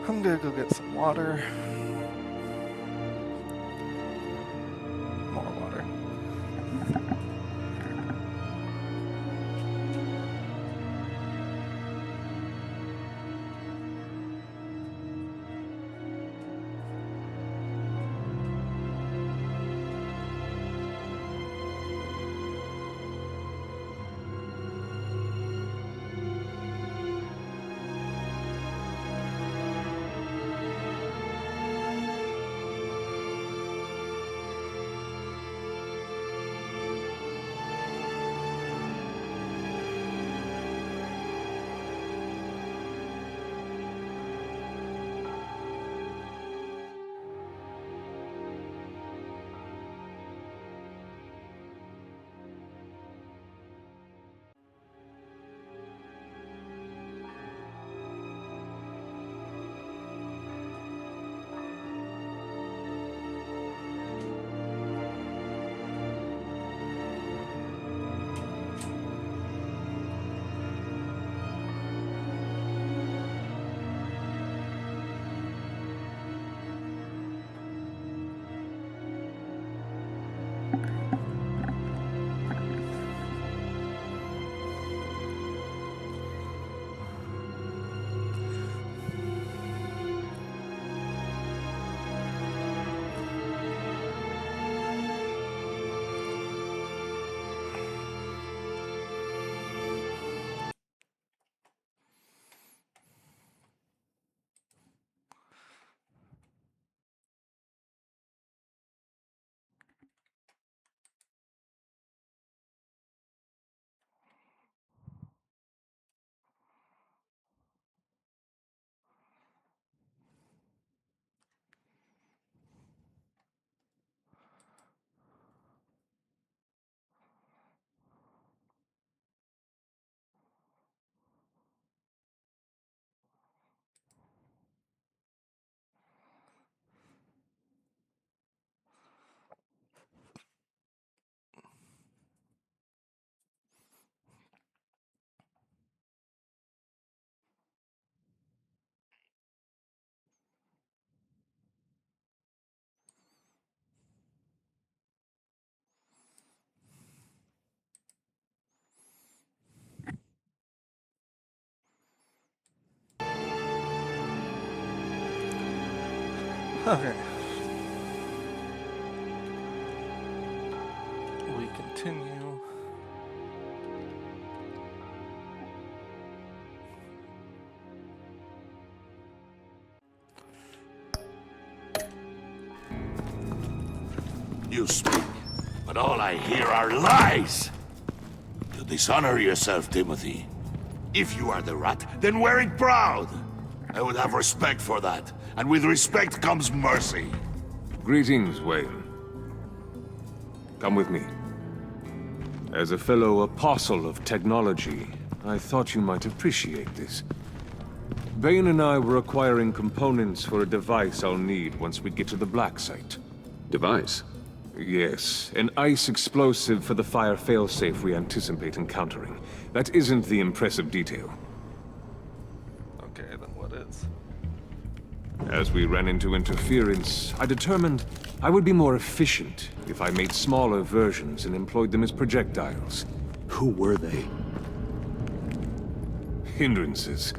I'm gonna go get some water. More water. Okay. We continue. You speak, but all I hear are lies! You dishonor yourself, Timothy. If you are the rat, then wear it proud! I would have respect for that, and with respect comes mercy. Greetings, Wayne. Come with me. As a fellow apostle of technology, I thought you might appreciate this. Bane and I were acquiring components for a device I'll need once we get to the Black Site. Device? Yes, an ice explosive for the fire failsafe we anticipate encountering. That isn't the impressive detail. Okay, then what is? As we ran into interference, I determined I would be more efficient if I made smaller versions and employed them as projectiles. Who were they? Hindrances.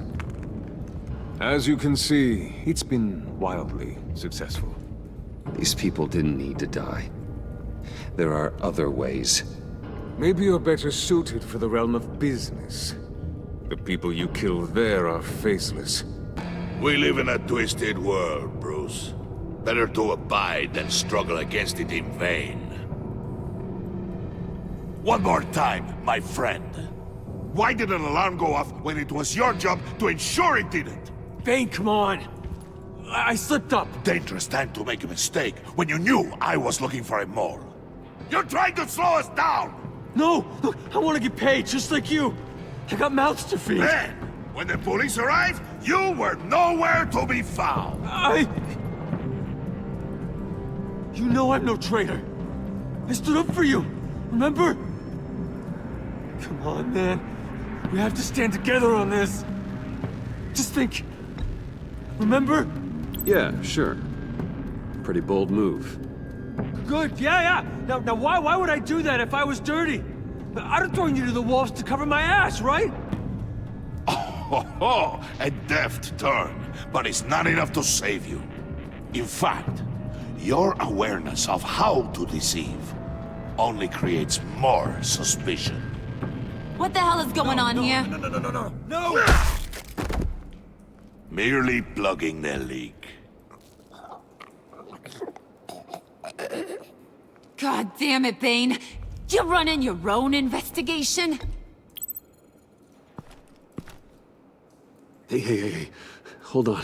As you can see, it's been wildly successful. These people didn't need to die. There are other ways. Maybe you're better suited for the realm of business. The people you kill there are faceless. We live in a twisted world, Bruce. Better to abide than struggle against it in vain. One more time, my friend. Why did an alarm go off when it was your job to ensure it didn't? Bane, come on! I slipped up! Dangerous time to make a mistake when you knew I was looking for a mole. You're trying to slow us down! No! Look, I want to get paid, just like you! I got mouths to feed! Then, when the police arrived, you were nowhere to be found! You know I'm no traitor! I stood up for you, remember? Come on, man. We have to stand together on this. Just think. Remember? Yeah, sure. Pretty bold move. Good, yeah. Now why would I do that if I was dirty? I'd have thrown you to the wolves to cover my ass, right? Oh, a deft turn, but it's not enough to save you. In fact, your awareness of how to deceive only creates more suspicion. What the hell is going on here? No! Merely plugging the leak. God damn it, Bane. You're running your own investigation? Hey. Hold on.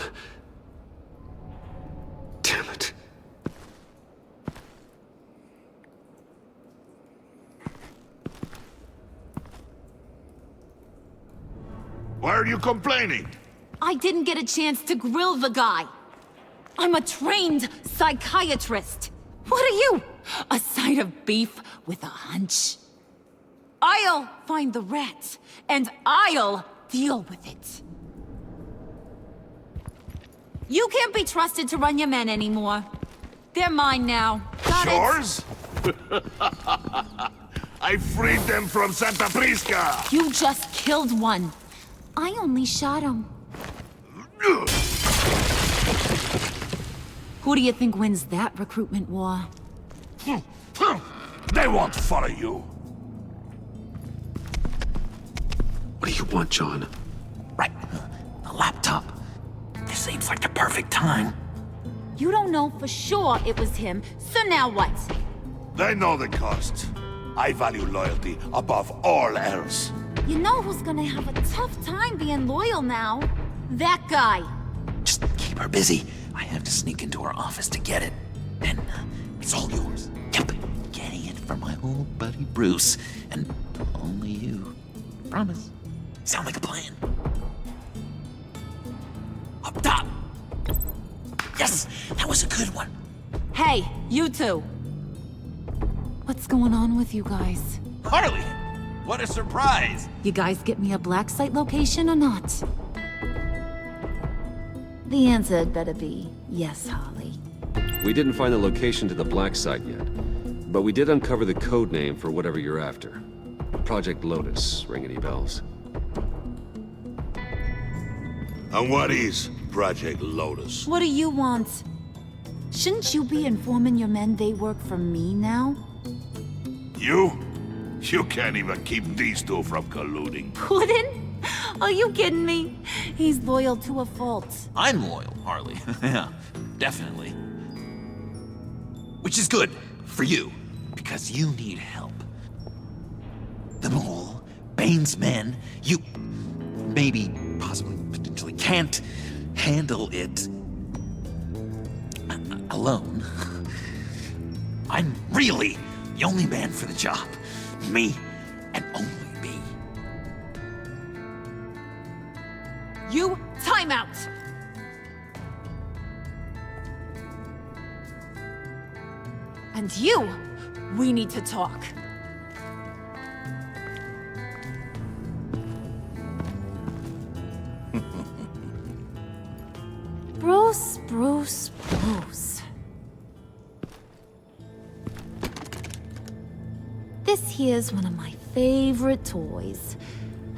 Damn it. Why are you complaining? I didn't get a chance to grill the guy. I'm a trained psychiatrist. What are you? A side of beef with a hunch? I'll find the rat, and I'll deal with it. You can't be trusted to run your men anymore. They're mine now. Got it? Yours? I freed them from Santa Prisca! You just killed one. I only shot him. Who do you think wins that recruitment war? They won't follow you. What do you want, John? Right. A laptop. This seems like the perfect time. You don't know for sure it was him, so now what? They know the cost. I value loyalty above all else. You know who's gonna have a tough time being loyal now? That guy. Just keep her busy. I have to sneak into her office to get it. Then, it's all yours. Yep. Getting it from my old buddy Bruce. And only you. Promise. Sound like a plan? Up top! Yes! That was a good one. Hey, you two. What's going on with you guys? Harley! What a surprise! You guys get me a black site location or not? The answer had better be yes, Harley. We didn't find the location to the black site yet, but we did uncover the code name for whatever you're after. Project Lotus. Ring any bells? And what is Project Lotus? What do you want? Shouldn't you be informing your men they work for me now? You? You can't even keep these two from colluding. Puddin'? Are you kidding me? He's loyal to a fault. I'm loyal, Harley. Yeah, definitely. Which is good for you, because you need help. The mole, Bane's men, you maybe, possibly, potentially can't handle it alone. I'm really the only man for the job. Me and only me. You, time out! And you, we need to talk. Bruce. This here's one of my favorite toys.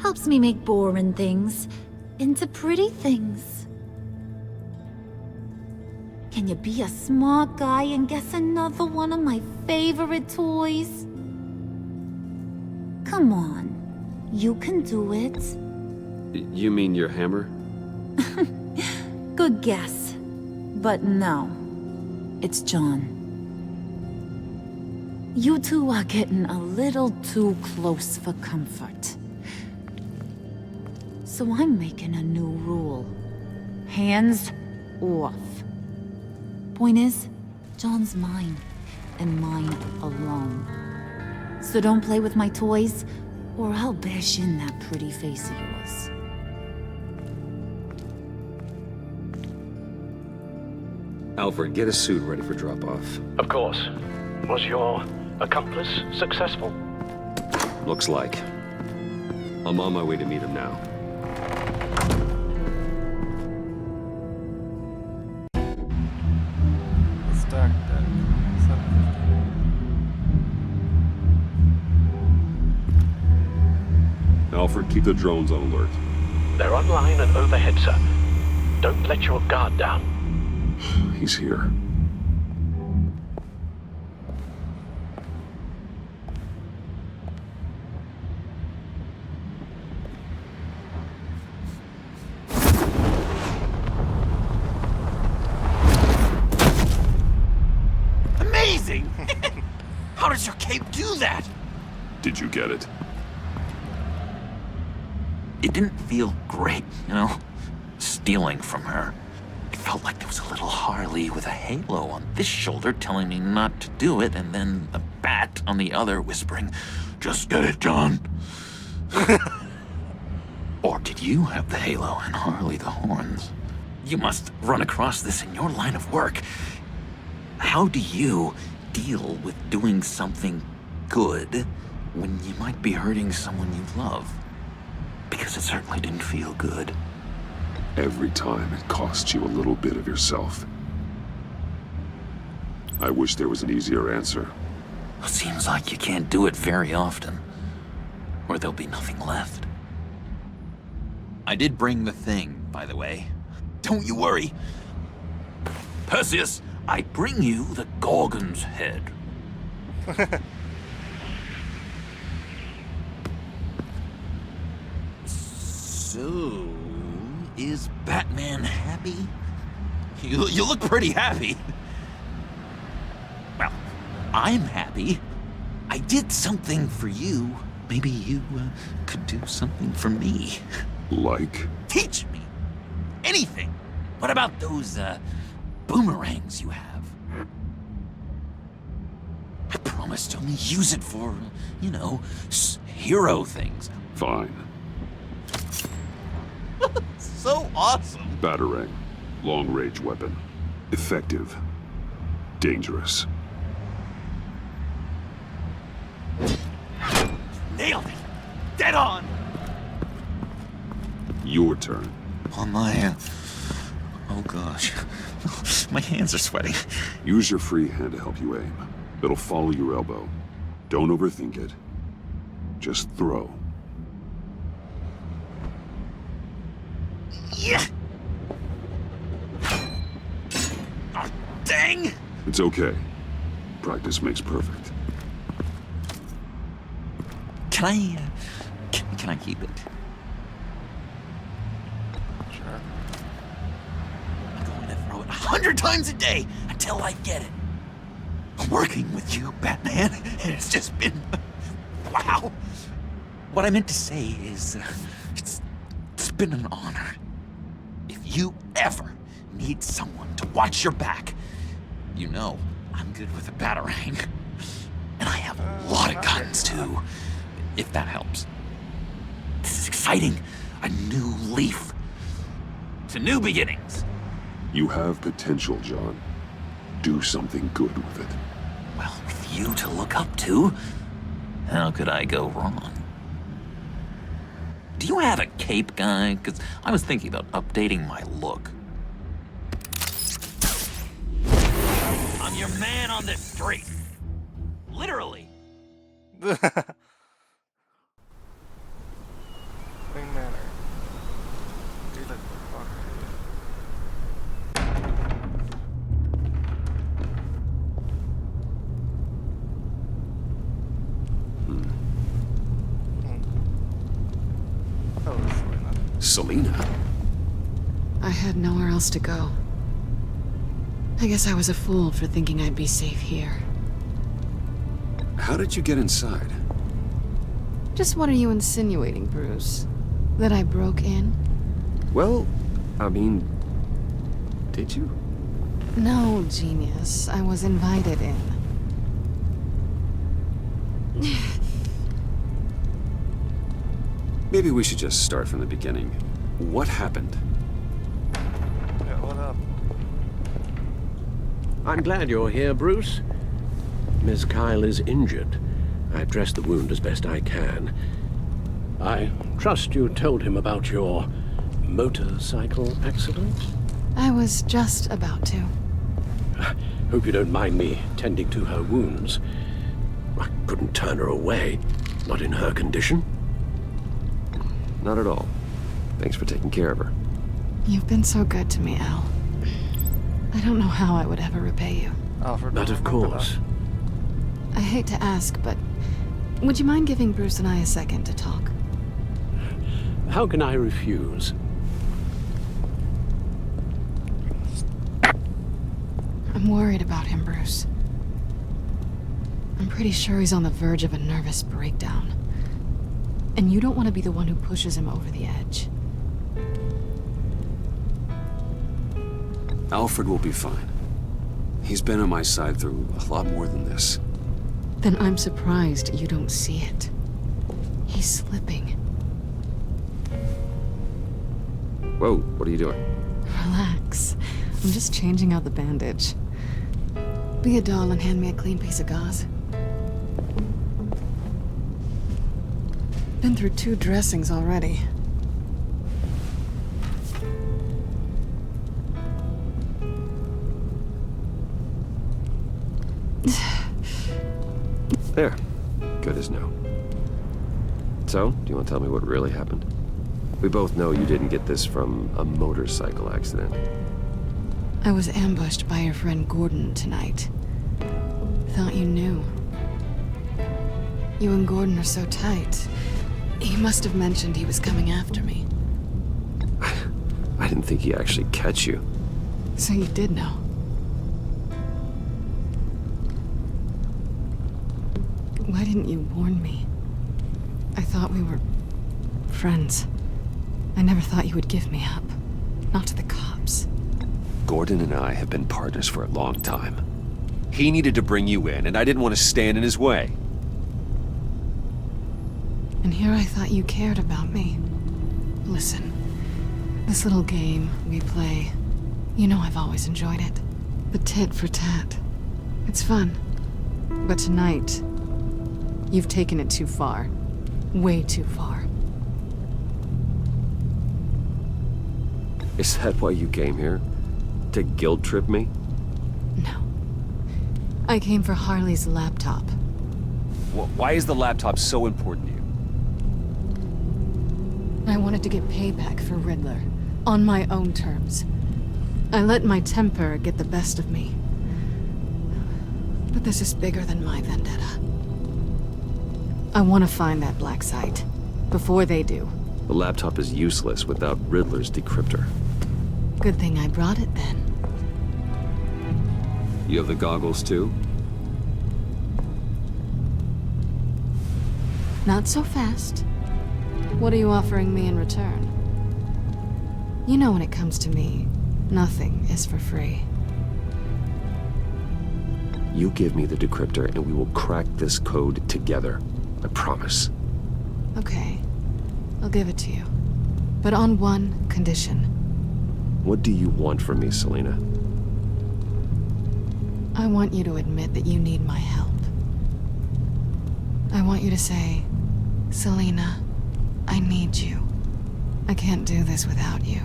Helps me make boring things into pretty things. Can you be a smart guy and guess another one of my favorite toys? Come on, you can do it. You mean your hammer? Good guess. But no, it's John. You two are getting a little too close for comfort. So I'm making a new rule. Hands off. Point is, John's mine, and mine alone. So don't play with my toys, or I'll bash in that pretty face of yours. Alfred, get a suit ready for drop-off. Of course. Was your accomplice successful? Looks like. I'm on my way to meet him now. Alfred, keep the drones on alert. They're online and overhead, sir. Don't let your guard down. He's here. Amazing! How does your cape do that? Did you get it? It didn't feel great, you know? Stealing from her. It felt like there was a little Harley with a halo on this shoulder telling me not to do it, and then a bat on the other whispering, "Just get it, John." Or did you have the halo and Harley the horns? You must run across this in your line of work. How do you deal with doing something good when you might be hurting someone you love? Because it certainly didn't feel good. Every time it costs you a little bit of yourself. I wish there was an easier answer. It seems like you can't do it very often, or there'll be nothing left. I did bring the thing, by the way. Don't you worry. Perseus, I bring you the Gorgon's head. So, is Batman happy? You look pretty happy. Well, I'm happy. I did something for you. Maybe you could do something for me. Like? Teach me. Anything. What about those boomerangs you have? I promise to only use it for, you know, hero things. Fine. So awesome. Batarang. Long-range weapon. Effective. Dangerous. Nailed it. Dead on. Your turn. On my, oh gosh. My hands are sweating. Use your free hand to help you aim. It'll follow your elbow. Don't overthink it. Just throw. Yeah. Oh, dang. It's okay. Practice makes perfect. Can I, can I keep it? Sure. I'm going to throw it 100 times a day until I get it. Working with you, Batman, it's just been, wow. What I meant to say is, it's been an honor. If you ever need someone to watch your back, you know I'm good with a batarang. And I have a lot of guns, too, if that helps. This is exciting. A new leaf. To new beginnings. You have potential, John. Do something good with it. Well, with you to look up to, how could I go wrong? Do you have a cape, guy? Because I was thinking about updating my look. I'm your man on this street. Literally. Wing Manor. David Parker. Oh, this is Selena? I had nowhere else to go. I guess I was a fool for thinking I'd be safe here. How did you get inside? Just what are you insinuating, Bruce? That I broke in? Well, I mean, did you? No, genius. I was invited in. Maybe we should just start from the beginning. What happened? Yeah, what up? I'm glad you're here, Bruce. Miss Kyle is injured. I've dressed the wound as best I can. I trust you told him about your motorcycle accident? I was just about to. Hope you don't mind me tending to her wounds. I couldn't turn her away, not in her condition. Not at all. Thanks for taking care of her. You've been so good to me, Al. I don't know how I would ever repay you. Alfred, But of remember course. I hate to ask, but would you mind giving Bruce and I a second to talk? How can I refuse? I'm worried about him, Bruce. I'm pretty sure he's on the verge of a nervous breakdown. And you don't want to be the one who pushes him over the edge. Alfred will be fine. He's been on my side through a lot more than this. Then I'm surprised you don't see it. He's slipping. Whoa, what are you doing? Relax. I'm just changing out the bandage. Be a doll and hand me a clean piece of gauze. Been through 2 dressings already. There. Good as new. So, do you want to tell me what really happened? We both know you didn't get this from a motorcycle accident. I was ambushed by your friend Gordon tonight. Thought you knew. You and Gordon are so tight. He must have mentioned he was coming after me. I didn't think he'd actually catch you. So you did know. Why didn't you warn me? I thought we were friends. I never thought you would give me up. Not to the cops. Gordon and I have been partners for a long time. He needed to bring you in, and I didn't want to stand in his way. And here I thought you cared about me. Listen, this little game we play, you know I've always enjoyed it. The tit for tat. It's fun. But tonight, you've taken it too far. Way too far. Is that why you came here? To guilt trip me? No. I came for Harley's laptop. Why is the laptop so important to you? I wanted to get payback for Riddler. On my own terms. I let my temper get the best of me. But this is bigger than my vendetta. I want to find that black site. Before they do. The laptop is useless without Riddler's decryptor. Good thing I brought it then. You have the goggles too? Not so fast. What are you offering me in return? You know when it comes to me, nothing is for free. You give me the decryptor and we will crack this code together. I promise. Okay. I'll give it to you. But on one condition. What do you want from me, Selina? I want you to admit that you need my help. I want you to say, Selina, I need you. I can't do this without you.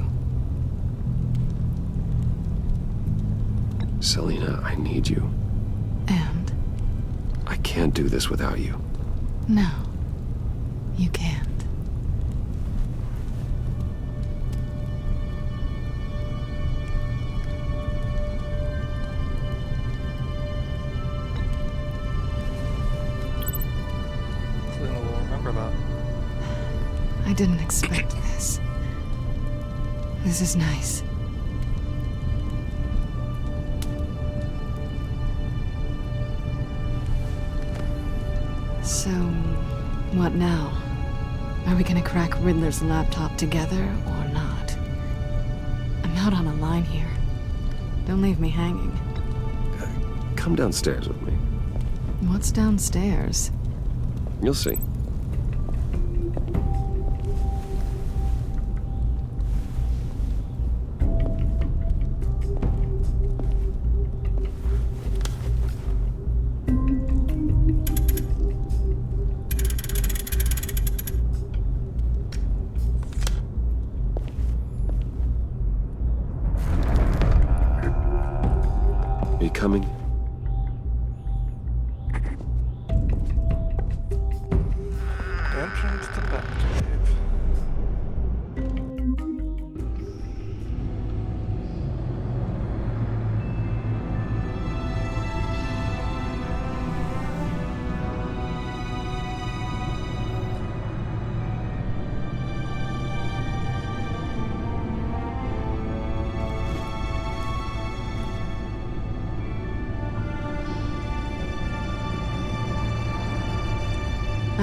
Selina, I need you. And? I can't do this without you. No, you can't. Selena will remember that. I didn't expect this. This is nice. So, what now? Are we gonna crack Riddler's laptop together or not? I'm out on a line here. Don't leave me hanging. Come downstairs with me. What's downstairs? You'll see. Are you coming? Entrance to Batcave.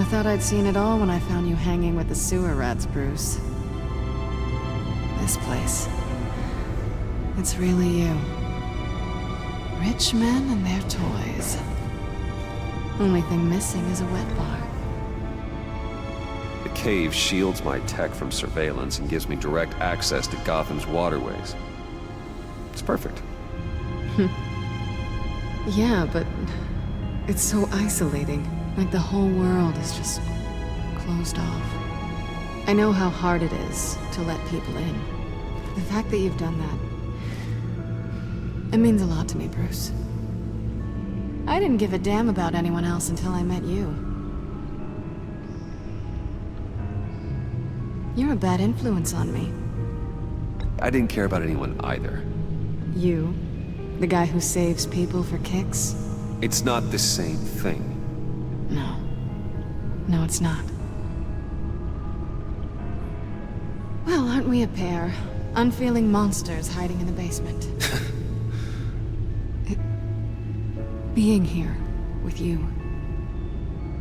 thought I'd seen it all when I found you hanging with the sewer rats, Bruce. This place. It's really you. Rich men and their toys. Only thing missing is a wet bar. The cave shields my tech from surveillance and gives me direct access to Gotham's waterways. It's perfect. Yeah, but it's so isolating. Like the whole world is just closed off. I know how hard it is to let people in. The fact that you've done that, it means a lot to me, Bruce. I didn't give a damn about anyone else until I met you. You're a bad influence on me. I didn't care about anyone either. You? The guy who saves people for kicks? It's not the same thing. No. No, it's not. Well, aren't we a pair? Unfeeling monsters hiding in the basement. Being here with you.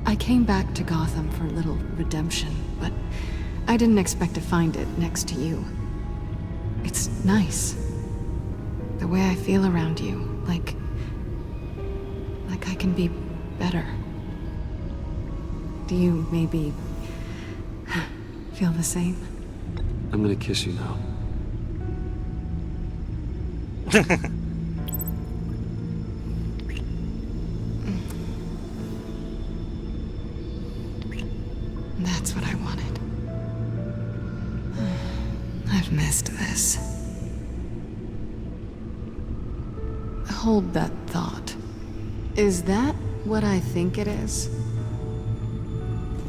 I came back to Gotham for a little redemption, but I didn't expect to find it next to you. It's nice. The way I feel around you, like I can be better. Do you maybe feel the same? I'm gonna kiss you now. That's what I wanted. I've missed this. Hold that thought. Is that what I think it is?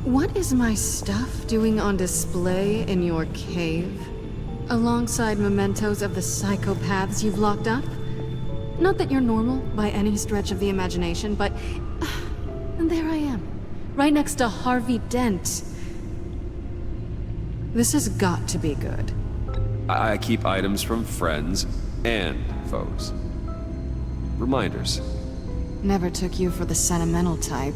What is my stuff doing on display in your cave? Alongside mementos of the psychopaths you've locked up? Not that you're normal by any stretch of the imagination, but... and there I am, right next to Harvey Dent. This has got to be good. I keep items from friends and foes. Reminders. Never took you for the sentimental type.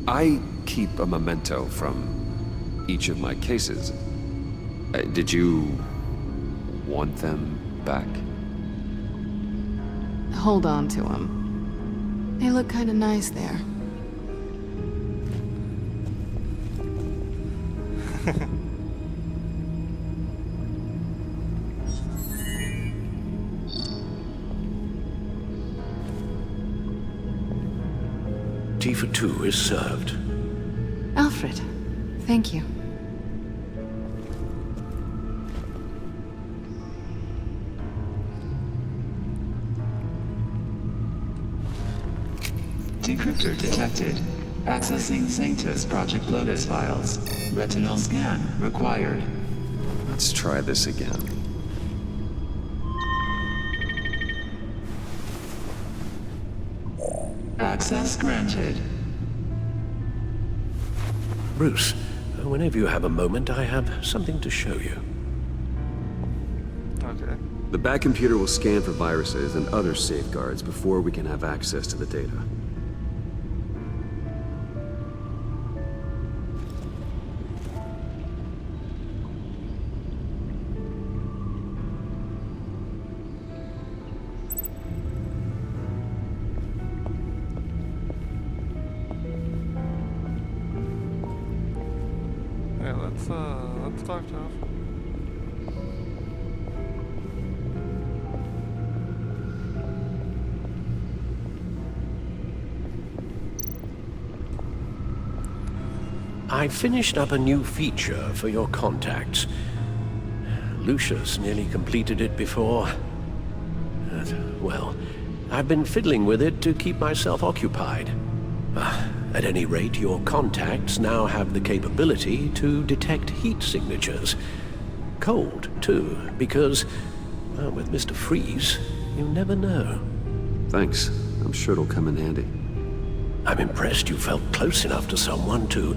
I keep a memento from each of my cases. Did you want them back? Hold on to them. They look kind of nice there. Tea for two is served. Alfred, thank you. Decryptor detected. Accessing Sanctus Project Lotus files. Retinal scan required. Let's try this again. Access granted. Bruce, whenever you have a moment, I have something to show you. Okay. The back computer will scan for viruses and other safeguards before we can have access to the data. Yeah, let's talk to him. I finished up a new feature for your contacts. Lucius nearly completed it before. Well, I've been fiddling with it to keep myself occupied. At any rate, your contacts now have the capability to detect heat signatures. Cold, too, because, well, with Mr. Freeze, you never know. Thanks. I'm sure it'll come in handy. I'm impressed you felt close enough to someone to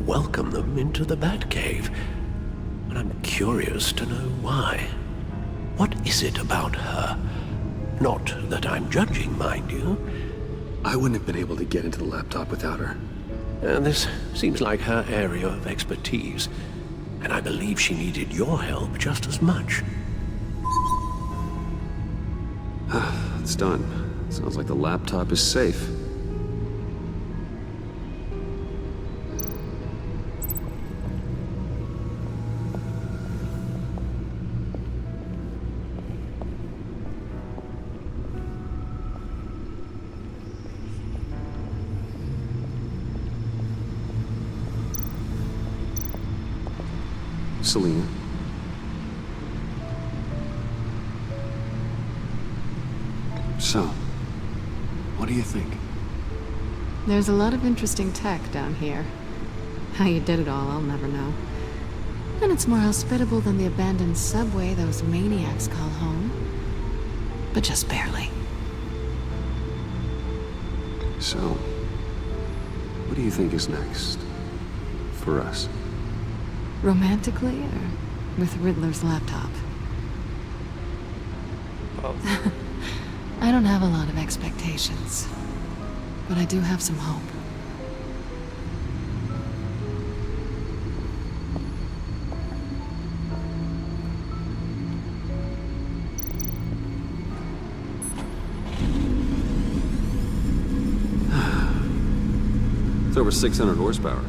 welcome them into the Batcave. And I'm curious to know why. What is it about her? Not that I'm judging, mind you. I wouldn't have been able to get into the laptop without her. This seems like her area of expertise, and I believe she needed your help just as much. It's done. Sounds like the laptop is safe. Selena. So, what do you think? There's a lot of interesting tech down here. How you did it all, I'll never know. And it's more hospitable than the abandoned subway those maniacs call home. But just barely. So, what do you think is next? For us? Romantically, or with Riddler's laptop? Both. I don't have a lot of expectations, but I do have some hope. It's over 600 horsepower.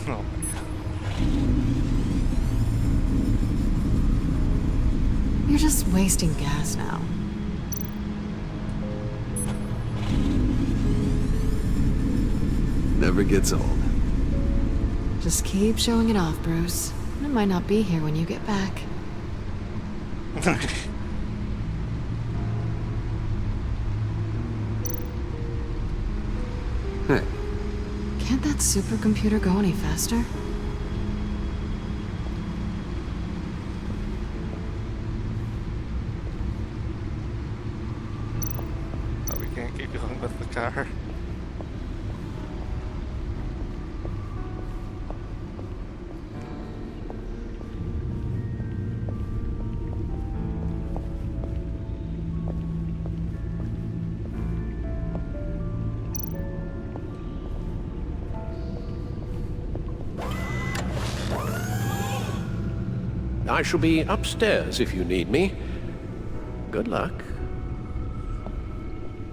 Oh my You're just wasting gas now. Never gets old. Just keep showing it off, Bruce. I might not be here when you get back. god. Hey, Can't that supercomputer go any faster? Oh, we can't keep going with the car. I shall be upstairs if you need me. Good luck.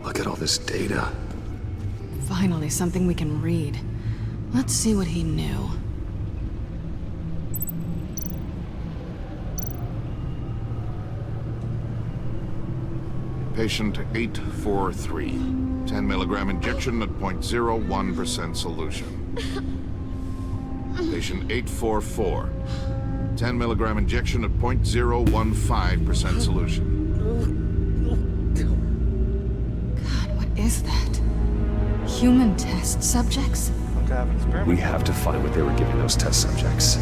look at all this data. Finally, something we can read. Let's see what he knew. Patient 843. 10 milligram injection at 0.01% solution. Patient 844. 10 milligram injection at 0.015% solution. God, what is that? Human test subjects? We have to find what they were giving those test subjects.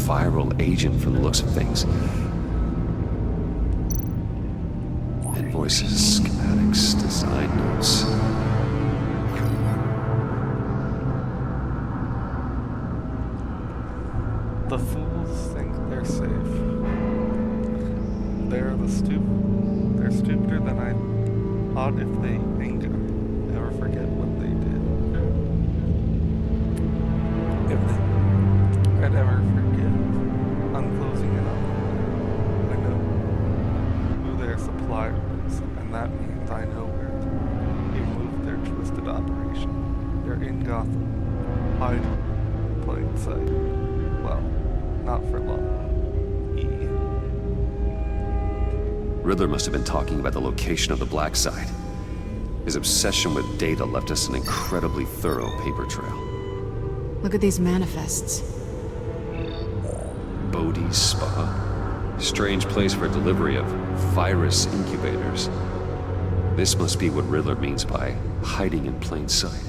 Viral agent from the looks of things. Invoices, schematics, design notes. The fools think they're safe. They're stupider than I thought if they think I ever forget what they did. If I'd ever forget. I'm closing it up. I know who their supplier is, and that means I know where to remove their twisted operation. They're in Gotham, hiding in plain sight. Well, not for long. Riddler must have been talking about the location of the Black Side. His obsession with data left us an incredibly thorough paper trail. Look at these manifests. Bodhi's Spa. Strange place for delivery of virus incubators. This must be what Riddler means by hiding in plain sight.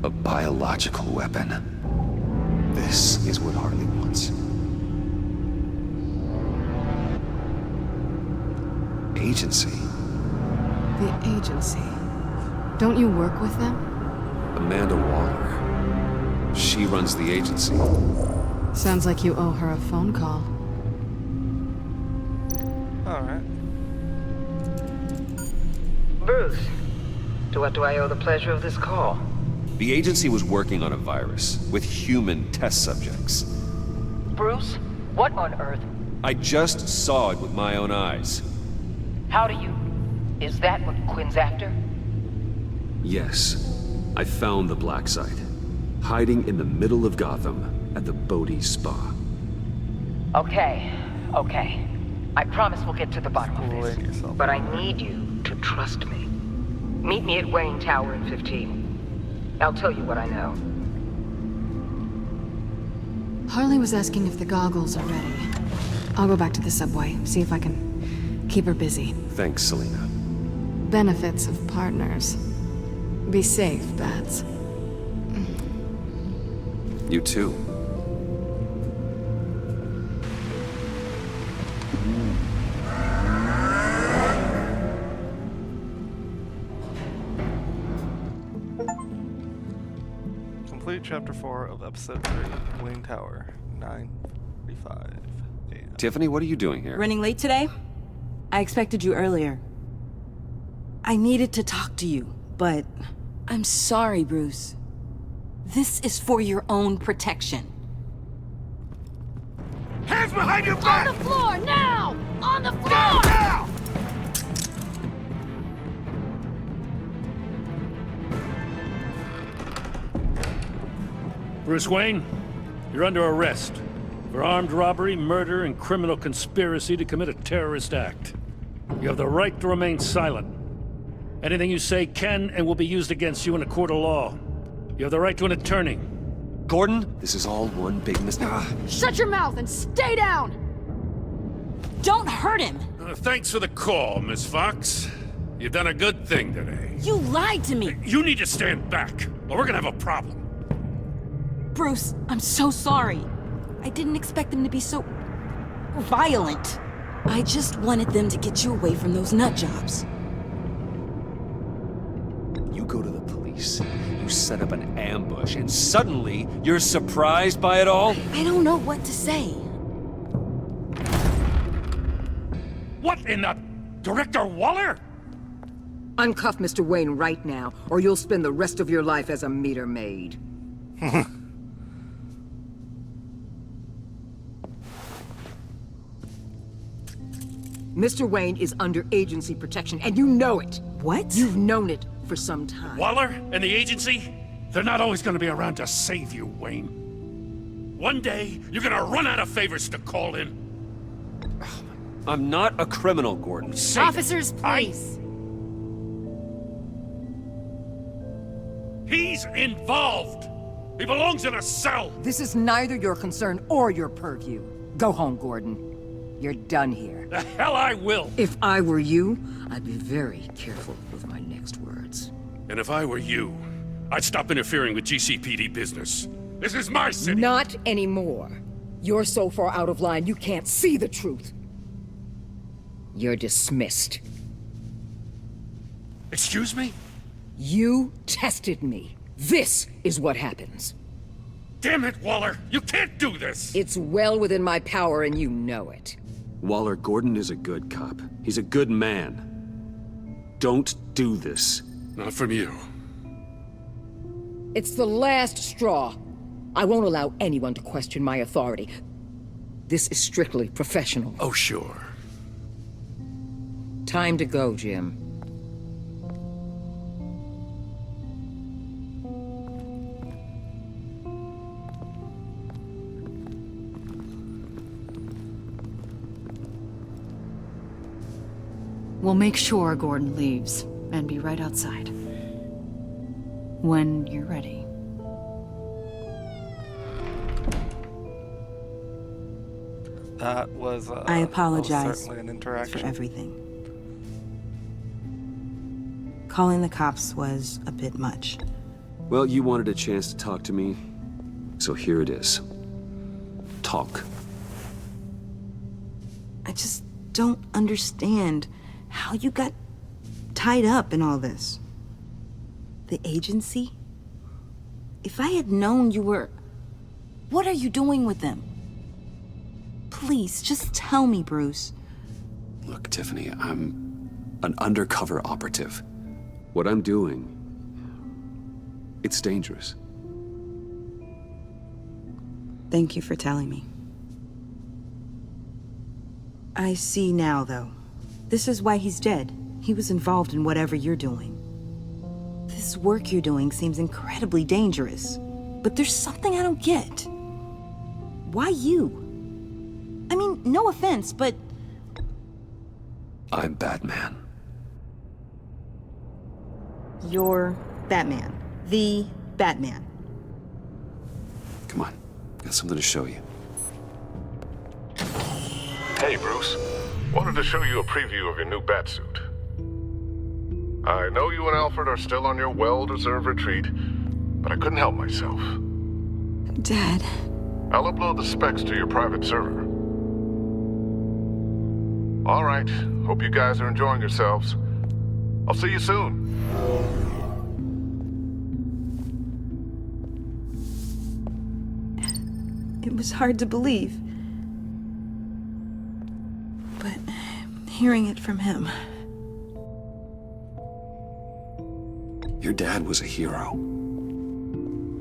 A biological weapon. This is what Harley wants. agency? The agency. Don't you work with them? Amanda Waller. She runs the agency. Sounds like you owe her a phone call. Alright. Bruce, to what do I owe the pleasure of this call? The agency was working on a virus with human test subjects. Bruce, what on earth? I just saw it with my own eyes. How do you... Is that what Quinn's after? Yes. I found the black site, hiding in the middle of Gotham at the Bodhi Spa. Okay. I promise we'll get to the bottom of this. But I need you to trust me. Meet me at Wayne Tower in 15. I'll tell you what I know. Harley was asking if the goggles are ready. I'll go back to the subway, see if I can keep her busy. Thanks, Selena. Benefits of partners. Be safe, Bats. You too. Complete Chapter 4 of Episode 3, Wayne Tower, 9:45 a.m. Tiffany, what are you doing here? Running late today? I expected you earlier. I needed to talk to you, but I'm sorry, Bruce. This is for your own protection. Hands behind your back! On the floor, now! On the floor! Now! Bruce Wayne, you're under arrest for armed robbery, murder, and criminal conspiracy to commit a terrorist act. You have the right to remain silent. Anything you say can and will be used against you in a court of law. You have the right to an attorney. Gordon, this is all one big mistake. Shut your mouth and stay down! Don't hurt him! Thanks for the call, Miss Fox. You've done a good thing today. You lied to me! You need to stand back, or we're gonna have a problem. Bruce, I'm so sorry. I didn't expect them to be so... violent. I just wanted them to get you away from those nut jobs. You go to the police, you set up an ambush, and suddenly you're surprised by it all? I don't know what to say. What in the... Director Waller? Uncuff Mr. Wayne right now, or you'll spend the rest of your life as a meter maid. Mr. Wayne is under agency protection, and you know it. What? You've known it for some time. Waller and the agency? They're not always gonna be around to save you, Wayne. One day, you're gonna run out of favors to call in. I'm not a criminal, Gordon. Officers, please. He's involved! He belongs in a cell! This is neither your concern or your purview. Go home, Gordon. You're done here. The hell I will! If I were you, I'd be very careful with my next words. And if I were you, I'd stop interfering with GCPD business. This is my city! Not anymore. You're so far out of line, you can't see the truth. You're dismissed. Excuse me? You tested me. This is what happens. Damn it, Waller! You can't do this! It's well within my power and you know it. Waller, Gordon is a good cop. He's a good man. Don't do this. Not from you. It's the last straw. I won't allow anyone to question my authority. This is strictly professional. Oh, sure. Time to go, Jim. We'll make sure Gordon leaves and be right outside. When you're ready. That was, I apologize certainly an for interaction. everything. Calling the cops was a bit much. Well, you wanted a chance to talk to me, so here it is. Talk. I just don't understand. how you got tied up in all this. The agency? If I had known you were... What are you doing with them? Please, just tell me, Bruce. Look, Tiffany, I'm an undercover operative. What I'm doing, it's dangerous. Thank you for telling me. I see now, though. This is why he's dead. He was involved in whatever you're doing. This work you're doing seems incredibly dangerous. But there's something I don't get. Why you? I mean, no offense, but... I'm Batman. You're Batman. The Batman. Come on, got something to show you. Hey, Bruce. Wanted to show you a preview of your new Batsuit. I know you and Alfred are still on your well-deserved retreat, but I couldn't help myself. Dad. I'll upload the specs to your private server. All right. Hope you guys are enjoying yourselves. I'll see you soon. It was hard to believe. But hearing it from him... Your dad was a hero.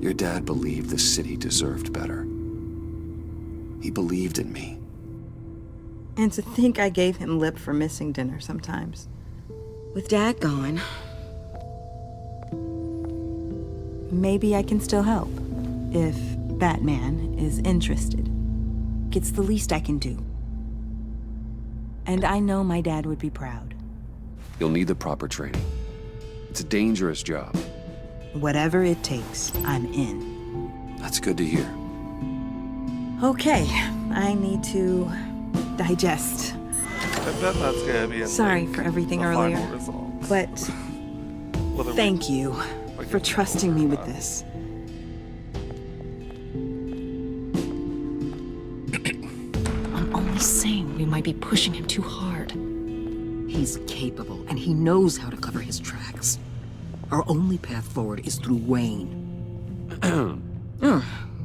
Your dad believed the city deserved better. He believed in me. And to think I gave him lip for missing dinner sometimes. With Dad gone... Maybe I can still help. If Batman is interested. It's the least I can do. And I know my dad would be proud. You'll need the proper training. It's a dangerous job. Whatever it takes, I'm in. That's good to hear. Okay, I need to digest. I bet that's gonna be in, Sorry like, for everything the earlier, final results. but thank you for trusting me with this. I'm only saying we might be pushing him too hard. He's capable, and he knows how to cover his tracks. Our only path forward is through Wayne.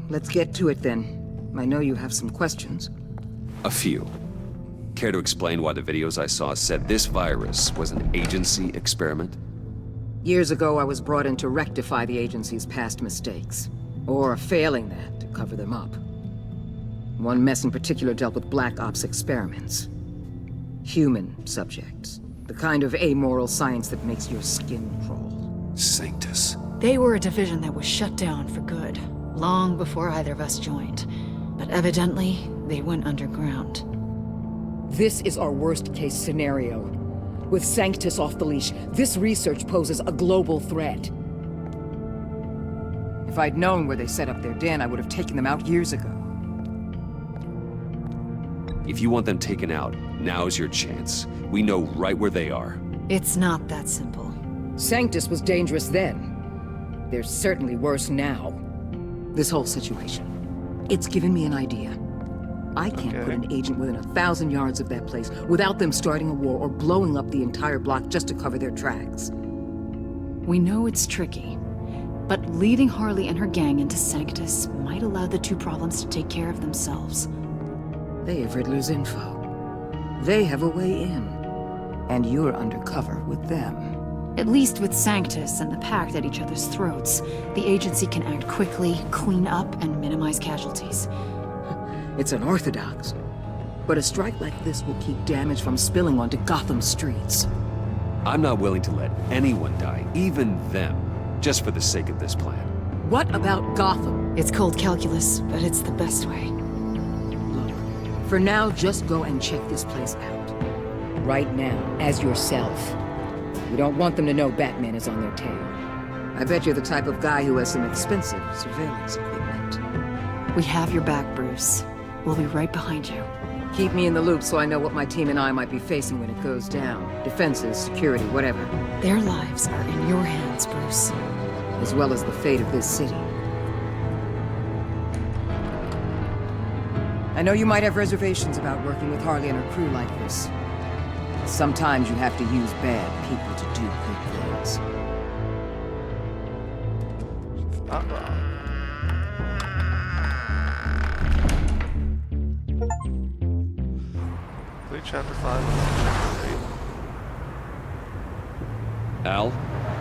Let's get to it then. I know you have some questions. A few. Care to explain why the videos I saw said this virus was an agency experiment? Years ago, I was brought in to rectify the agency's past mistakes. Or failing that, to cover them up. One mess in particular dealt with Black Ops experiments. Human subjects. The kind of amoral science that makes your skin crawl. Sanctus. They were a division that was shut down for good, long before either of us joined. But evidently, they went underground. This is our worst-case scenario. With Sanctus off the leash, this research poses a global threat. If I'd known where they set up their den, I would have taken them out years ago. If you want them taken out, now's your chance. We know right where they are. It's not that simple. Sanctus was dangerous then. They're certainly worse now. This whole situation, it's given me an idea. I can't put an agent within 1,000 yards of that place without them starting a war or blowing up the entire block just to cover their tracks. We know it's tricky, but leading Harley and her gang into Sanctus might allow the two problems to take care of themselves. They have Riddler's info. They have a way in. And you're undercover with them. At least with Sanctus and the Pact at each other's throats, the agency can act quickly, clean up, and minimize casualties. It's unorthodox. But a strike like this will keep damage from spilling onto Gotham streets. I'm not willing to let anyone die, even them, just for the sake of this plan. What about Gotham? It's cold calculus, but it's the best way. Look, for now, just go and check this place out. Right now, as yourself. We don't want them to know Batman is on their tail. I bet you're the type of guy who has some expensive surveillance equipment. We have your back, Bruce. We'll be right behind you. Keep me in the loop so I know what my team and I might be facing when it goes down. Defenses, security, whatever. Their lives are in your hands, Bruce. As well as the fate of this city. I know you might have reservations about working with Harley and her crew like this. Sometimes you have to use bad people to do good things. Not wrong. Complete chapter 5 and chapter 8. Al?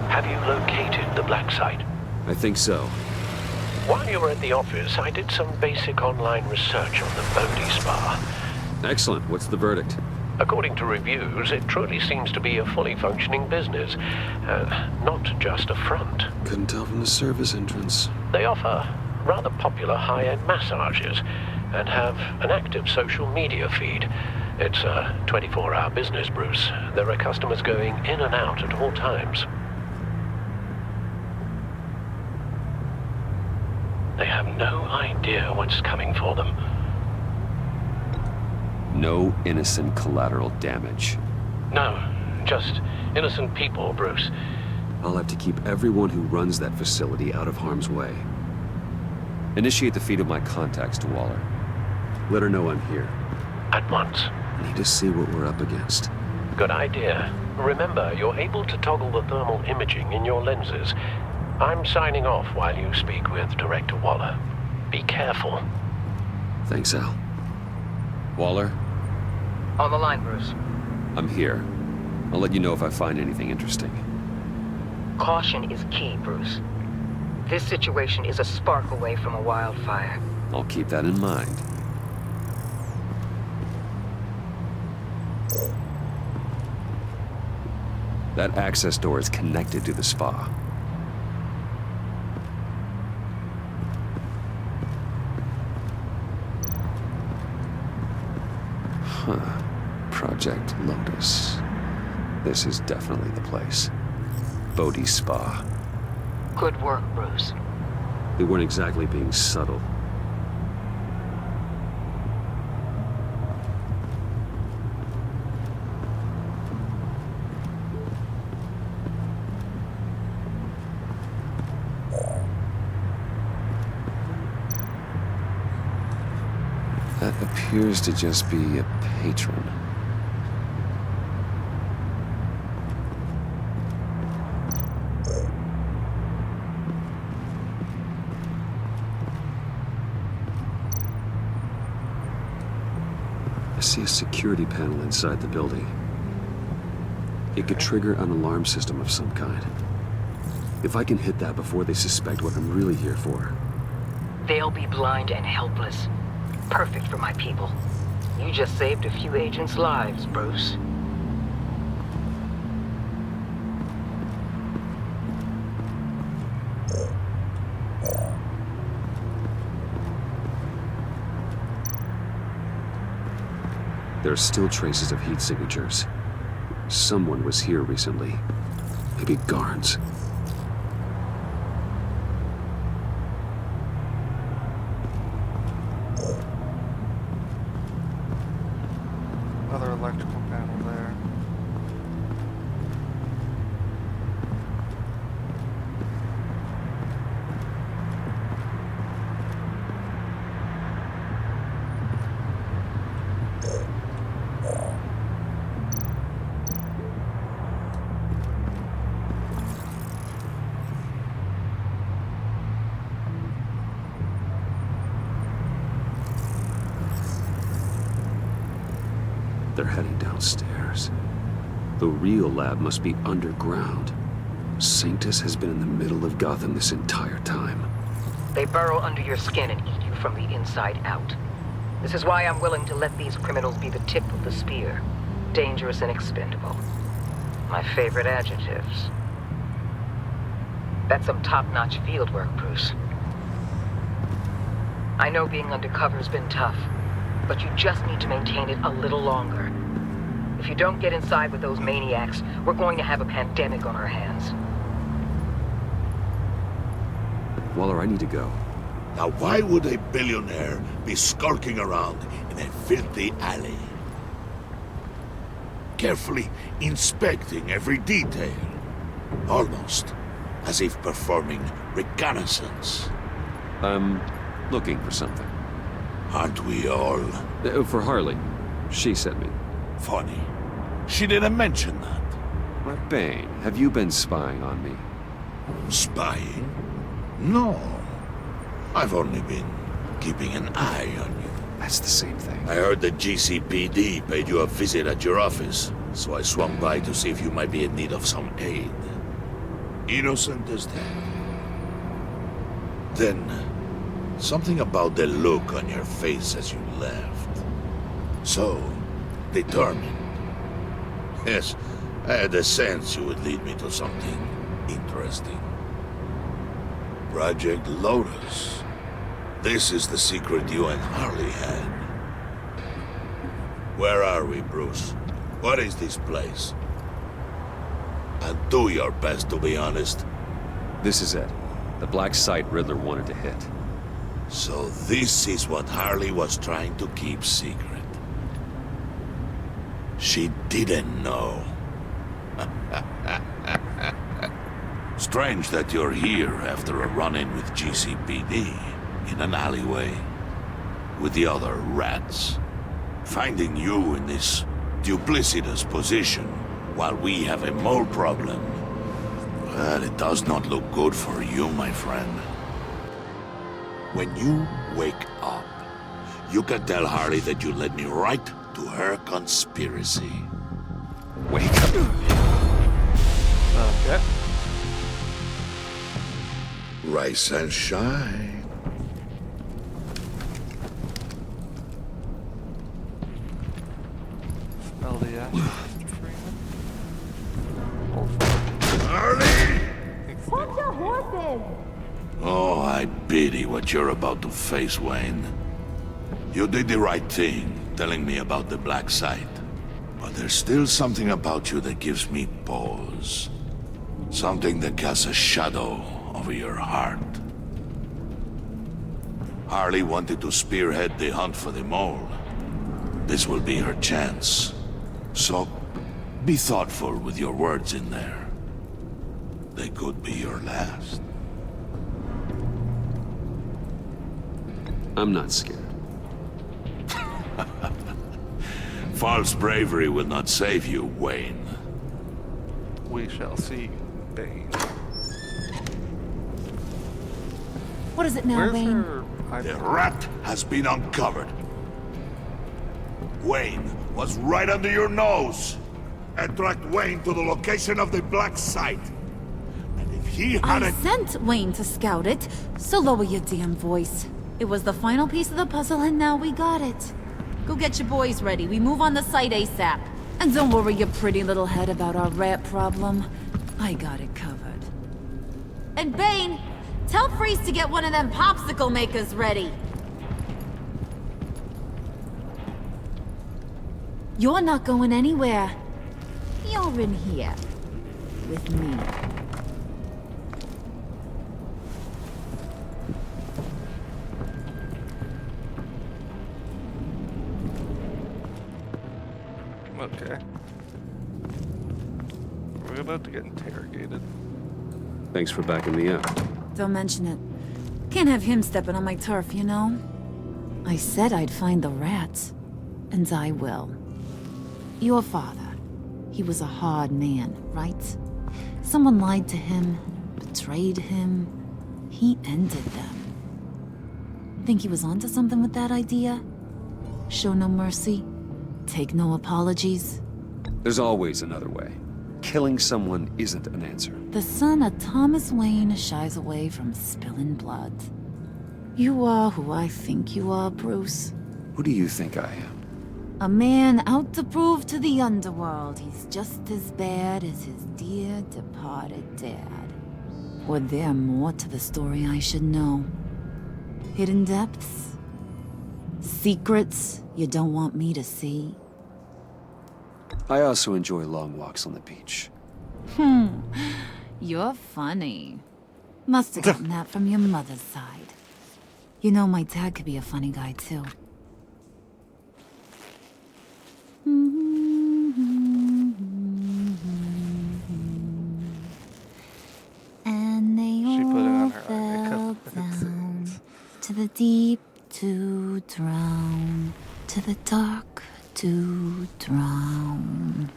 Have you located the black site? I think so. While you were at the office, I did some basic online research on the Bodhi Spa. Excellent. What's the verdict? According to reviews, it truly seems to be a fully functioning business, not just a front. Couldn't tell from the service entrance. They offer rather popular high-end massages and have an active social media feed. It's a 24-hour business, Bruce. There are customers going in and out at all times. They have no idea what's coming for them. No innocent collateral damage. No, just innocent people, Bruce. I'll have to keep everyone who runs that facility out of harm's way. Initiate the feed of my contacts to Waller. Let her know I'm here. At once. Need to see what we're up against. Good idea. Remember, you're able to toggle the thermal imaging in your lenses. I'm signing off while you speak with Director Waller. Be careful. Thanks, Al. Waller? On the line, Bruce. I'm here. I'll let you know if I find anything interesting. Caution is key, Bruce. This situation is a spark away from a wildfire. I'll keep that in mind. That access door is connected to the spa. Huh. Project Lotus. This is definitely the place. Bodhi Spa. Good work, Bruce. They weren't exactly being subtle. That appears to just be a patron. I see a security panel inside the building. It could trigger an alarm system of some kind. If I can hit that before they suspect what I'm really here for. They'll be blind and helpless. Perfect for my people. You just saved a few agents' lives, Bruce. There are still traces of heat signatures. Someone was here recently. Maybe Garns. Another electrical panel there. They're heading downstairs. The real lab must be underground. Sanctus has been in the middle of Gotham this entire time. They burrow under your skin and eat you from the inside out. This is why I'm willing to let these criminals be the tip of the spear. Dangerous and expendable. My favorite adjectives. That's some top-notch field work, Bruce. I know being undercover's been tough, but you just need to maintain it a little longer. If you don't get inside with those maniacs, we're going to have a pandemic on our hands. Waller, I need to go. Now why would a billionaire be skulking around in a filthy alley? Carefully inspecting every detail. Almost as if performing reconnaissance. I'm looking for something. Aren't we all? For Harley. She sent me. Funny. She didn't mention that. Bane, have you been spying on me? Spying? No. I've only been keeping an eye on you. That's the same thing. I heard the GCPD paid you a visit at your office, so I swung by to see if you might be in need of some aid. Innocent as that. Then, something about the look on your face as you left. So, determined. Yes, I had a sense you would lead me to something interesting. Project Lotus. This is the secret you and Harley had. Where are we, Bruce? What is this place? And do your best to be honest. This is it. The black site Riddler wanted to hit. So this is what Harley was trying to keep secret. She didn't know. Strange that you're here after a run-in with GCPD in an alleyway with the other rats. Finding you in this duplicitous position while we have a mole problem. Well, it does not look good for you, my friend. When you wake up, you can tell Harley that you led me right to her conspiracy. Wake up. Okay. Rise and shine. Smell the ashes, Mr. Freeman. Harley! Watch your horses! Oh, I pity what you're about to face, Wayne. You did the right thing, telling me about the black site. But there's still something about you that gives me pause. Something that casts a shadow over your heart. Harley wanted to spearhead the hunt for the mole. This will be her chance. So, be thoughtful with your words in there. They could be your last. I'm not scared. False bravery will not save you, Wayne. We shall see, Bane. What is it now, Where's Wayne? her The rat has been uncovered. Wayne was right under your nose. And tracked Wayne to the location of the black site. And if he I hadn't... sent Wayne to scout it, so lower your damn voice. It was the final piece of the puzzle and now we got it. Go get your boys ready. We move on the site ASAP. And don't worry your pretty little head about our rat problem. I got it covered. And Bane, tell Freeze to get one of them popsicle makers ready. You're not going anywhere. You're in here. With me. Okay. We're about to get interrogated. Thanks for backing me up. Don't mention it. Can't have him stepping on my turf, you know? I said I'd find the rats. And I will. Your father. He was a hard man, right? Someone lied to him, betrayed him. He ended them. Think he was onto something with that idea? Show no mercy? Take no apologies? There's always another way. Killing someone isn't an answer. The son of Thomas Wayne shies away from spilling blood. You are who I think you are, Bruce. Who do you think I am? A man out to prove to the underworld he's just as bad as his dear departed dad. Or there more to the story I should know? Hidden depths? Secrets you don't want me to see? I also enjoy long walks on the beach. You're funny. Must have gotten that from your mother's side. You know my dad could be a funny guy, too. And they all fell down to the deep to drown, to the dark to drown.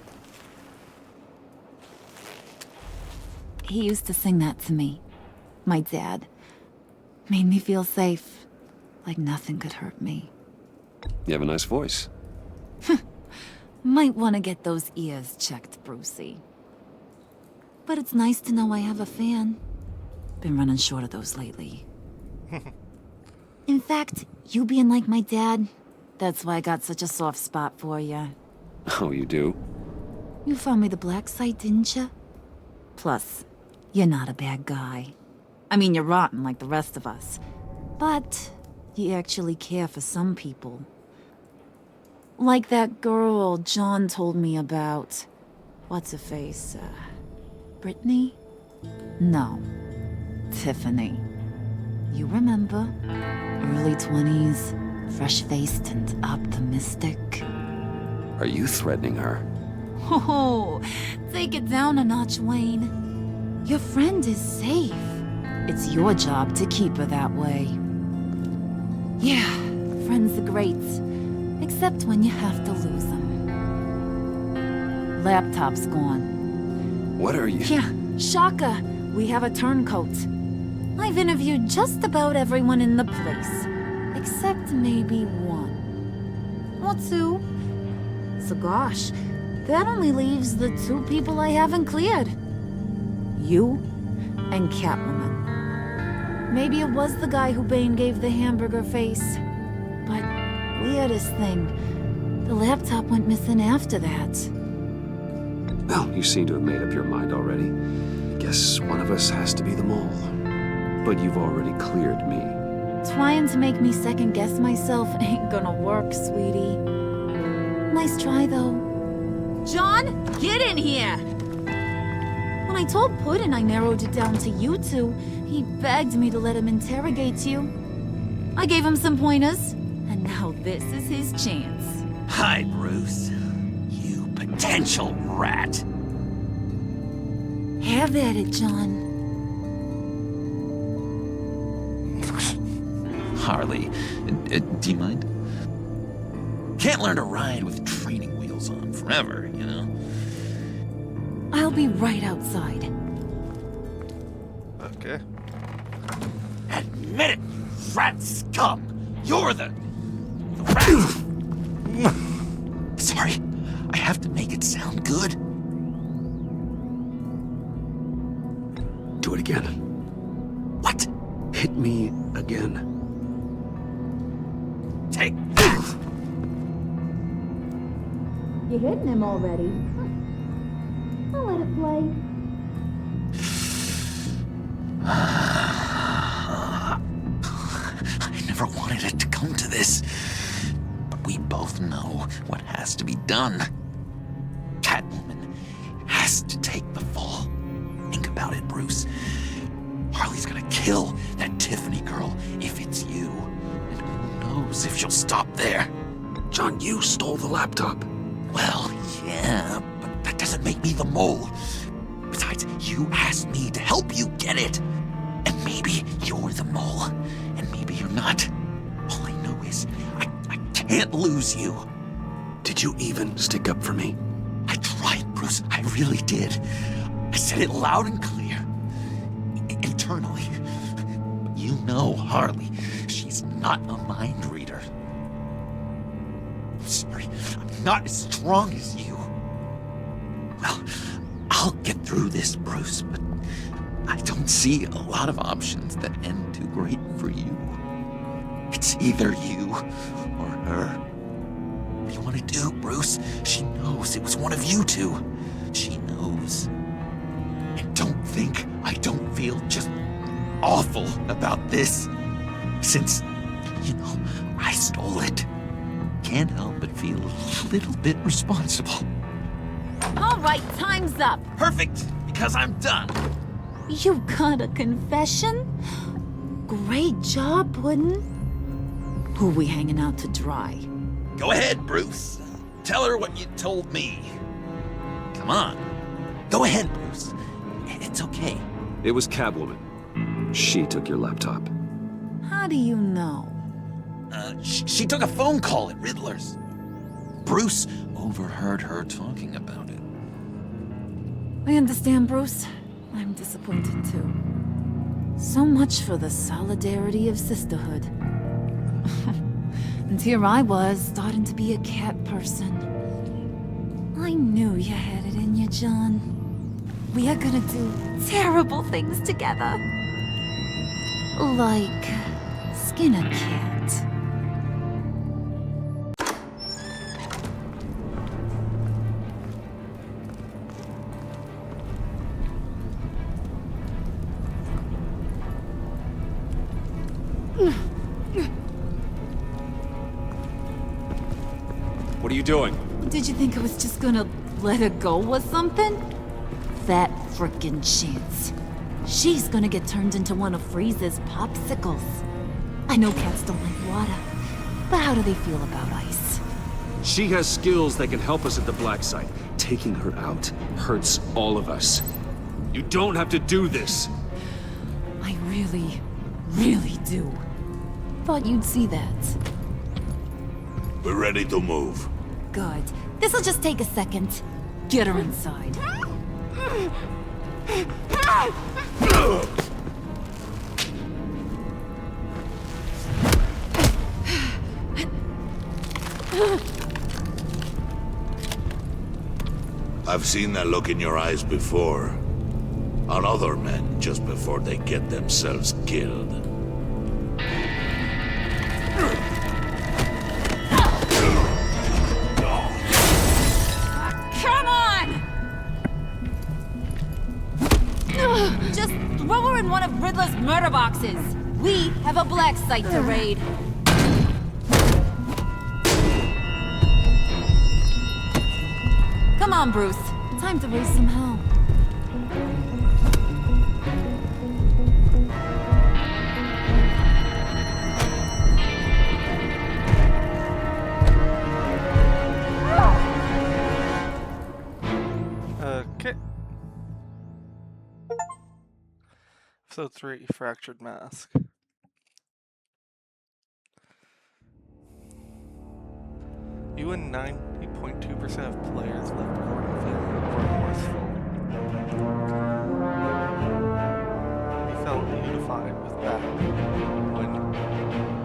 He used to sing that to me. My dad. Made me feel safe. Like nothing could hurt me. You have a nice voice. Might want to get those ears checked, Brucey. But it's nice to know I have a fan. Been running short of those lately. In fact, you being like my dad, that's why I got such a soft spot for you. Oh, you do? You found me the black site, didn't you? Plus, you're not a bad guy. I mean, you're rotten like the rest of us. But you actually care for some people. Like that girl John told me about. What's her face? Brittany? No. Tiffany. You remember? Early 20s, fresh-faced and optimistic. Are you threatening her? Oh, take it down a notch, Wayne. Your friend is safe. It's your job to keep her that way. Yeah, friends are great. Except when you have to lose them. Laptop's gone. What are you... Yeah, shocker. We have a turncoat. I've interviewed just about everyone in the place. Except maybe one. Or two. So gosh, that only leaves the two people I haven't cleared. You and Catwoman. Maybe it was the guy who Bane gave the hamburger face. But weirdest thing, the laptop went missing after that. Well, you seem to have made up your mind already. I guess one of us has to be the mole. But you've already cleared me. Trying to make me second-guess myself ain't gonna work, sweetie. Nice try, though. John, get in here! When I told Puddin' I narrowed it down to you two, he begged me to let him interrogate you. I gave him some pointers, and now this is his chance. Hi, Bruce. You potential rat. Have at it, John. Harley, do you mind? Can't learn to ride with training wheels on forever, you know? I'll be right outside. Okay. Admit it, you rat scum! You're the rat! Sorry, I have to make it sound good. Do it again. What? Hit me again. Take that! You're hitting him already. I'll let it play. I never wanted it to come to this. But we both know what has to be done. Catwoman has to take the fall. Think about it, Bruce. Harley's gonna kill that Tiffany girl if it's you. And who knows if she'll stop there. John, you stole the laptop. Well, yeah, but that doesn't make me the mole. Besides, you asked me to help you get it. And maybe you're the mole, and maybe you're not. All I know is I can't lose you. Did you even stick up for me? I tried, Bruce. I really did. I said it loud and clear. Internally. But you know Harley. She's not a mind reader. I'm sorry. I'm not as strong as you. Well, I'll get through this, Bruce, but I don't see a lot of options that end too great for you. It's either you or her. What do you want to do, Bruce? She knows it was one of you two. She knows. And don't think I don't feel just awful about this. Since, I stole it. Can't help but feel a little bit responsible. All right, time's up. Perfect, because I'm done. You got a confession? Great job, Puddin'. Who we hanging out to dry? Go ahead, Bruce. Tell her what you told me. Come on. Go ahead, Bruce. It's okay. It was Catwoman. She took your laptop. How do you know? She took a phone call at Riddler's. Bruce overheard her talking about it. I understand, Bruce. I'm disappointed too. So much for the solidarity of sisterhood. And here I was, starting to be a cat person. I knew you had it in you, John. We are gonna do terrible things together. Like skin a cat. What are you doing? Did you think I was just gonna let her go or something? That frickin' chance. She's gonna get turned into one of Freeze's popsicles. I know cats don't like water, but how do they feel about ice? She has skills that can help us at the Black Site. Taking her out hurts all of us. You don't have to do this. I really, really do. Thought you'd see that. We're ready to move. Good. This'll just take a second. Get her inside. I've seen that look in your eyes before. On other men just before they get themselves killed. Come on! Just throw her in one of Riddler's murder boxes. We have a Black Site to raid. Come on, Bruce. Time to raise some hell. Okay. Episode 3, Fractured Mask. You and 90.2% of players left Gordon feeling remorseful. He felt unified with Bat when he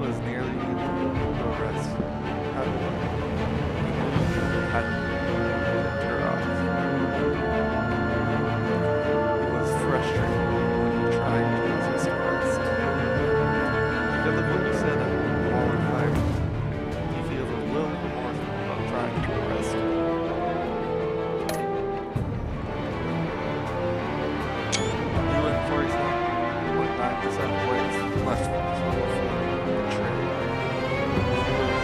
was nearly able to arrest Catwoman. He hadn't tipped her off. He was frustrated when he tried to resist arrest. Because of what you said at Wall of Fire, he feels a little remorseful about trying to arrest her. You and 47.9% of players left this level feeling betrayed. She was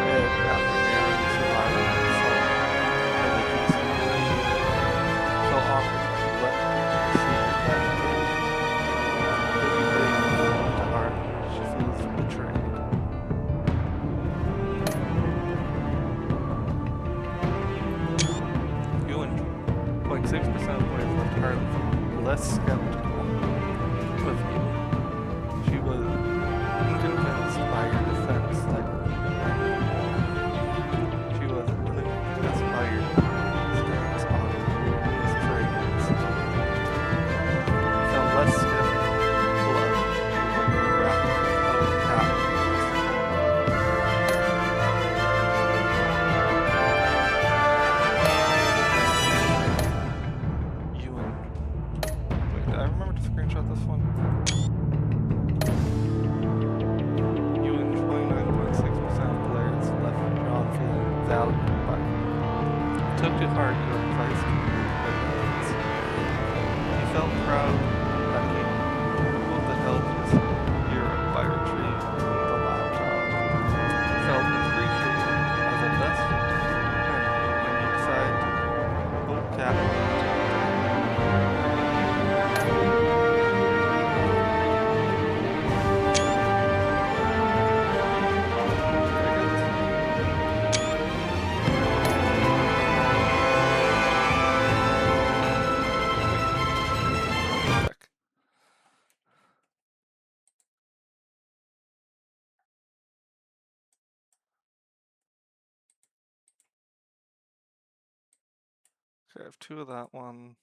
dead after narrowly surviving the assault by the DC division. So often she let her see her death. Deeply to heart, she feels betrayed. You and 0.6% of players left Harley feeling less skeptical of you. She was unconvinced by your defense that she was unconvinced by your stance on this fragrance. You felt less skeptical of when you grappled with Catwoman. You and wait, did I remember to screenshot this one? You and 29.6% of players left John feeling valued by you. Took to heart your advice to victims. He felt proud that he able to help his hero by retrieving the laptop. He felt appreciated as a best friend when you decided to help Catwoman. Okay, I have 2 of that one.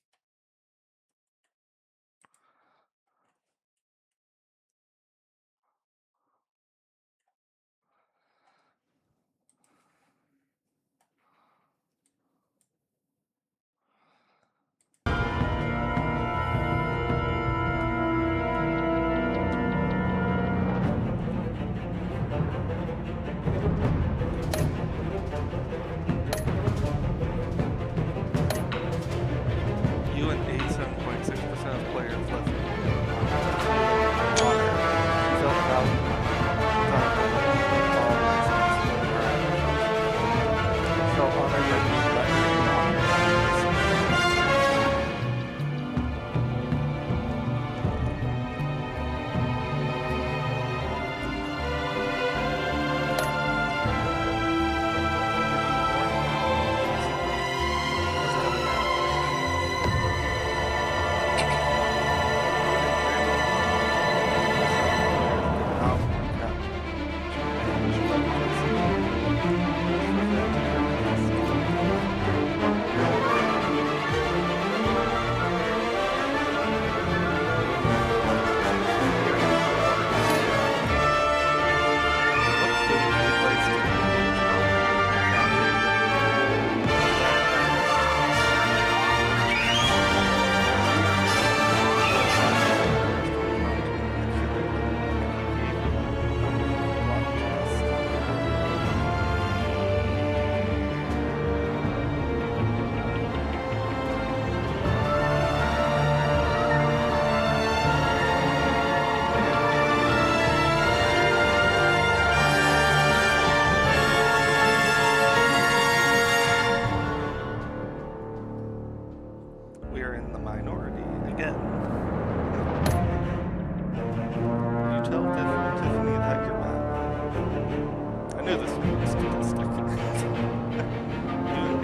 knew this would be a statistic.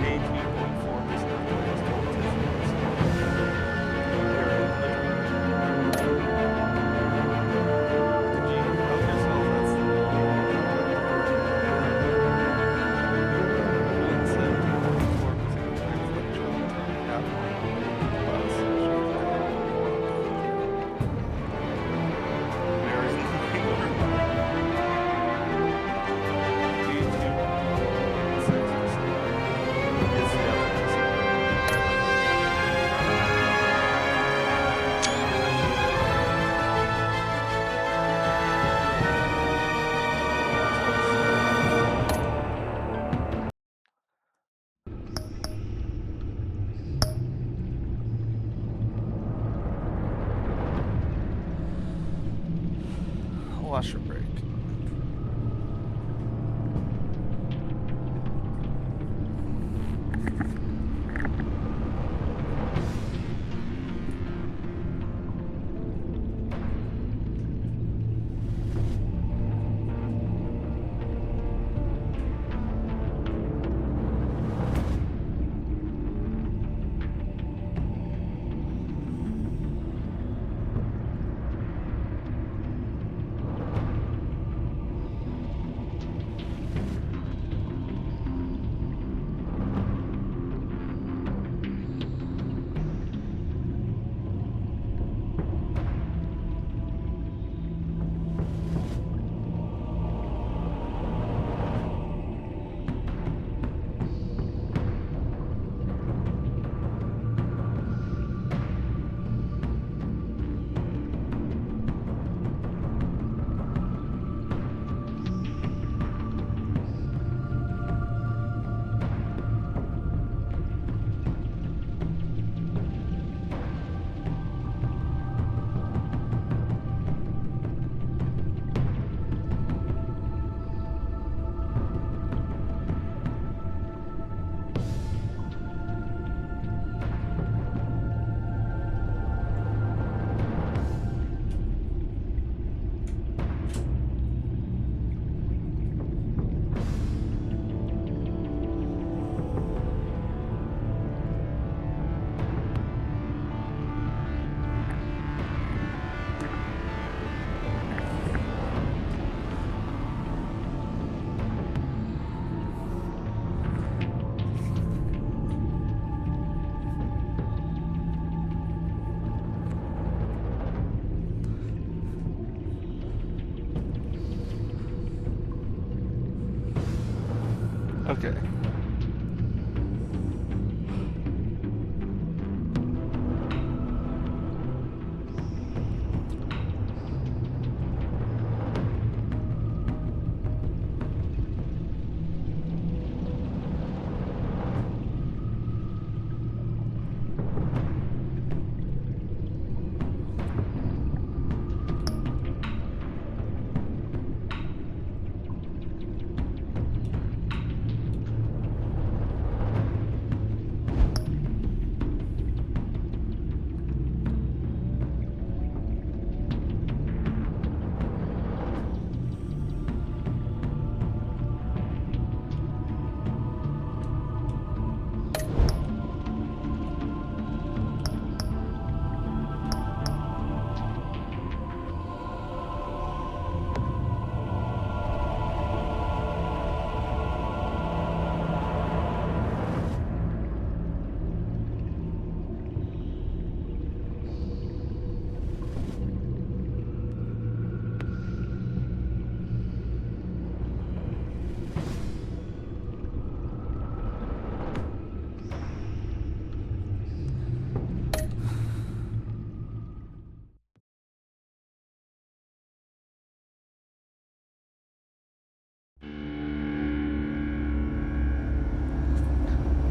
82.4% of players told Tiffany's. Did you help yourself? That's the 17.4% of players let John tell me how to wash your break. Okay.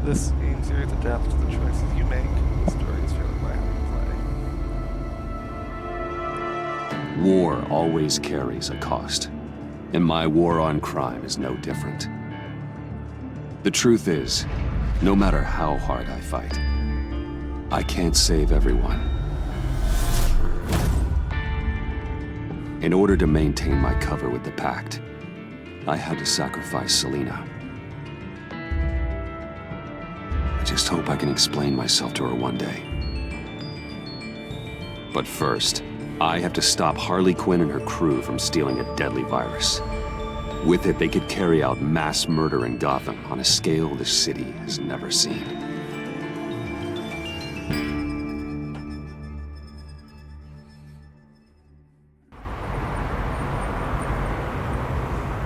This game series adapts to the choices you make. The story is driven by how you play. War always carries a cost, and my war on crime is no different. The truth is, no matter how hard I fight, I can't save everyone. In order to maintain my cover with the Pact, I had to sacrifice Selena. I just hope I can explain myself to her one day. But first, I have to stop Harley Quinn and her crew from stealing a deadly virus. With it, they could carry out mass murder in Gotham on a scale the city has never seen.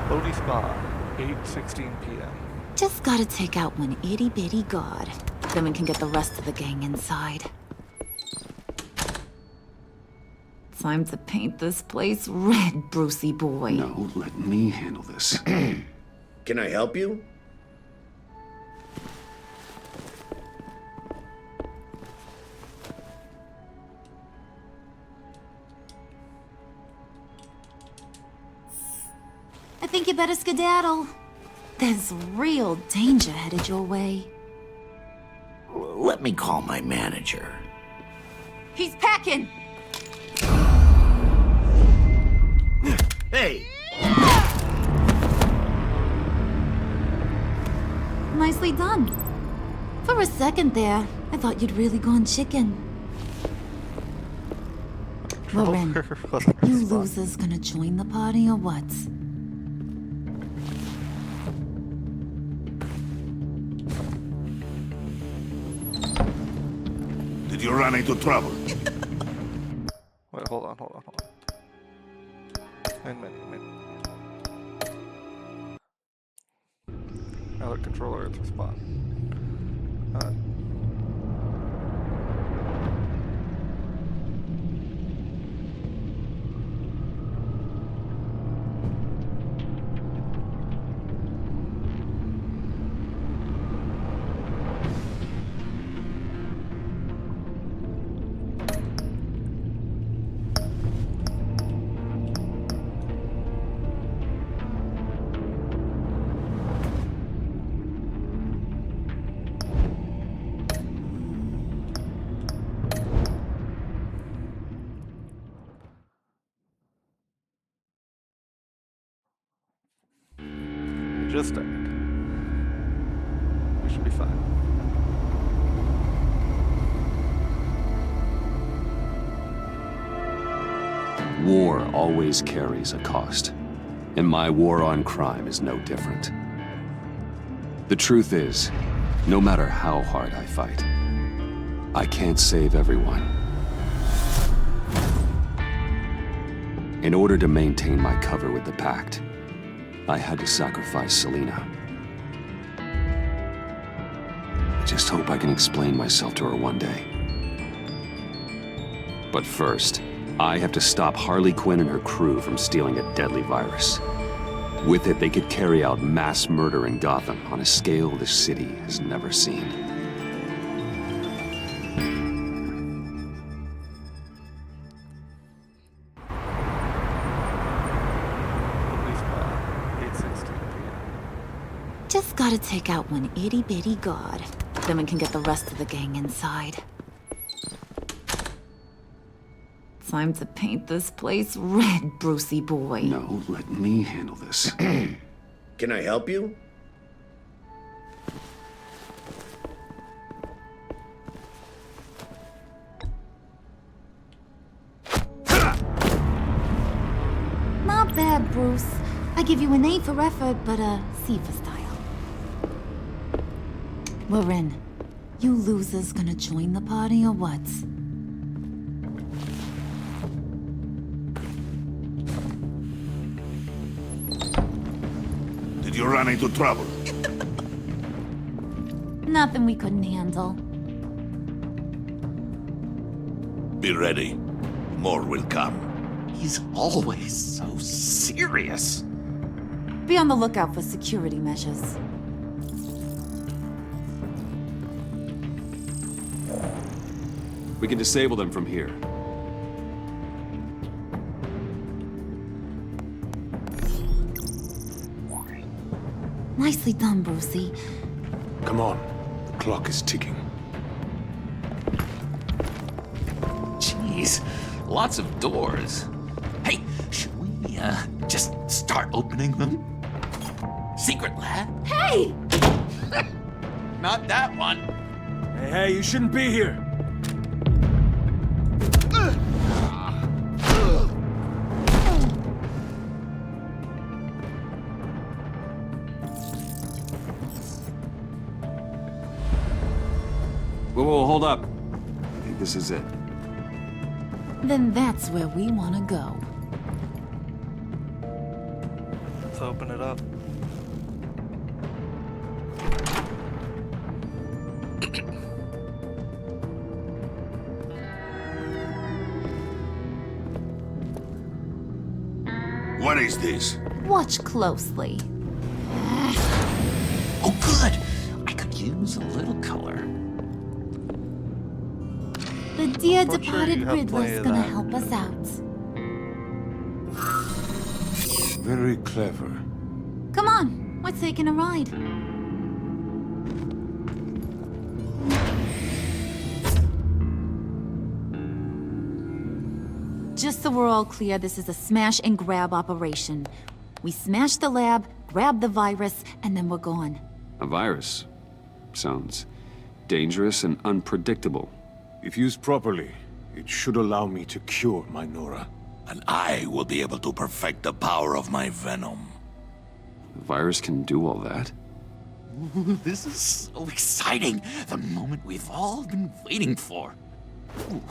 Lodi Spa, 8:16 p.m. Just gotta take out one itty-bitty god. Then we can get the rest of the gang inside. Time to paint this place red, Brucey boy. No, let me handle this. Can I help you? I think you better skedaddle. There's real danger headed your way. Let me call my manager. He's packing! Hey! Nicely done. For a second there, I thought you'd really gone chicken. Loren, you losers gonna join the party or what? Did you run into trouble? Wait, hold on. Min. Now the controller at the spot. Just died. We should be fine. War always carries a cost, and my war on crime is no different. The truth is, no matter how hard I fight, I can't save everyone. In order to maintain my cover with the Pact, I had to sacrifice Selena. I just hope I can explain myself to her one day. But first, I have to stop Harley Quinn and her crew from stealing a deadly virus. With it, they could carry out mass murder in Gotham on a scale the city has never seen. Just gotta take out one itty-bitty god. Then we can get the rest of the gang inside. Time to paint this place red, Brucey boy. No, let me handle this. Can I help you? Not bad, Bruce. I give you an A for effort, but a C for style. We're in. You losers gonna join the party or what? Did you run into trouble? Nothing we couldn't handle. Be ready. More will come. He's always so serious. Be on the lookout for security measures. We can disable them from here. Nicely done, Brucey. Come on. The clock is ticking. Jeez, lots of doors. Hey, should we just start opening them? Secret lab? Hey! Not that one. Hey, you shouldn't be here. Whoa, hold up. I think this is it. Then that's where we want to go. Let's open it up. What is this? Watch closely. Oh, good. I could use a little color. The dear We're sure departed you have plenty Riddler's of gonna that. help us out. Very clever. Come on, we're taking a ride. Just so we're all clear, this is a smash and grab operation. We smash the lab, grab the virus, and then we're gone. A virus. Sounds dangerous and unpredictable. If used properly, it should allow me to cure my Nora. And I will be able to perfect the power of my venom. The virus can do all that? Ooh, this is so exciting. The moment we've all been waiting for. Ooh,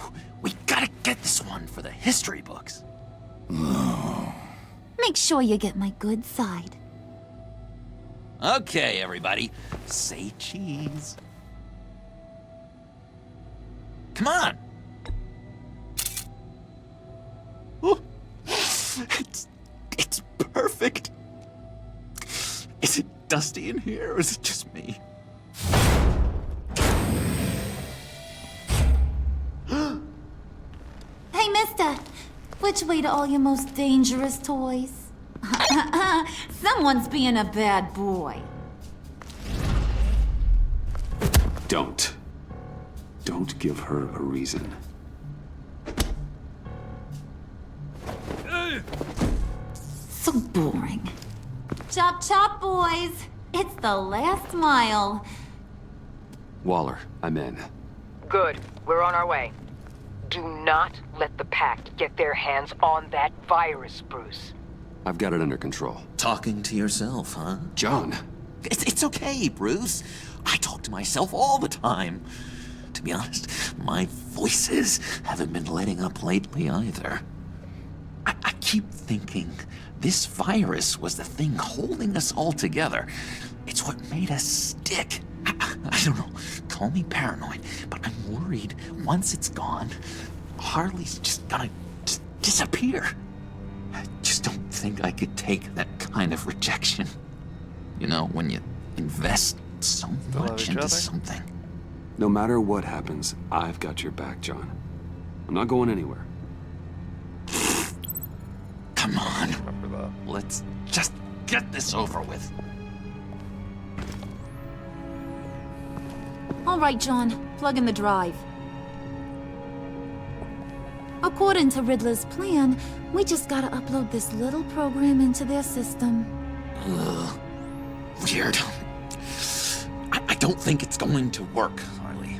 we gotta get this one for the history books. Make sure you get my good side. Okay, everybody, say cheese. Come on. Ooh, it's perfect. Is it dusty in here, or is it just me? Hey, mister! Which way to all your most dangerous toys? Someone's being a bad boy. Don't. Don't give her a reason. So boring. Chop chop, boys! It's the last mile. Waller, I'm in. Good. We're on our way. Do not let the Pact get their hands on that virus, Bruce. I've got it under control. Talking to yourself, huh? John! It's okay, Bruce. I talk to myself all the time. To be honest, my voices haven't been letting up lately either. I keep thinking this virus was the thing holding us all together. It's what made us stick. I don't know, call me paranoid, but I'm worried once it's gone, Harley's just gonna disappear. I just don't think I could take that kind of rejection. You know, when you invest so much into something. No matter what happens, I've got your back, John. I'm not going anywhere. Come on. Let's just get this over with. All right, John. Plug in the drive. According to Riddler's plan, we just gotta upload this little program into their system. Ugh. Weird. I don't think it's going to work, Harley.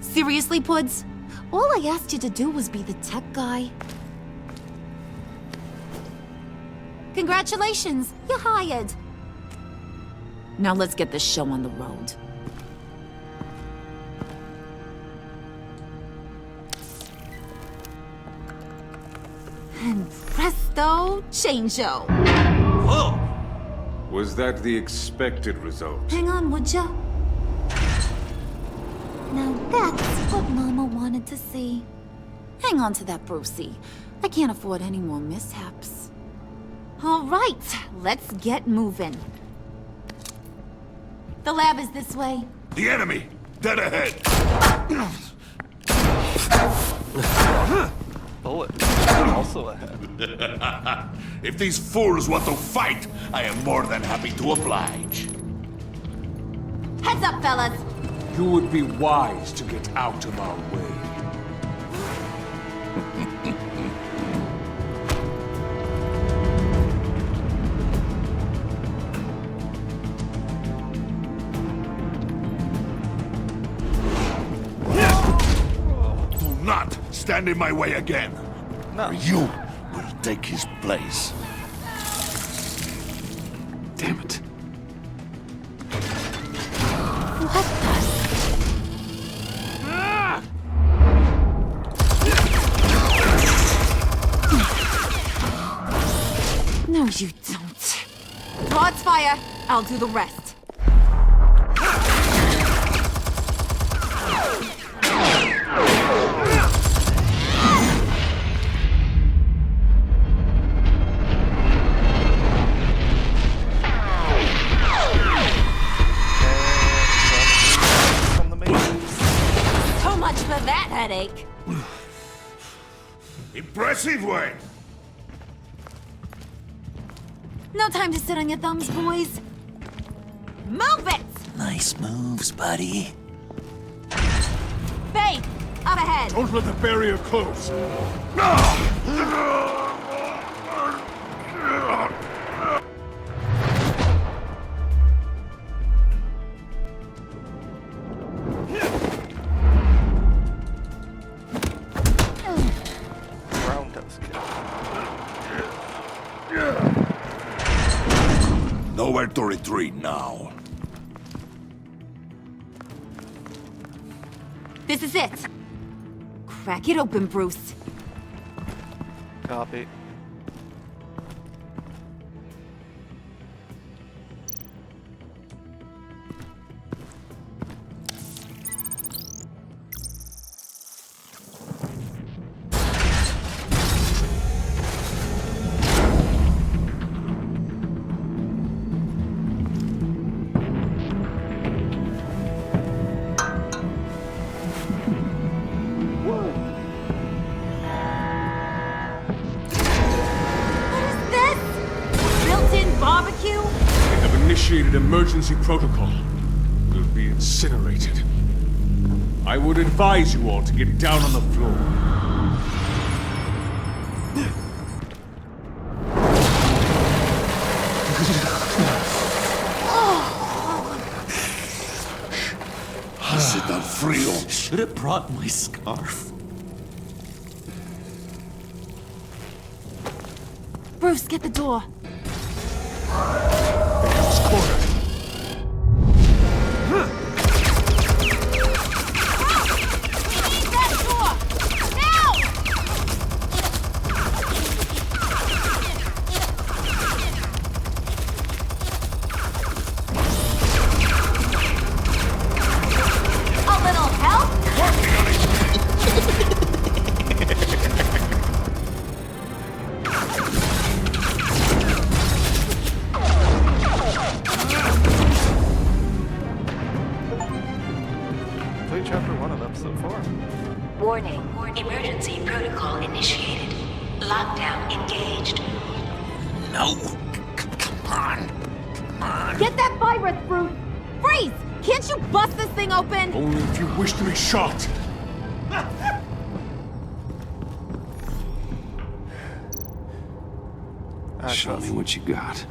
Seriously, Puds? All I asked you to do was be the tech guy. Congratulations, you're hired. Now let's get this show on the road. And presto, changeo. Whoa! Was that the expected result? Hang on, would ya? Now that's what Mama wanted to see. Hang on to that, Brucey. I can't afford any more mishaps. All right, let's get moving. The lab is this way. The enemy! Dead ahead! Bullet. Also ahead. If these fools want to fight, I am more than happy to oblige. Heads up, fellas. You would be wise to get out of our way. stand in my way again. No. Or you will take his place. Damn it. What the? No, you don't. Todd's fire. I'll do the rest. So much for that headache. Impressive, Wayne. No time to sit on your thumbs, boys. Move it! Nice moves, buddy. Faith, up ahead. Don't let the barrier close. Roundhouse kick. Nowhere to retreat now. This is it. Crack it open, Bruce. Copy. Initiated emergency protocol. Will be incinerated. I would advise you all to get down on the floor. Sit down, frío. Should have brought my scarf. Bruce, get the door. Chapter 1 of episode 4. Warning. Emergency protocol initiated. Lockdown engaged. No. Come on. Get that virus, Bruce! Freeze! Can't you bust this thing open? Only if you wish to be shot. Show me what you got.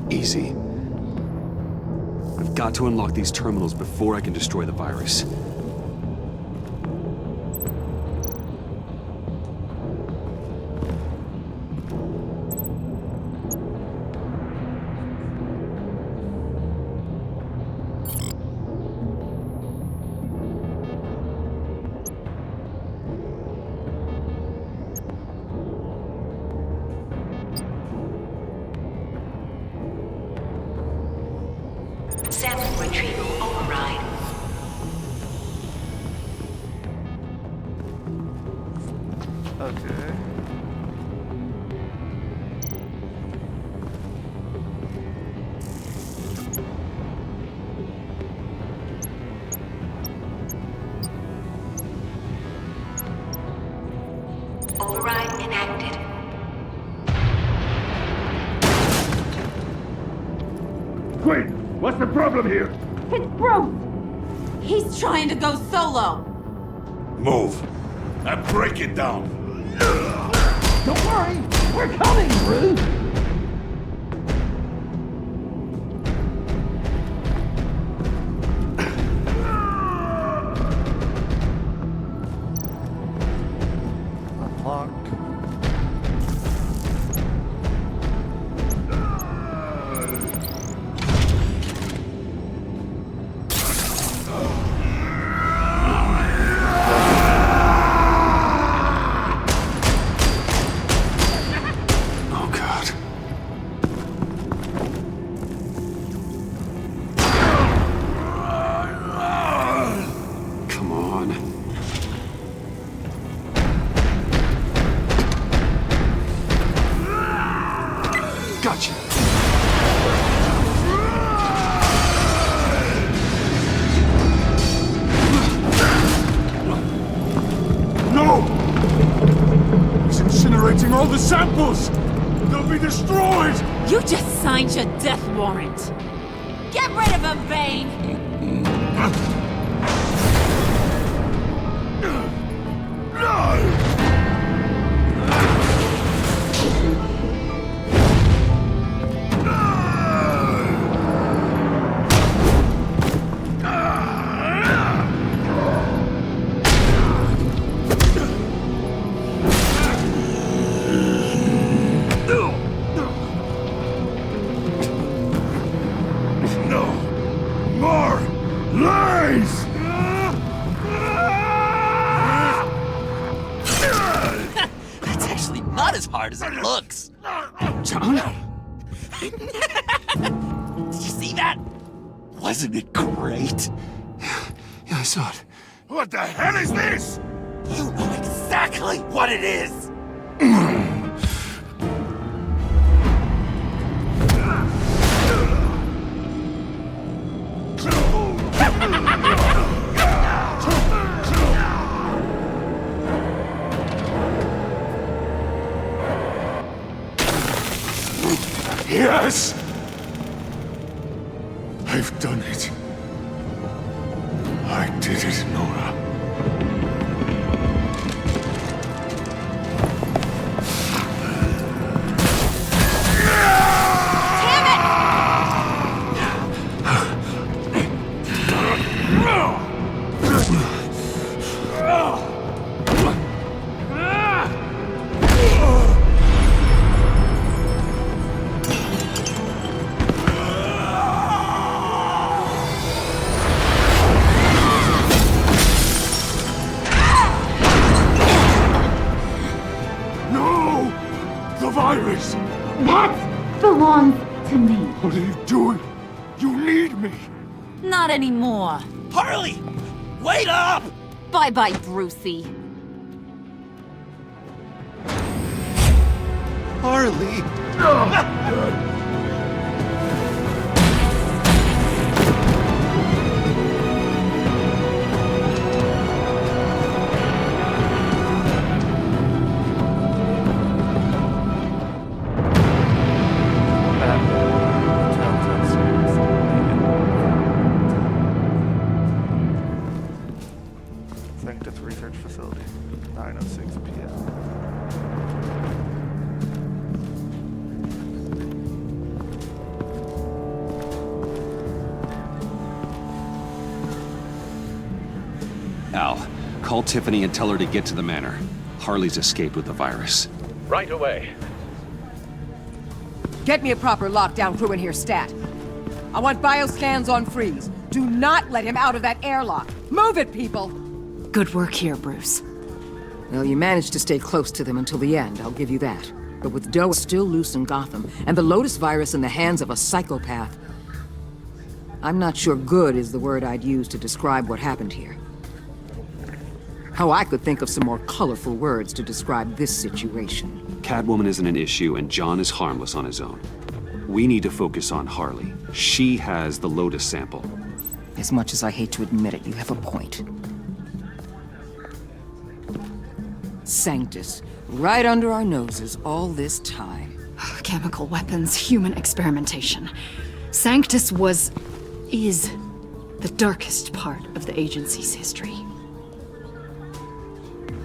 Easy. I've got to unlock these terminals before I can destroy the virus. Sample retrieval override. Okay. Override enacted. Wait, what's the problem here? It's Bruce! He's trying to go solo! Move. And break it down. Don't worry, we're coming, Bruce! Unlock. Oh, God. Come on. Gotcha. No! He's incinerating all the samples! They'll be destroyed! You just signed your death warrant! Get rid of him, Bane! More lies! That's actually not as hard as it looks. John? Did you see that? Wasn't it great? Yeah, I saw it. What the hell is this? You know exactly what it is! Yes! I've done it. I did it, Nora. Virus! That belongs to me. What are you doing? You need me! Not anymore. Harley! Wait up! Bye-bye, Brucey. Harley! Sanctus Research Facility, 9:06 p.m. Al, call Tiffany and tell her to get to the manor. Harley's escaped with the virus. Right away. Get me a proper lockdown crew in here, stat. I want bioscans on freeze. Do not let him out of that airlock. Move it, people! Good work here, Bruce. Well, you managed to stay close to them until the end, I'll give you that. But with Doe still loose in Gotham, and the Lotus virus in the hands of a psychopath, I'm not sure good is the word I'd use to describe what happened here. Oh, I could think of some more colorful words to describe this situation. Catwoman isn't an issue, and John is harmless on his own. We need to focus on Harley. She has the Lotus sample. As much as I hate to admit it, you have a point. Sanctus, right under our noses all this time. Chemical weapons, human experimentation. Sanctus is The darkest part of the agency's history.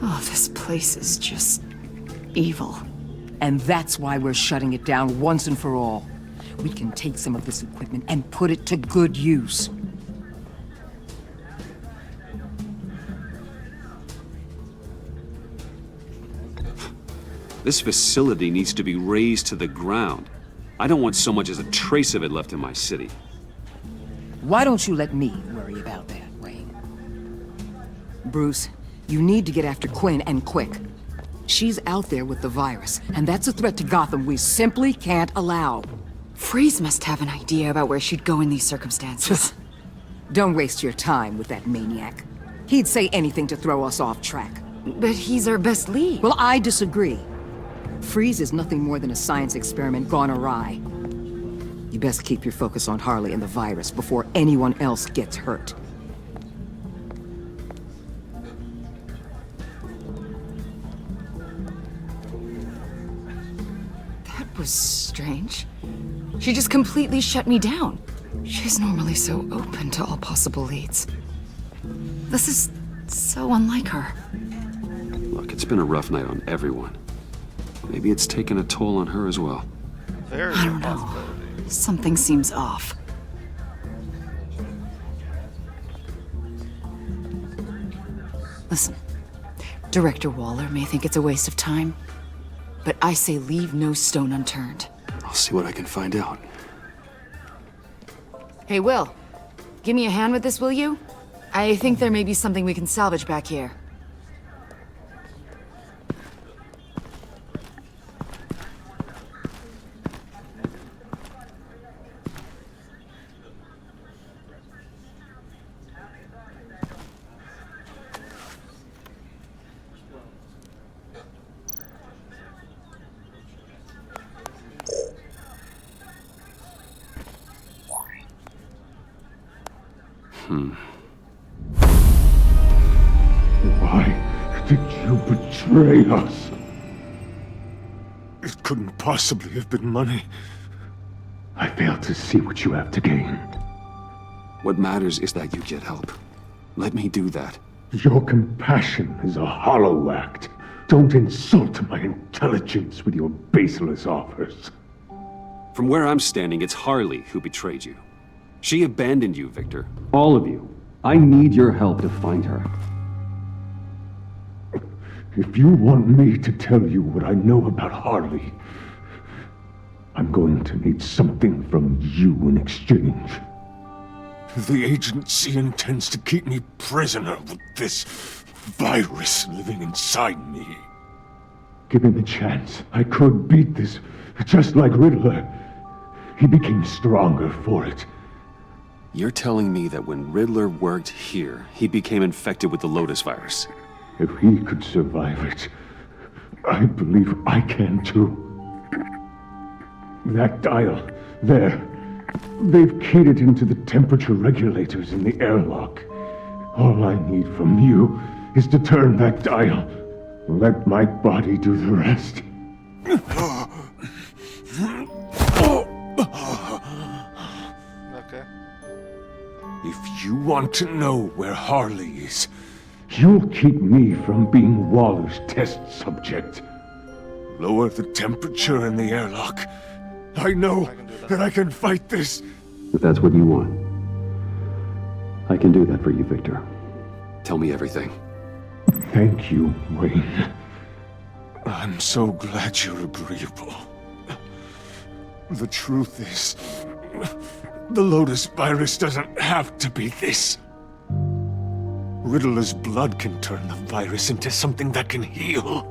Oh, this place is just evil. And that's why we're shutting it down once and for all. We can take some of this equipment and put it to good use. This facility needs to be razed to the ground. I don't want so much as a trace of it left in my city. Why don't you let me worry about that, Wayne? Bruce, you need to get after Quinn, and quick. She's out there with the virus, and that's a threat to Gotham we simply can't allow. Freeze must have an idea about where she'd go in these circumstances. Don't waste your time with that maniac. He'd say anything to throw us off track. But he's our best lead. Well, I disagree. Freeze is nothing more than a science experiment gone awry. You best keep your focus on Harley and the virus before anyone else gets hurt. That was strange. She just completely shut me down. She's normally so open to all possible leads. This is so unlike her. Look, it's been a rough night on everyone. Maybe it's taken a toll on her as well. I don't know. Something seems off. Listen, Director Waller may think it's a waste of time, but I say leave no stone unturned. I'll see what I can find out. Hey, Will. Give me a hand with this, will you? I think there may be something we can salvage back here. Why did you betray us? It couldn't possibly have been money. I fail to see what you have to gain. What matters is that you get help. Let me do that. Your compassion is a hollow act. Don't insult my intelligence with your baseless offers. From where I'm standing, it's Harley who betrayed you. She abandoned you, Victor. All of you. I need your help to find her. If you want me to tell you what I know about Harley, I'm going to need something from you in exchange. The agency intends to keep me prisoner with this virus living inside me. Given the chance, I could beat this, just like Riddler. He became stronger for it. You're telling me that when Riddler worked here, he became infected with the Lotus virus? If he could survive it, I believe I can too. That dial, there. They've keyed it into the temperature regulators in the airlock. All I need from you is to turn that dial. Let my body do the rest. Okay. If you want to know where Harley is, you'll keep me from being Waller's test subject. Lower the temperature in the airlock. I know that I can fight this. If that's what you want, I can do that for you, Victor. Tell me everything. Thank you, Wayne. I'm so glad you're agreeable. The truth is, the Lotus virus doesn't have to be this. Riddler's blood can turn the virus into something that can heal.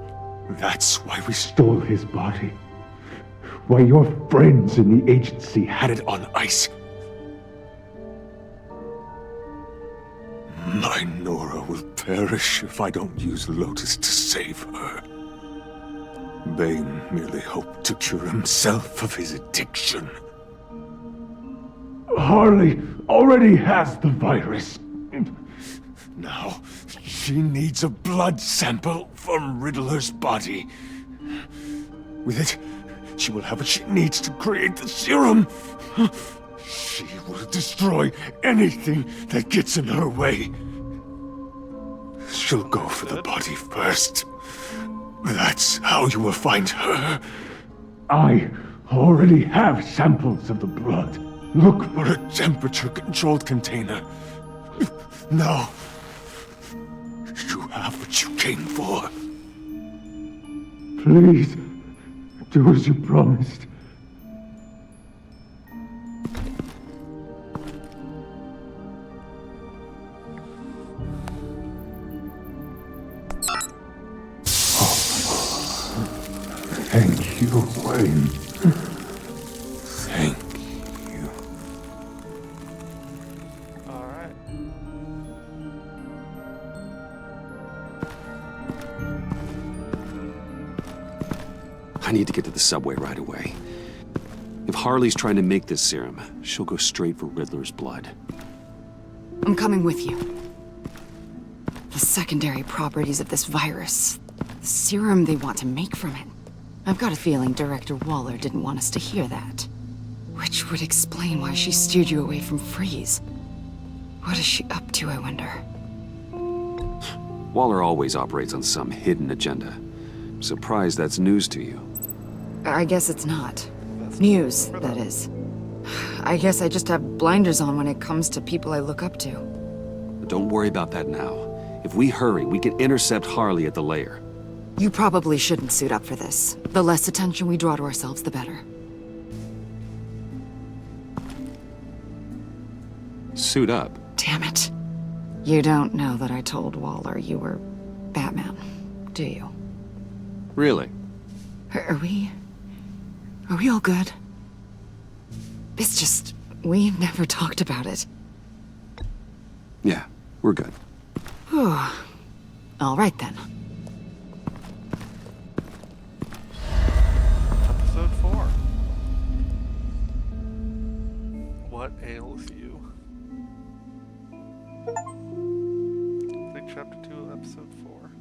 That's why we stole his body. Why your friends in the agency had it on ice. My Nora will perish if I don't use Lotus to save her. Bane merely hoped to cure himself of his addiction. Harley already has the virus. Now, she needs a blood sample from Riddler's body. With it, she will have what she needs to create the serum. She will destroy anything that gets in her way. She'll go for the body first. That's how you will find her. I already have samples of the blood. Look for a temperature-controlled container. Now, you have what you came for. Please, do as you promised. Thank you, Wayne. Thank you. Alright. I need to get to the subway right away. If Harley's trying to make this serum, she'll go straight for Riddler's blood. I'm coming with you. The secondary properties of this virus. The serum they want to make from it. I've got a feeling Director Waller didn't want us to hear that. Which would explain why she steered you away from Freeze. What is she up to, I wonder? Waller always operates on some hidden agenda. I'm surprised that's news to you. I guess it's not. News, that is. I guess I just have blinders on when it comes to people I look up to. But don't worry about that now. If we hurry, we can intercept Harley at the lair. You probably shouldn't suit up for this. The less attention we draw to ourselves, the better. Suit up? Damn it. You don't know that I told Waller you were Batman, do you? Really? Are we all good? It's just, we've never talked about it. Yeah, we're good. Whew. All right then. Episode 4. What ails you? Complete chapter 2 of episode 4.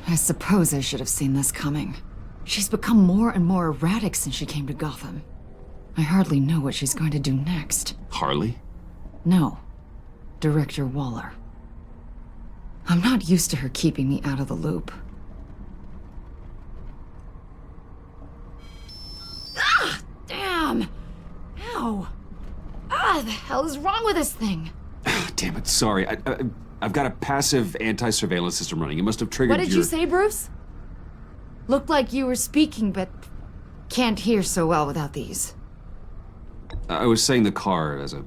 I suppose I should have seen this coming. She's become more and more erratic since she came to Gotham. I hardly know what she's going to do next. Harley? No. Director Waller. I'm not used to her keeping me out of the loop. Ah! Damn! Ow! Ah, the hell is wrong with this thing? Damn it, sorry. I've got a passive anti-surveillance system running. It must have triggered What did you say, Bruce? Looked like you were speaking, but can't hear so well without these. I was saying the car as a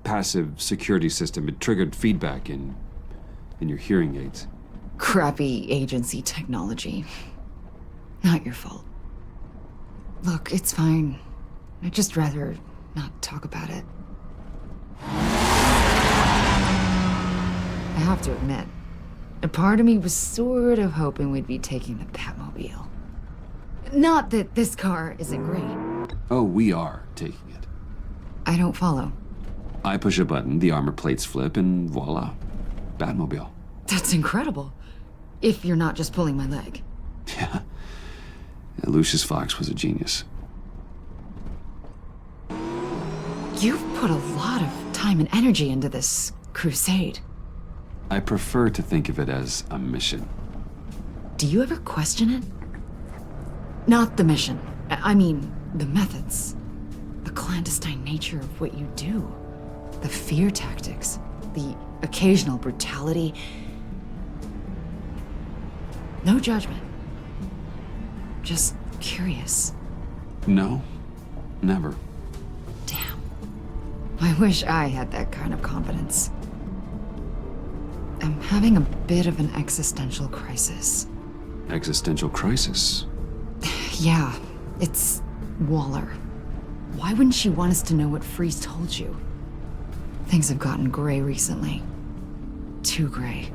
passive security system. It triggered feedback in your hearing aids. Crappy agency technology. Not your fault. Look, it's fine. I'd just rather not talk about it. I have to admit, a part of me was sort of hoping we'd be taking the Batmobile. Not that this car isn't great. Oh, we are taking it. I don't follow. I push a button, the armor plates flip, and voila. Batmobile. That's incredible. If you're not just pulling my leg. Yeah, Lucius Fox was a genius. You've put a lot of time and energy into this crusade. I prefer to think of it as a mission. Do you ever question it? Not the mission. I mean, the methods. The clandestine nature of what you do. The fear tactics. The occasional brutality. No judgment. Just curious. No, never. Damn. I wish I had that kind of confidence. I'm having a bit of an existential crisis. Existential crisis? Yeah, it's Waller. Why wouldn't she want us to know what Freeze told you? Things have gotten gray recently. Too gray.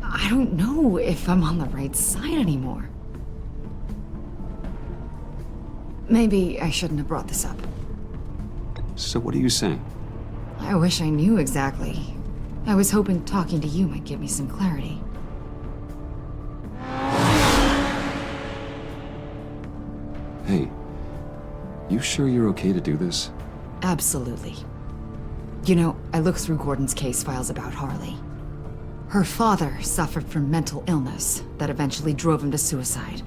I don't know if I'm on the right side anymore. Maybe I shouldn't have brought this up. So what are you saying? I wish I knew exactly. I was hoping talking to you might give me some clarity. Hey, you sure you're okay to do this? Absolutely. You know, I looked through Gordon's case files about Harley. Her father suffered from mental illness that eventually drove him to suicide.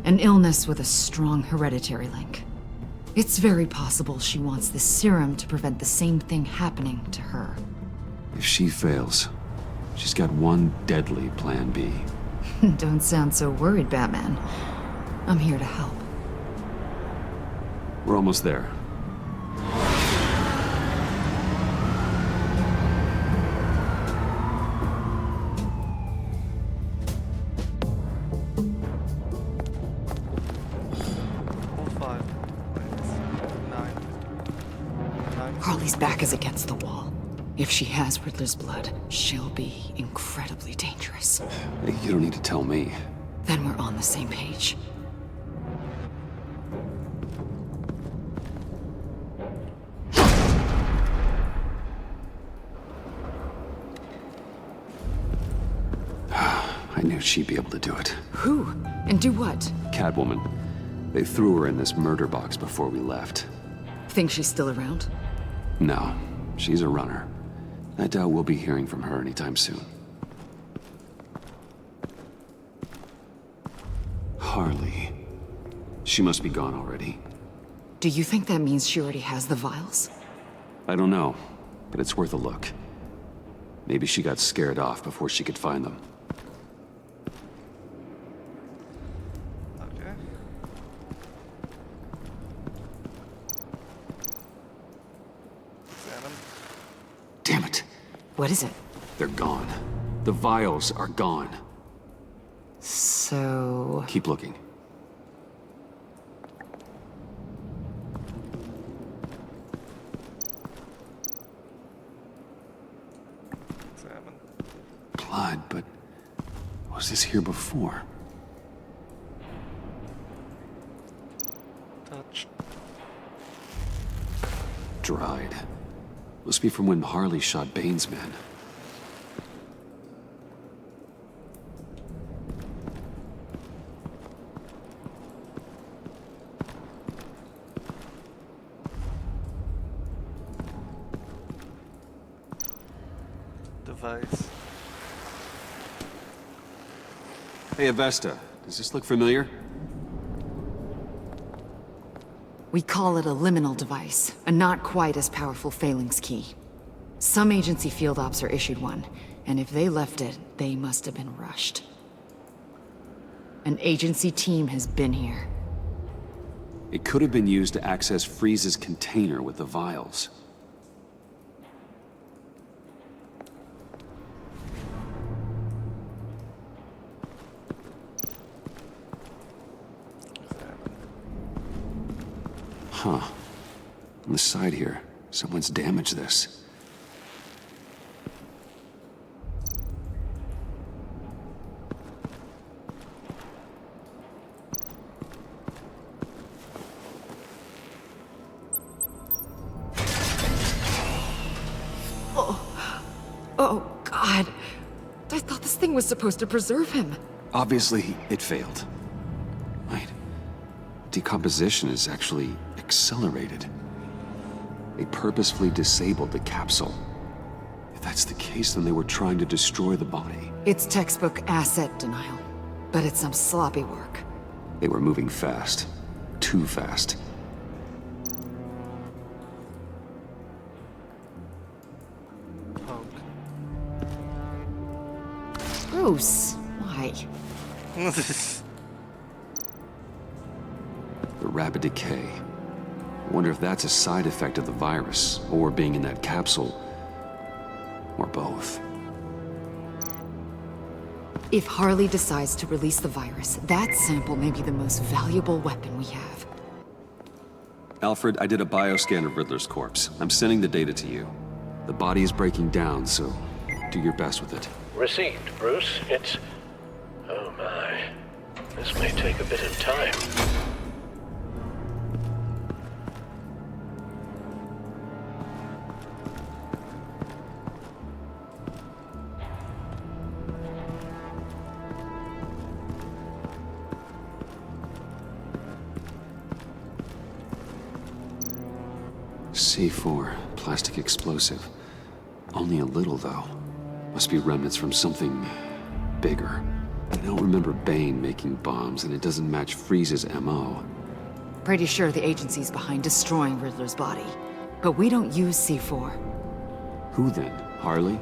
An illness with a strong hereditary link. It's very possible she wants this serum to prevent the same thing happening to her. If she fails, she's got one deadly plan B. Don't sound so worried, Batman. I'm here to help. We're almost there. Harley's back is against the wall. If she has Riddler's blood, she'll be incredibly dangerous. Hey, you don't need to tell me. Then we're on the same page. I knew she'd be able to do it. Who? And do what? Catwoman. They threw her in this murder box before we left. Think she's still around? No, she's a runner. I doubt we'll be hearing from her anytime soon. Harley. She must be gone already. Do you think that means she already has the vials? I don't know, but it's worth a look. Maybe she got scared off before she could find them. Okay. Examine. Damn it. What is it? They're gone. The vials are gone. So... Keep looking. Examine. Blood, but... was this here before? Touch. Dried. Must be from when Harley shot Bane's men. Device. Hey, Avesta. Does this look familiar? We call it a liminal device, a not quite as powerful phalanx key. Some agency field ops are issued one, and if they left it, they must have been rushed. An agency team has been here. It could have been used to access Freeze's container with the vials. Huh. On the side here, someone's damaged this. Oh, God. I thought this thing was supposed to preserve him. Obviously, it failed. Wait. Decomposition is actually accelerated. They purposefully disabled the capsule. If that's the case, then they were trying to destroy the body. It's textbook asset denial, but it's some sloppy work. They were moving fast. Too fast. Bruce, why? The rapid decay. I wonder if that's a side effect of the virus, or being in that capsule, or both. If Harley decides to release the virus, that sample may be the most valuable weapon we have. Alfred, I did a bioscan of Riddler's corpse. I'm sending the data to you. The body is breaking down, so do your best with it. Received, Bruce. It's... oh my. This may take a bit of time. C4, plastic explosive. Only a little, though. Must be remnants from something bigger. I don't remember Bane making bombs, and it doesn't match Freeze's MO. Pretty sure the agency's behind destroying Riddler's body. But we don't use C4. Who then? Harley?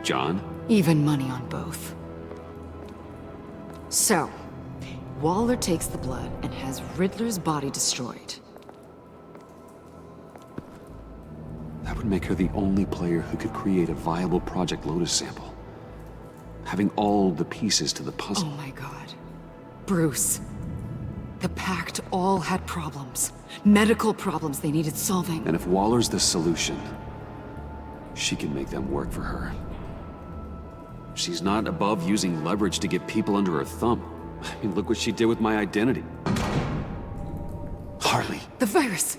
John? Even money on both. So, Waller takes the blood and has Riddler's body destroyed. That would make her the only player who could create a viable Project Lotus sample. Having all the pieces to the puzzle. Oh my god. Bruce. The Pact all had problems. Medical problems they needed solving. And if Waller's the solution, she can make them work for her. She's not above using leverage to get people under her thumb. I mean, look what she did with my identity. Harley. The virus!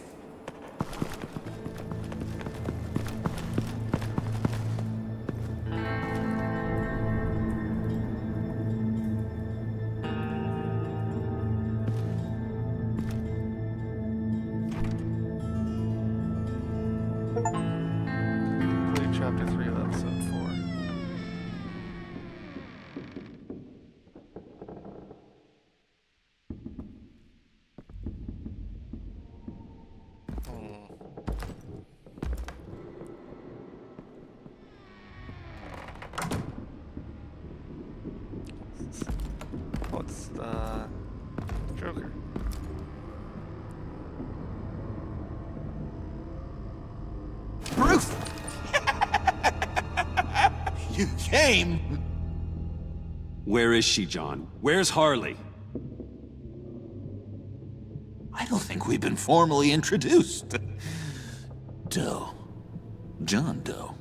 Complete chapter 3 of episode 4. What's the Joker? Bruce! You came! Where is she, John? Where's Harley? I don't think we've been formally introduced. Doe. John Doe.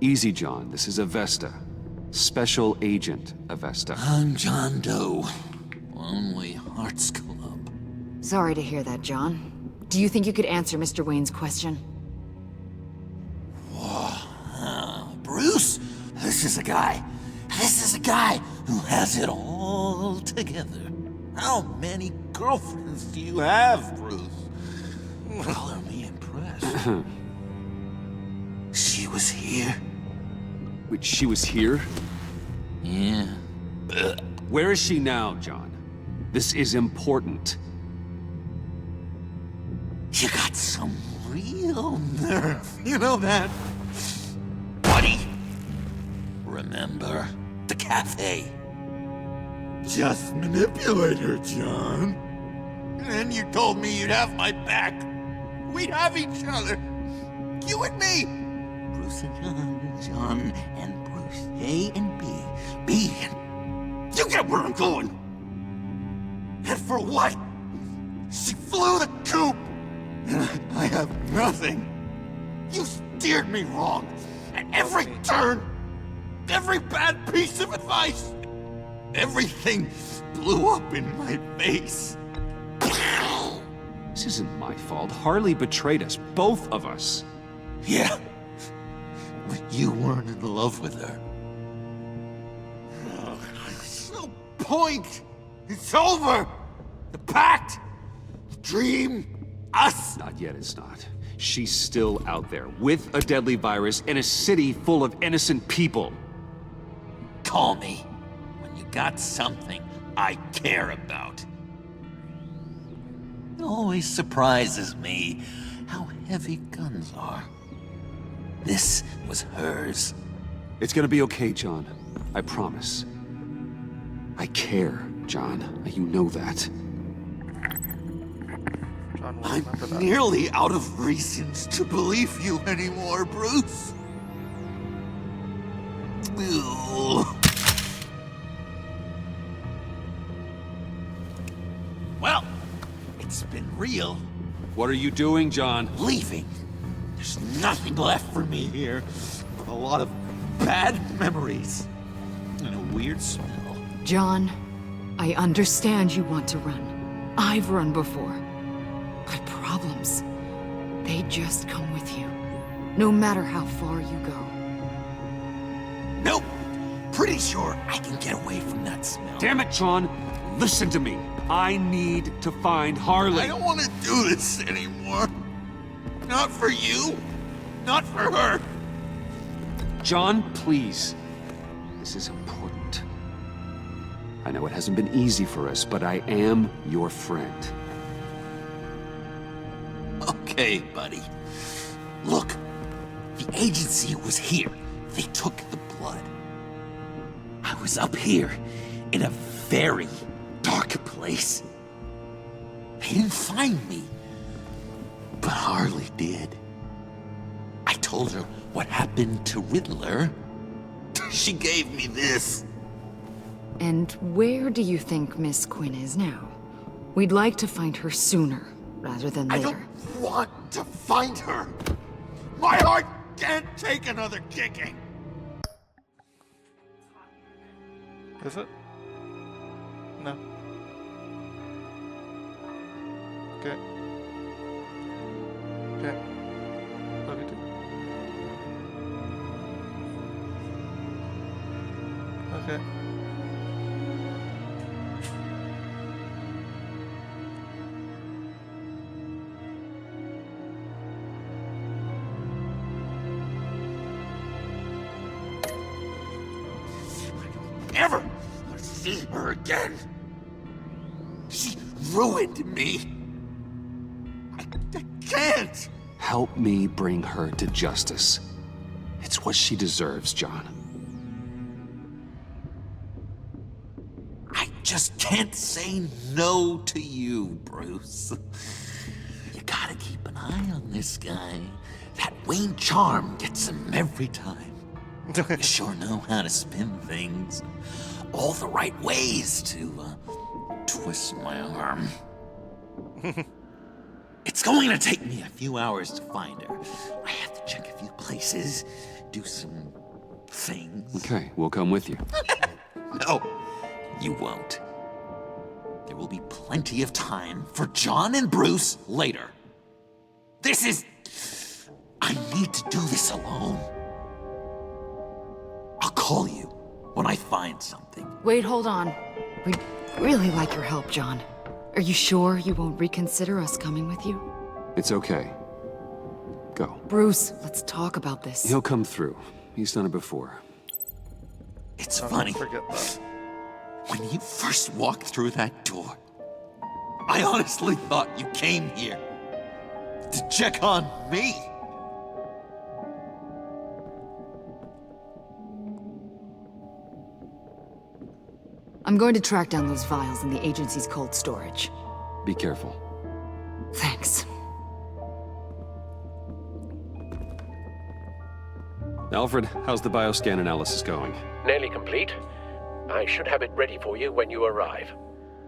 Easy, John. This is Avesta. Special Agent Avesta. I'm John Doe. Lonely Hearts Club. Sorry to hear that, John. Do you think you could answer Mr. Wayne's question? Bruce, this is a guy who has it all together. How many girlfriends do you have, Bruce? Color me impressed. She was here. Wait, she was here? Yeah. Where is she now, John? This is important. You got some real nerve. You know that? Buddy! Remember the cafe? Just manipulate her, John. And then you told me you'd have my back. We'd have each other. You and me. Bruce and John, John and Bruce. A and B. B and... You get where I'm going. And for what? She flew the coop. And I have nothing. You steered me wrong. At every turn. Every bad piece of advice. Everything blew up in my face. This isn't my fault. Harley betrayed us. Both of us. Yeah. But you weren't in love with her. There's no point. It's over. The pact. The dream. Us. Not yet, it's not. She's still out there, with a deadly virus in a city full of innocent people. Call me when you got something I care about. It always surprises me how heavy guns are. This was hers. It's gonna be okay, John. I promise. I care, John. You know that. I'm nearly out of reasons to believe you anymore, Bruce. Ew. Well, it's been real. What are you doing, John? Leaving. There's nothing left for me here. But a lot of bad memories. And a weird smell. John, I understand you want to run. I've run before. But problems, they just come with you. No matter how far you go. Nope. Pretty sure I can get away from that smell. Damn it, John! listen to me. I need to find Harley. I don't want to do this anymore. Not for you. Not for her. John, please. This is important. I know it hasn't been easy for us, but I am your friend. Okay, buddy. Look, the agency was here. They took the blood. I was up here in a very dark place. They didn't find me, but Harley did. I told her what happened to Riddler. She gave me this. And where do you think Miss Quinn is now? We'd like to find her sooner, rather than later. I don't want to find her. My heart can't take another kicking. Is it? No. Okay. Okay. Love you too. Okay. Never see her again. She ruined me. I can't. Help me bring her to justice. It's what she deserves, John. I just can't say no to you, Bruce. You gotta keep an eye on this guy. That Wayne charm gets him every time. You sure know how to spin things. All the right ways to twist my arm. It's going to take me a few hours to find her. I have to check a few places, do some things. Okay, we'll come with you. No, you won't. There will be plenty of time for John and Bruce later. I need to do this alone. I'll call you when I find something. Wait, hold on. We'd really like your help, John. Are you sure you won't reconsider us coming with you? It's okay. Go. Bruce, let's talk about this. He'll come through. He's done it before. It's funny. Forget that. When you first walked through that door, I honestly thought you came here to check on me. I'm going to track down those vials in the agency's cold storage. Be careful. Thanks. Alfred, how's the bioscan analysis going? Nearly complete. I should have it ready for you when you arrive.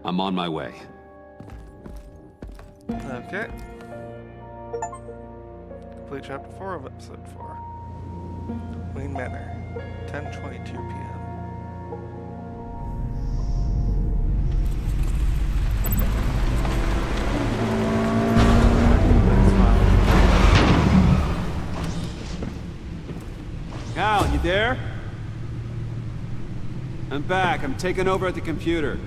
I'm on my way. Okay. Complete chapter 4 of episode 4. Wayne Manor, 10:22 p.m. Al, you there? I'm back. I'm taking over at the computer.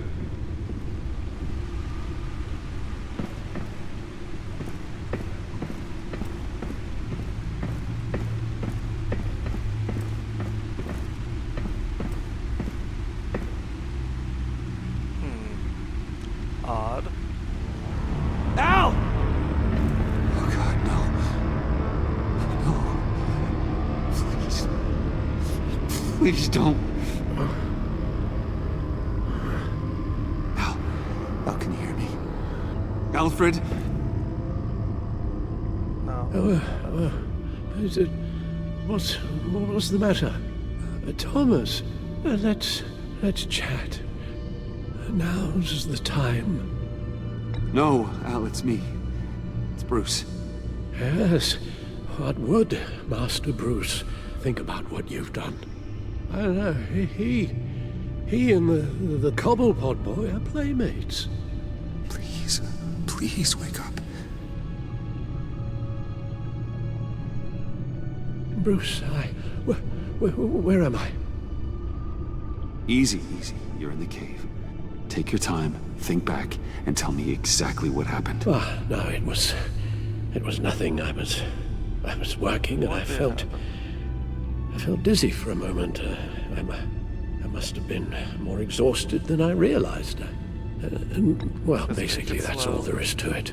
Odd. Al! Oh God, no. Please don't. Al, can you hear me? Alfred? No. Is it... What's the matter? Thomas, let's chat. Now's the time. No, Al, it's me. It's Bruce. Yes. What would Master Bruce think about what you've done? I know. He and the Cobblepot boy are playmates. Please wake up. Bruce, where am I? Easy. You're in the cave. Take your time, think back, and tell me exactly what happened. Oh, no, it was nothing. I was working and I felt dizzy for a moment. I must have been more exhausted than I realized. Well, basically, that's all there is to it.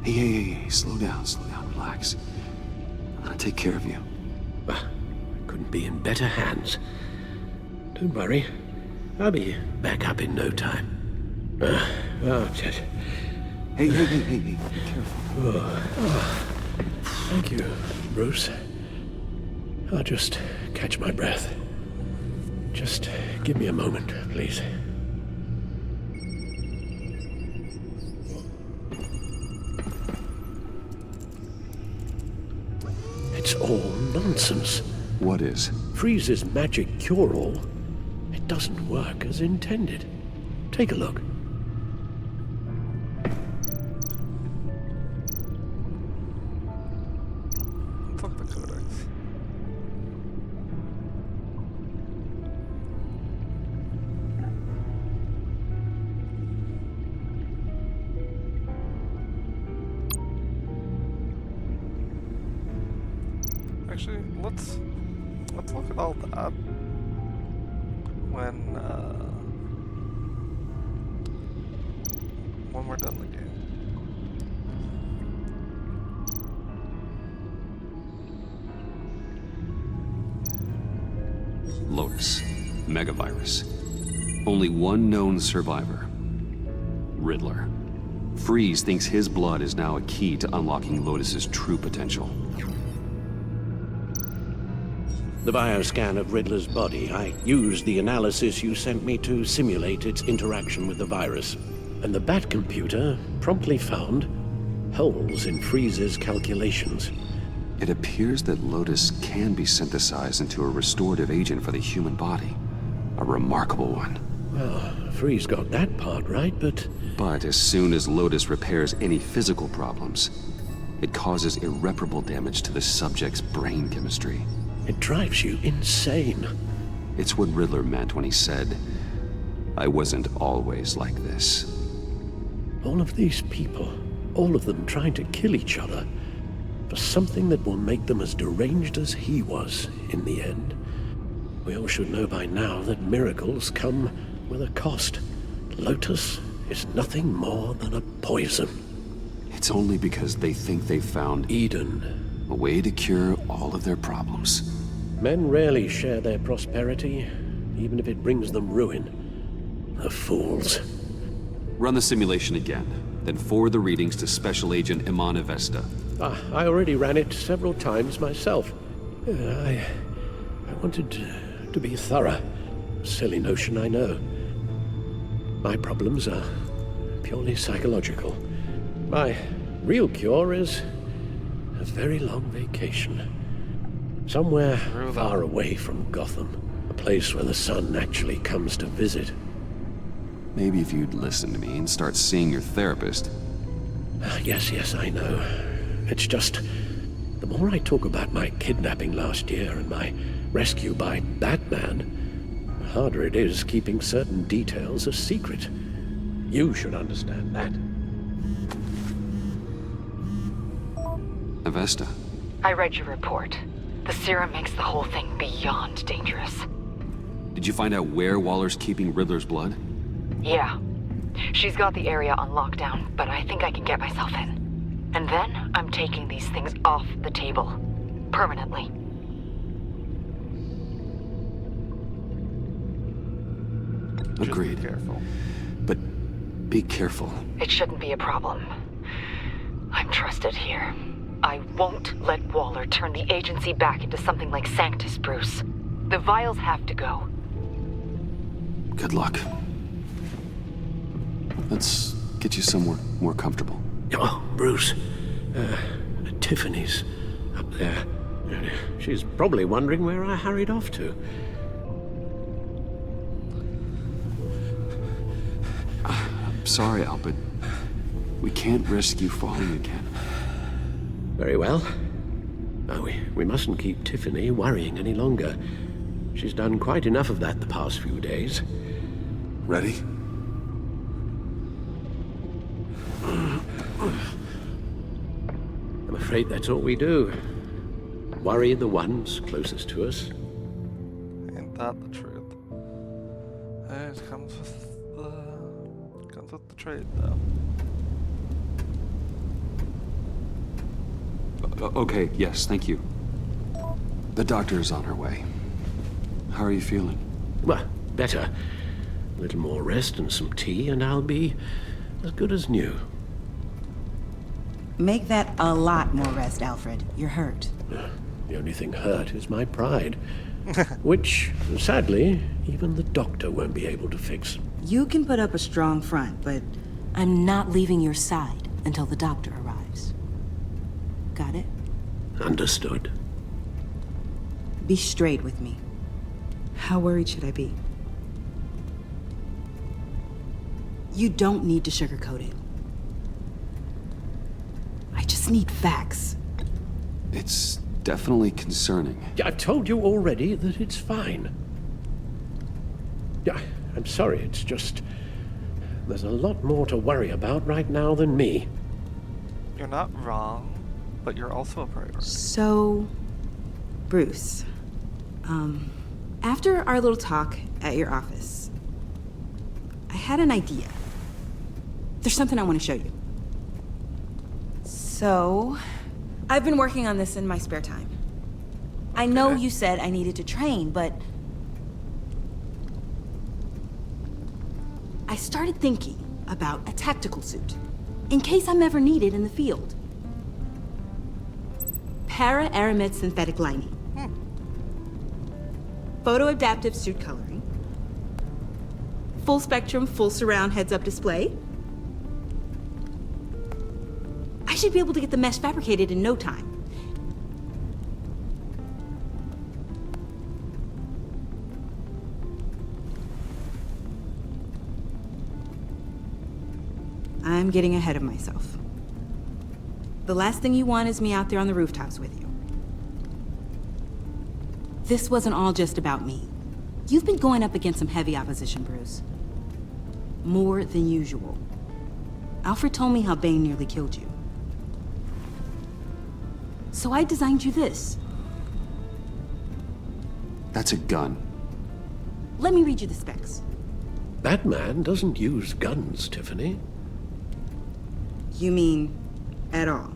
Hey, slow down, relax. I'm gonna take care of you. I couldn't be in better hands. Don't worry, I'll be back up in no time. Hey, be careful. Thank you, Bruce. I'll just catch my breath. Just give me a moment, please. It's all nonsense. What is? Freeze's magic cure-all. It doesn't work as intended. Take a look. Fuck the codex. Actually, let's look at all that when we're done the game. Lotus. Megavirus. Only one known survivor. Riddler. Freeze thinks his blood is now a key to unlocking Lotus's true potential. The bioscan of Riddler's body. I used the analysis you sent me to simulate its interaction with the virus. And the Bat computer promptly found holes in Freeze's calculations. It appears that Lotus can be synthesized into a restorative agent for the human body. A remarkable one. Well, Freeze got that part right, but... But as soon as Lotus repairs any physical problems, it causes irreparable damage to the subject's brain chemistry. It drives you insane. It's what Riddler meant when he said, "I wasn't always like this." All of these people, all of them trying to kill each other, for something that will make them as deranged as he was in the end. We all should know by now that miracles come with a cost. Lotus is nothing more than a poison. It's only because they think they've found Eden. A way to cure all of their problems. Men rarely share their prosperity, even if it brings them ruin. The fools. Run the simulation again, then forward the readings to Special Agent Iman Avesta. I already ran it several times myself. I wanted to be thorough. Silly notion, I know. My problems are purely psychological. My real cure is a very long vacation. Somewhere far away from Gotham. A place where the sun actually comes to visit. Maybe if you'd listen to me and start seeing your therapist. Yes, I know. It's just, the more I talk about my kidnapping last year and my rescue by Batman, the harder it is keeping certain details a secret. You should understand that. Avesta. I read your report. The serum makes the whole thing beyond dangerous. Did you find out where Waller's keeping Riddler's blood? Yeah. She's got the area on lockdown, but I think I can get myself in. And then I'm taking these things off the table. Permanently. Agreed. Just be careful. But be careful. It shouldn't be a problem. I'm trusted here. I won't let Waller turn the agency back into something like Sanctus, Bruce. The vials have to go. Good luck. Let's get you somewhere more comfortable. Oh, Bruce. Tiffany's up there. She's probably wondering where I hurried off to. I'm sorry, Al, but we can't risk you falling again. Very well. No, we mustn't keep Tiffany worrying any longer. She's done quite enough of that the past few days. Ready? afraid that's all we do. Worry the ones closest to us. Ain't that the truth? It comes with the trade, though. Okay, yes, thank you. The doctor is on her way. How are you feeling? Well, better. A little more rest and some tea, and I'll be as good as new. Make that a lot more rest, Alfred. You're hurt. The only thing hurt is my pride. Which, sadly, even the doctor won't be able to fix. You can put up a strong front, but I'm not leaving your side until the doctor arrives. Got it? Understood. Be straight with me. How worried should I be? You don't need to sugarcoat it. I just need facts. It's definitely concerning. I've told you already that it's fine. I'm sorry, it's just... There's a lot more to worry about right now than me. You're not wrong, but you're also a priority. So, Bruce, after our little talk at your office, I had an idea. There's something I want to show you. So, I've been working on this in my spare time. I know you said I needed to train, but I started thinking about a tactical suit, in case I'm ever needed in the field. Para-aramid synthetic lining. Photo-adaptive suit coloring. Full spectrum, full surround heads-up display. I should be able to get the mesh fabricated in no time. I'm getting ahead of myself. The last thing you want is me out there on the rooftops with you. This wasn't all just about me. You've been going up against some heavy opposition, Bruce. More than usual. Alfred told me how Bane nearly killed you. So I designed you this. That's a gun. Let me read you the specs. Batman doesn't use guns, Tiffany. You mean, at all?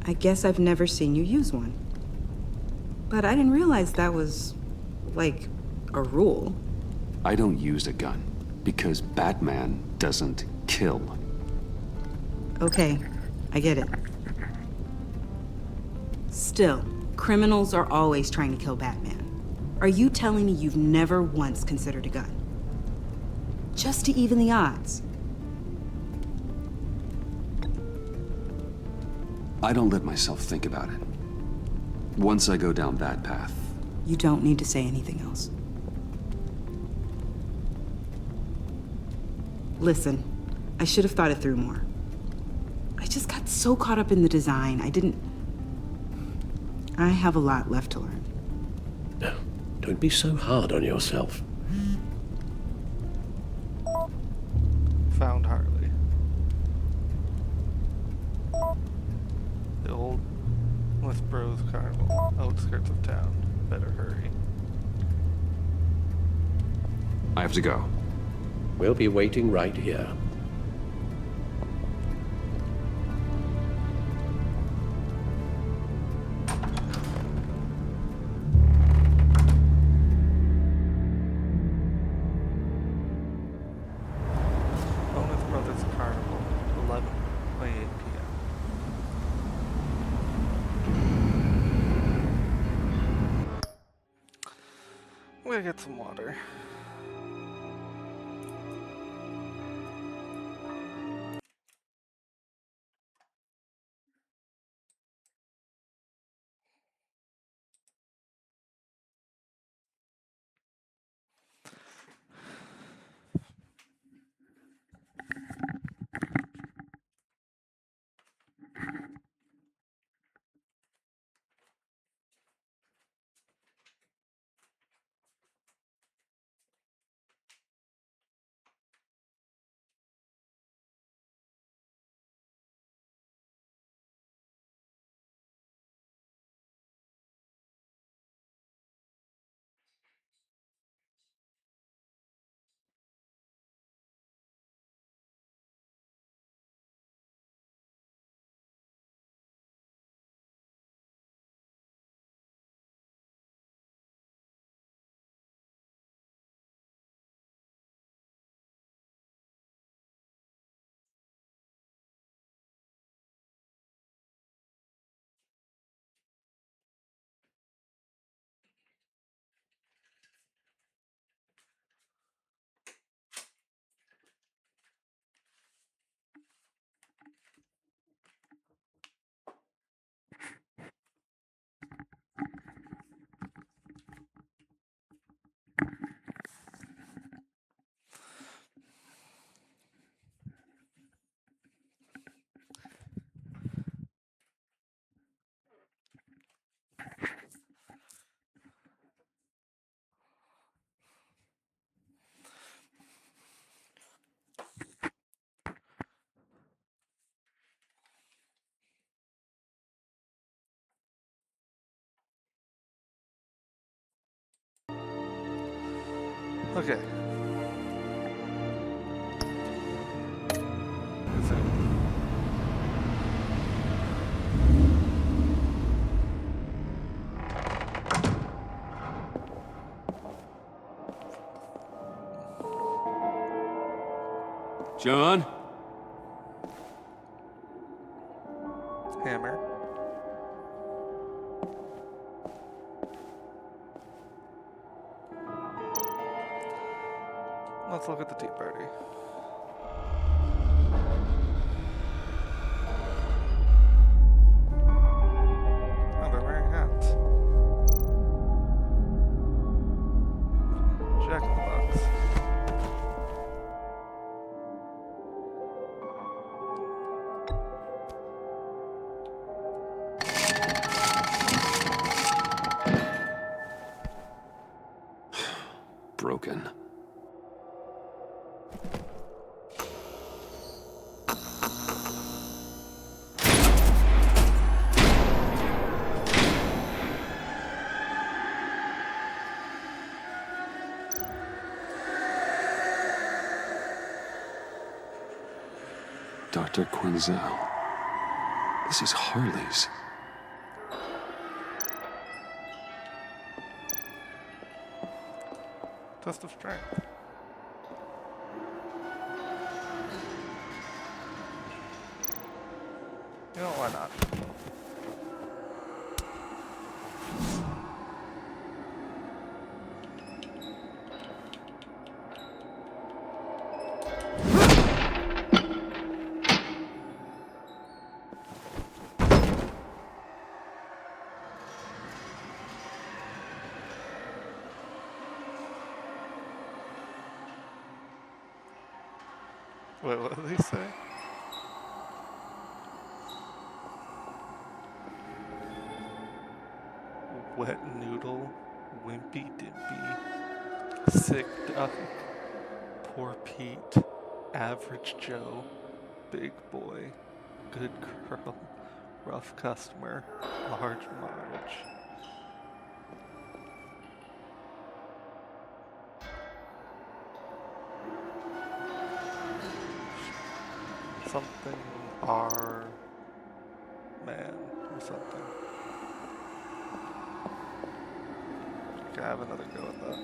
I guess I've never seen you use one. But I didn't realize that was, like, a rule. I don't use a gun, because Batman doesn't kill. Okay, I get it. Still, criminals are always trying to kill Batman. Are you telling me you've never once considered a gun? Just to even the odds? I don't let myself think about it. Once I go down that path... You don't need to say anything else. Listen, I should have thought it through more. I just got so caught up in the design, I have a lot left to learn. No, don't be so hard on yourself. Found Harley. The old West Bros Carnival, outskirts of town. Better hurry. I have to go. We'll be waiting right here. Bonus Brothers Carnival, 11:28 p.m. I'm gonna get some water. Okay. John? Hammer. Let's look at the tea party. Oh, they're wearing hats. Jack in the Box. Broken. Dr. Quinzel. This is Harley's. Test of strength. You know, why not? Wait, what did they say? Wet noodle, wimpy dimpy, sick duck, poor Pete, average Joe, big boy, good girl, rough customer, large Marge. Something R man or something. Okay, I have another go at that.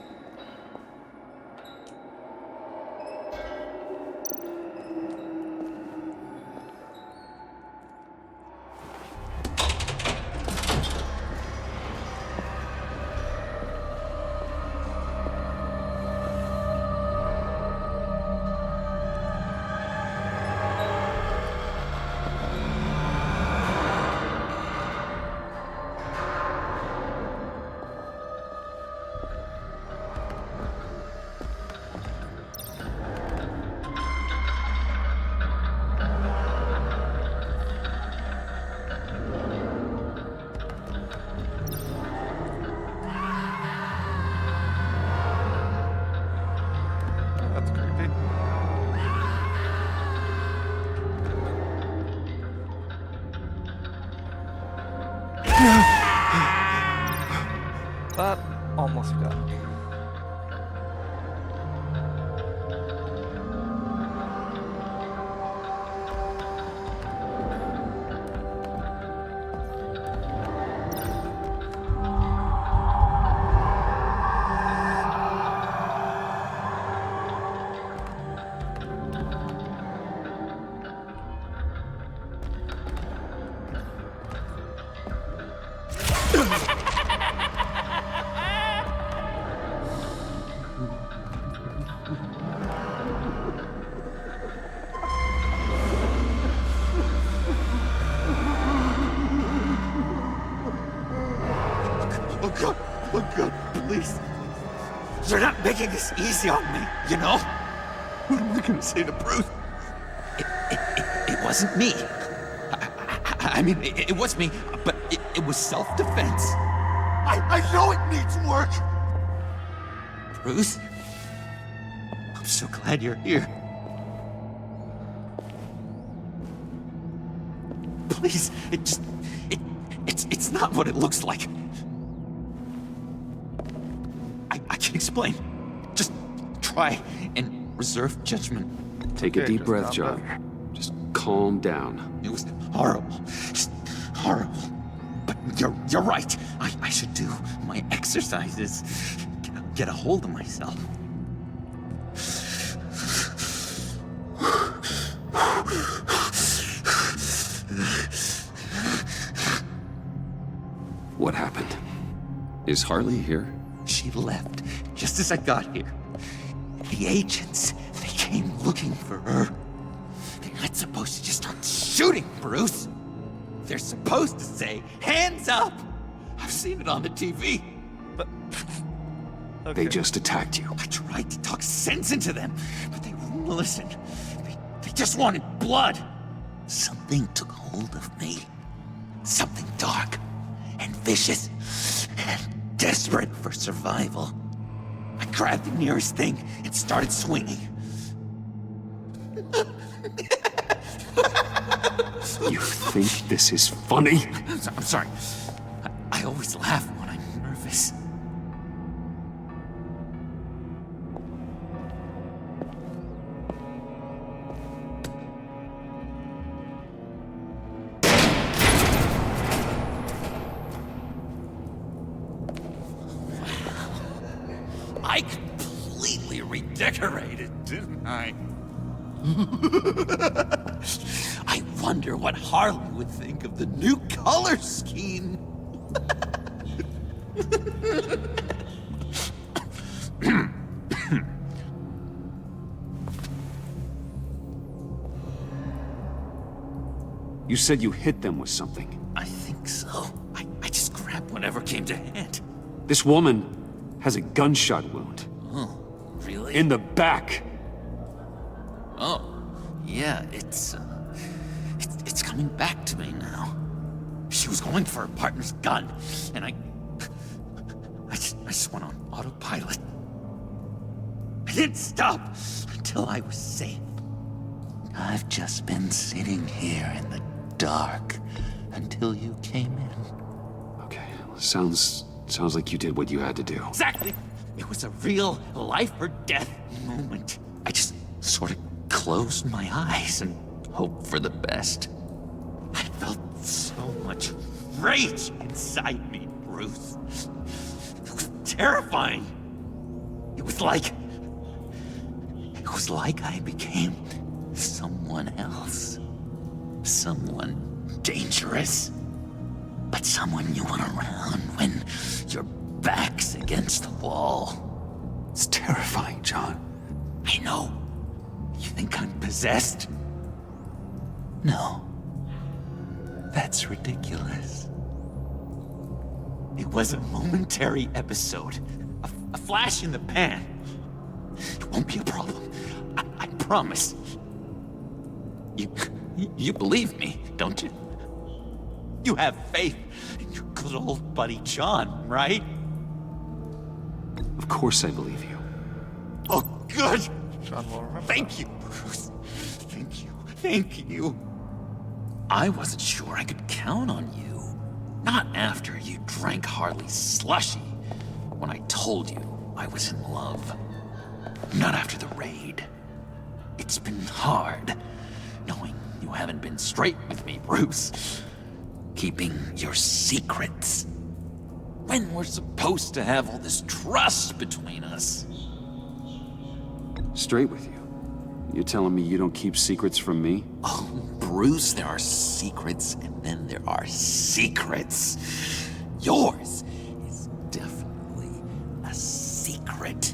That almost got me. Oh God, please. You're not making this easy on me, you know? What am I gonna say to Bruce? It wasn't me. I mean, it was me, but it was self-defense. I know it needs work! Bruce? I'm so glad you're here. Please, it's not what it looks like. I can explain. Just try and reserve judgment. Take a deep breath, John. Just calm down. It was horrible. Just horrible. But you're right. I should do my exercises. Get a hold of myself. What happened? Is Harley here? She left just as I got here. The agents, they came looking for her. They're not supposed to just start shooting, Bruce. They're supposed to say, hands up! I've seen it on the TV. But... Okay. They just attacked you. I tried to talk sense into them, but they wouldn't listen. They just wanted blood. Something took hold of me. Something dark and vicious and desperate for survival. I grabbed the nearest thing and started swinging. You think this is funny? I'm sorry. I always laugh when I'm nervous. I completely redecorated, didn't I? I wonder what Harley would think of the new color scheme. You said you hit them with something. I think so. I just grabbed whatever came to hand. This woman has a gunshot wound. Oh, really? In the back. Oh, yeah, it's coming back to me now. She was going for her partner's gun, and I just went on autopilot. I didn't stop until I was safe. I've just been sitting here in the dark until you came in. Okay, sounds like you did what you had to do. Exactly. It was a real life or death moment. I just sort of closed my eyes and hoped for the best. I felt so much rage inside me, Bruce. It was terrifying. It was like I became someone else. Someone dangerous. But someone you want around when your back's against the wall. It's terrifying, John. I know. You think I'm possessed? No. That's ridiculous. It was a momentary episode. A flash in the pan. It won't be a problem. I promise. You believe me, don't you? You have faith in your good old buddy John, right? Of course I believe you. Oh, good! John will remember. Thank you, Bruce. Thank you. Thank you. I wasn't sure I could count on you. Not after you drank Harley's slushy when I told you I was in love. Not after the raid. It's been hard knowing you haven't been straight with me, Bruce. Keeping your secrets. When we're supposed to have all this trust between us. Straight with you? You telling me you don't keep secrets from me? Oh, Bruce, there are secrets and then there are secrets. Yours is definitely a secret.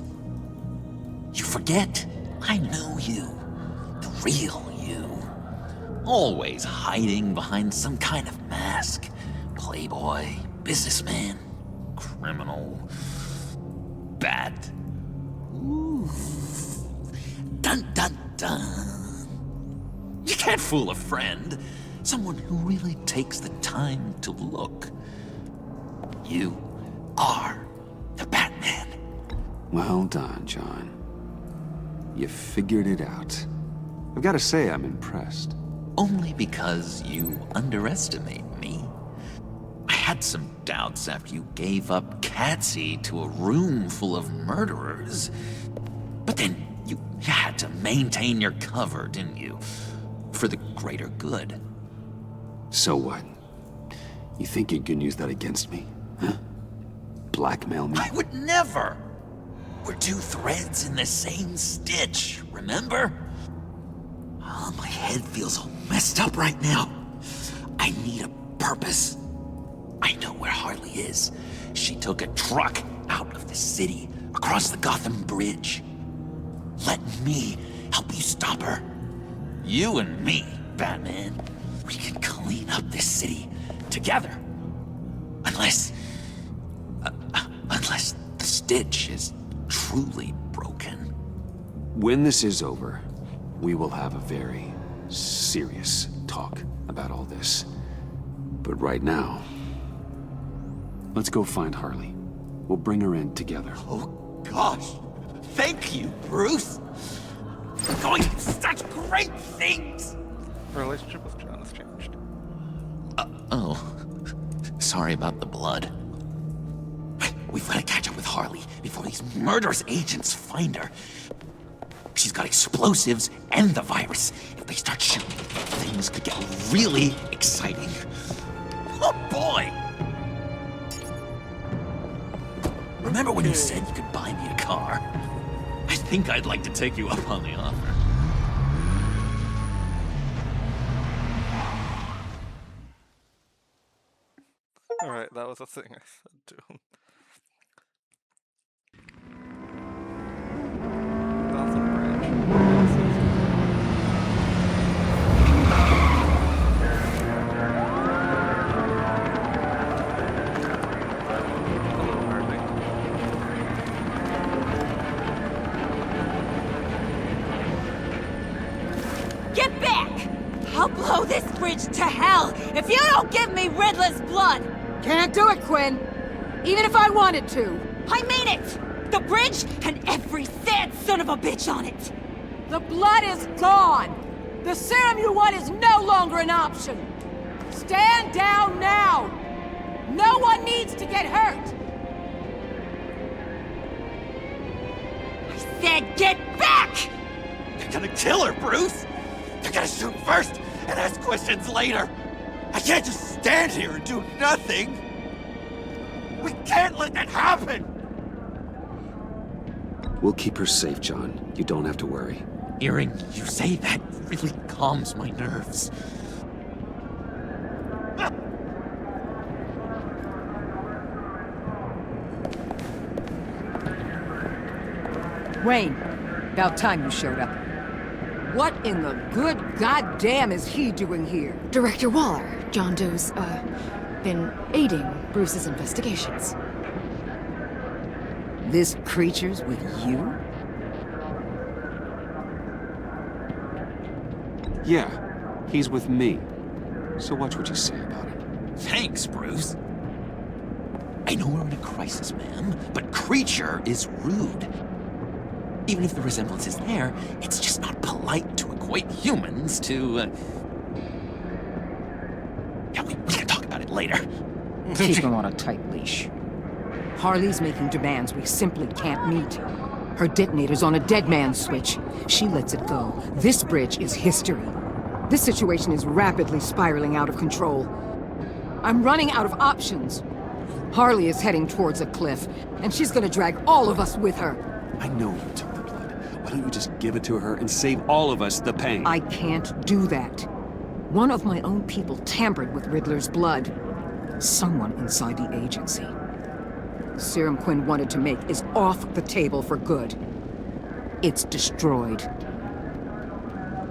You forget, I know you. The real you. Always hiding behind some kind of mask. Playboy, businessman, criminal, bad. Ooh. Dun dun dun. You can't fool a friend. Someone who really takes the time to look. You are the Batman. Well done, John. You figured it out. I've got to say, I'm impressed. Only because you underestimate me. I had some doubts after you gave up Catsy to a room full of murderers. But But then you had to maintain your cover, didn't you? For the greater good. So what? You think you can use that against me? Huh? Blackmail me? I would never! We're two threads in the same stitch, remember? Oh, my head feels all messed up right now. I need a purpose. I know where Harley is. She took a truck out of the city, across the Gotham Bridge. Let me help you stop her. You and me, Batman. We can clean up this city together. Unless the stitch is truly broken. When this is over, we will have a very serious talk about all this. But right now, let's go find Harley. We'll bring her in together. Oh, gosh. Thank you, Bruce. We're going to do such great things. Her relationship with John has changed. Oh. Sorry about the blood. We've got to catch up with Harley before these murderous agents find her. She's got explosives and the virus. If they start shooting, things could get really exciting. Oh, boy! Remember when you said you could buy me a car? I think I'd like to take you up on the offer. Alright, that was a thing I said to him. Gotham Bridge. Hello, Harley. Get back! I'll blow this bridge to hell if you don't give me Riddler's blood! Can't do it, Quinn. Even if I wanted to. I mean it! The bridge and every sad son of a bitch on it! The blood is gone! The serum you want is no longer an option! Stand down now! No one needs to get hurt! I said get back! They're gonna kill her, Bruce! They're gonna shoot first and ask questions later! I can't just stand here and do nothing! We can't let that happen! We'll keep her safe, John. You don't have to worry. Hearing you say that really calms my nerves. Wayne, about time you showed up. What in the good goddamn is he doing here? Director Waller, John Doe's, been aiding Bruce's investigations. This creature's with you? Yeah, he's with me. So watch what you say about it. Thanks, Bruce. I know we're in a crisis, ma'am, but Creature is rude. Even if the resemblance is there, it's just not polite to equate humans to, Yeah, we can talk about it later. Keep him on a tight leash. Harley's making demands we simply can't meet. Her detonator's on a dead man's switch. She lets it go. This bridge is history. This situation is rapidly spiraling out of control. I'm running out of options. Harley is heading towards a cliff, and she's gonna drag all of us with her. I know you took the blood. Why don't you just give it to her and save all of us the pain? I can't do that. One of my own people tampered with Riddler's blood. Someone inside the agency. The serum Quinn wanted to make is off the table for good. It's destroyed.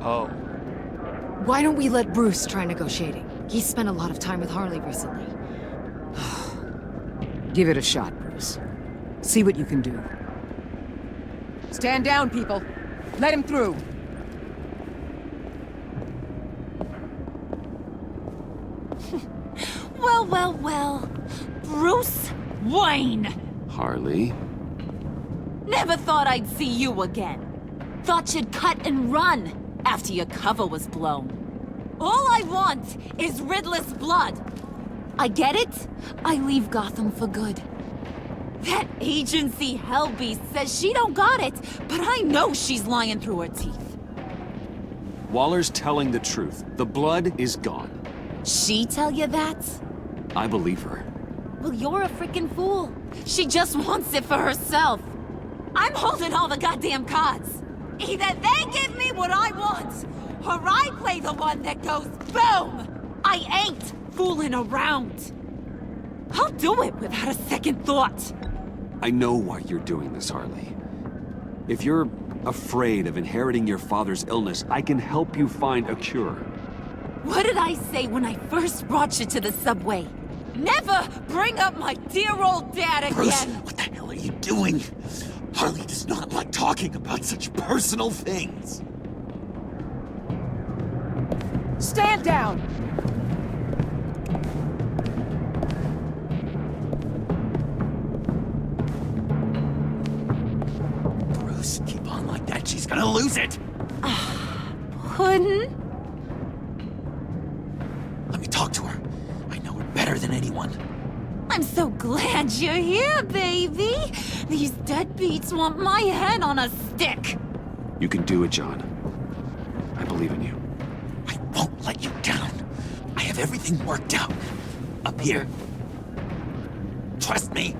Oh. Why don't we let Bruce try negotiating? He's spent a lot of time with Harley recently. Give it a shot, Bruce. See what you can do. Stand down, people. Let him through. Well, well, well. Bruce Wayne! Harley? Never thought I'd see you again. Thought you'd cut and run after your cover was blown. All I want is Riddler's blood. I get it. I leave Gotham for good. That agency hellbeast says she don't got it, but I know she's lying through her teeth. Waller's telling the truth. The blood is gone. She tell you that? I believe her. Well, you're a freaking fool. She just wants it for herself. I'm holding all the goddamn cards. Either they give me what I want, or I play the one that goes boom! I ain't fooling around. I'll do it without a second thought. I know why you're doing this, Harley. If you're afraid of inheriting your father's illness, I can help you find a cure. What did I say when I first brought you to the subway? Never bring up my dear old dad again! Bruce, what the hell are you doing? Harley does not like talking about such personal things. Stand down! Bruce, keep on like that. She's gonna lose it. Puddin'? Let me talk to her. I know her better than anyone. I'm so glad you're here, baby. These deadbeats want my head on a stick. You can do it, John. I believe in you. I won't let you down. I have everything worked out. Up here. Trust me.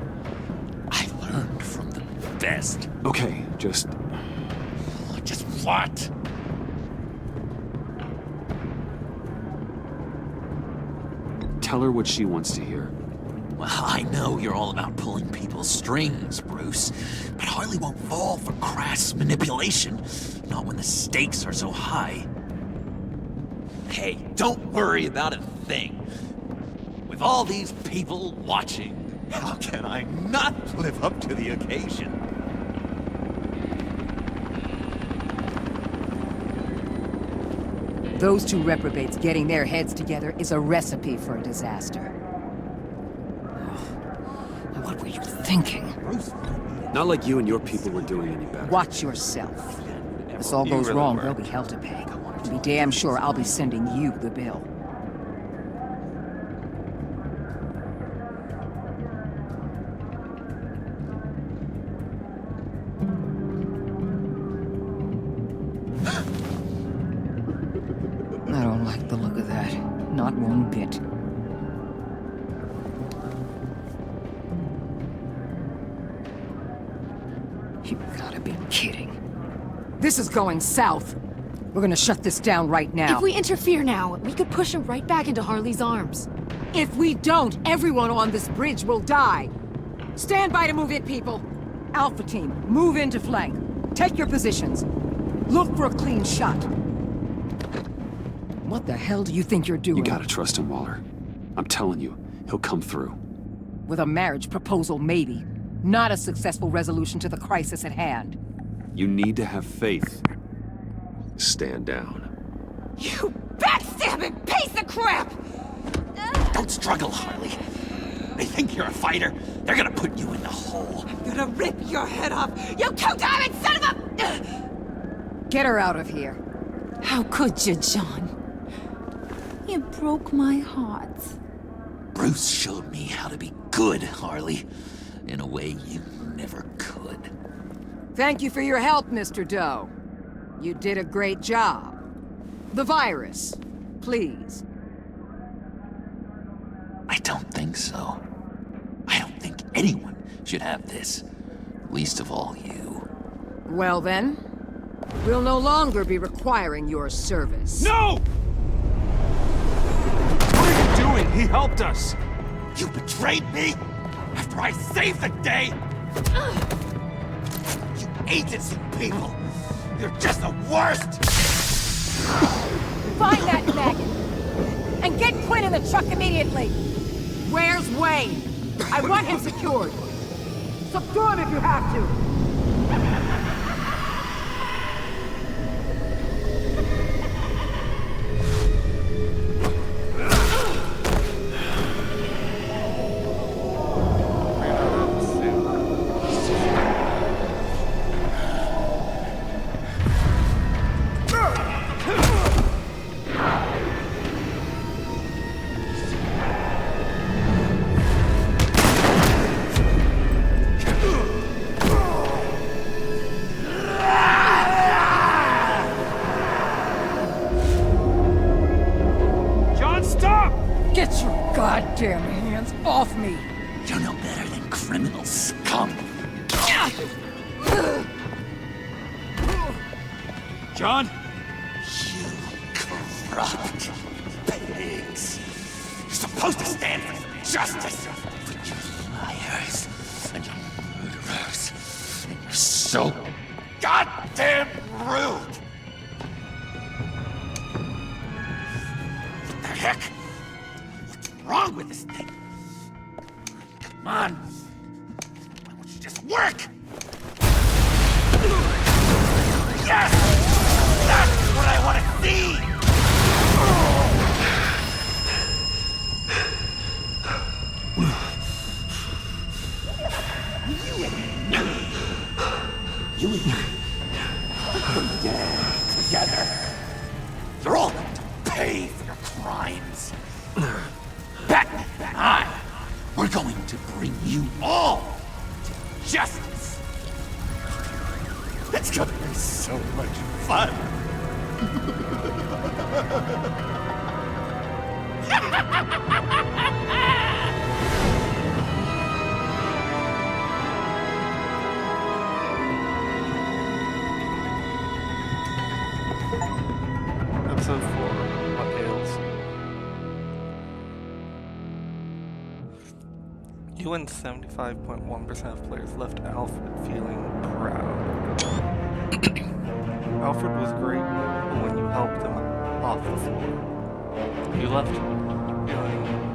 I learned from the best. Okay, just what? tell her what she wants to hear. Well, I know you're all about pulling people's strings, Bruce, but Harley won't fall for crass manipulation, not when the stakes are so high. Hey, don't worry about a thing. With all these people watching, how can I not live up to the occasion? Those two reprobates getting their heads together is a recipe for a disaster. What were you thinking? Not like you and your people were doing any better. Watch yourself. If this all goes wrong, they'll be hell to pay. And be damn sure I'll be sending you the bill. I don't like the look of that. Not one bit. You gotta be kidding. This is going south. We're gonna shut this down right now. If we interfere now, we could push him right back into Harley's arms. If we don't, everyone on this bridge will die. Stand by to move in, people. Alpha team, move into flank. Take your positions. Look for a clean shot. What the hell do you think you're doing? You gotta trust him, Waller. I'm telling you, he'll come through. With a marriage proposal, maybe. Not a successful resolution to the crisis at hand. You need to have faith. Stand down. You backstabbing piece of crap! Don't struggle, Harley. They think you're a fighter. They're gonna put you in the hole. I'm gonna rip your head off, you two-diamond son of a... Get her out of here. How could you, John? You broke my heart. Bruce showed me how to be good, Harley. In a way you never could. Thank you for your help, Mr. Doe. You did a great job. The virus, please. I don't think so. I don't think anyone should have this. Least of all you. Well then, we'll no longer be requiring your service. No! What are you doing? He helped us! You betrayed me after I saved the day! You agency people! You're just the worst! Find that maggot! And get Quinn in the truck immediately! Where's Wayne? I want him secured! Subdue him if you have to! scum! John? You corrupt pigs! You're supposed to stand for justice! But you're liars, and you're murderers, and you're so goddamn rude! What the heck? What's wrong with this thing? Come on! Why don't you just work? Yes! That's what I want to see! You and me. We're dead together. You're all going to pay for your crimes. Batman and I, we're going to bring you all to justice. It's gonna be so much fun. Episode 4, What Ails You and 75.1% of players left Alfred feeling proud. Alfred was great when you helped him off the floor. You left feeling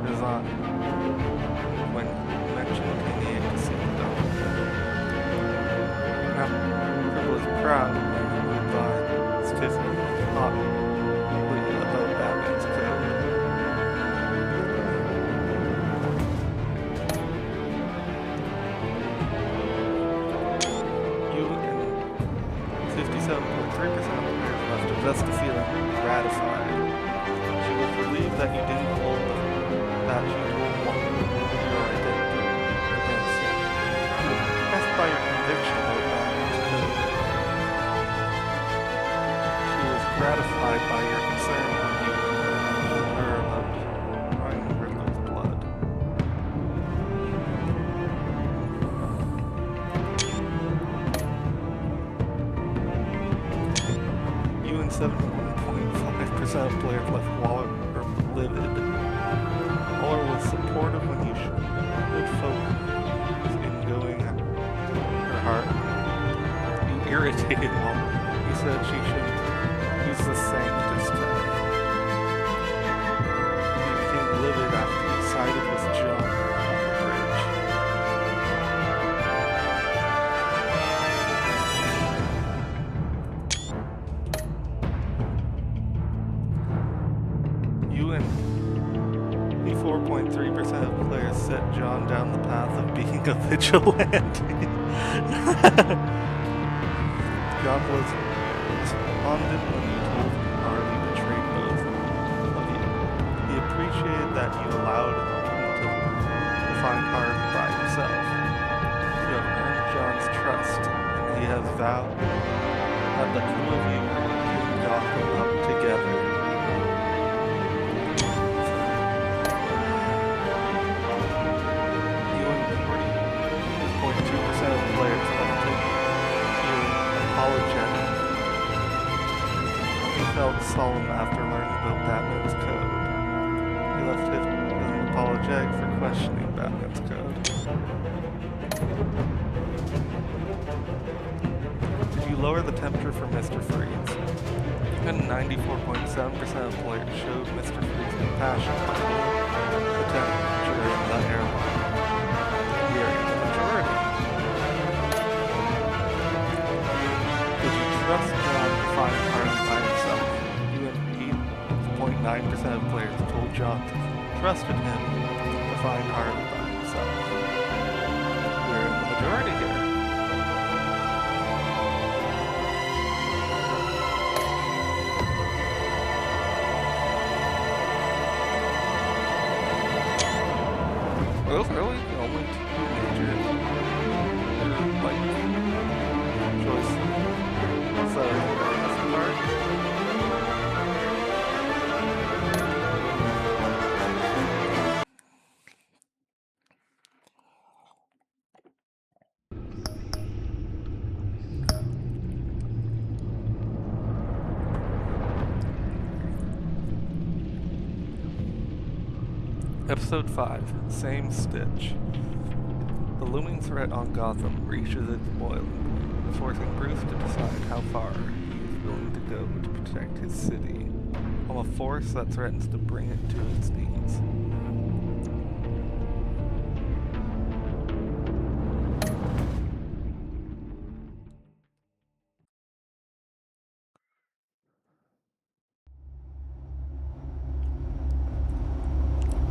resigned when you mentioned he needed to see the doctor. Alfred was proud when you advised Tiffany hotly about Batman's code. You and 57.3% of players left Vesta feeling gratified. She was relieved that you didn't hold that you told one your identity against you. She was impressed by your conviction about Batman's code. She was gratified by your concern when you told her about drawing Riddler's blood. You and 71.5% of players left Waller livid. Waller was supportive when you showed focus in going her heart. You irritated Waller. He said she should use the sanctist term. He became livid after he sided with John on the bridge. You and 84.3% of players set John down the path of being a vigilante. John was despondent when you told him Harley betrayed both of you. He appreciated that you allowed him to find Harley by himself. You have earned John's trust, and he has vowed that the two of you will clean Gotham up together. You and 40.2% of players left you apologetic. He felt solemn after learning about Batman's code. He left him feeling apologetic for questioning Batman's code. Did you lower the temperature for Mr. Freeze? And 94.7% of players showed Mr. Freeze compassion by the temperature in the airline. We are in the majority. Did you trust John to find Harley by himself? You and 8.9% of players told John trusted him to find Harley by himself. We're in the majority here. Those are really the only two major choices. So, part. Episode 5, Same Stitch. The looming threat on Gotham reaches its boiling point, forcing Bruce to decide how far he is willing to go to protect his city, from a force that threatens to bring it to its knees.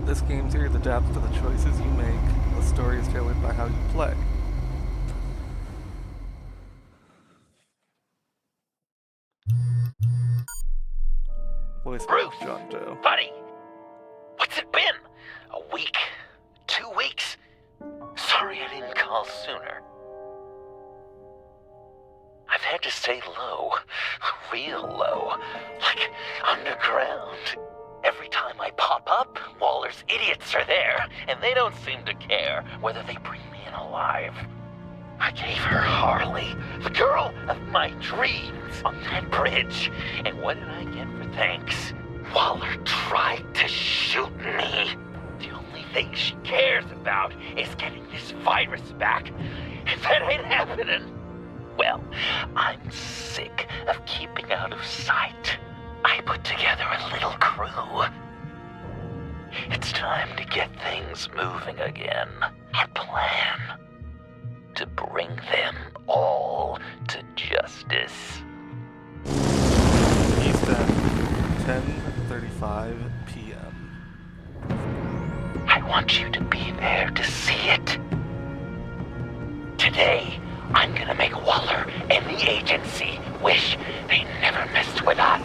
This game series adapts to the choices you make. The story is tailored by how you play. Voice Bruce, John Doe. buddy, what's it been? A week? 2 weeks? Sorry I didn't call sooner. I've had to stay low, real low, like underground. Every time I pop up, Waller's idiots are there, and they don't seem to care whether they bring me in alive. I gave her Harley, the girl of my dreams, on that bridge. And what did I get for thanks? Waller tried to shoot me. The only thing she cares about is getting this virus back. If that ain't happening, well, I'm sick of keeping out of sight. I put together a little crew. It's time to get things moving again. Our plan: to bring them all to justice. Eastern, 10:35 p.m. I want you to be there to see it. Today, I'm gonna make Waller and the agency wish they never messed with us.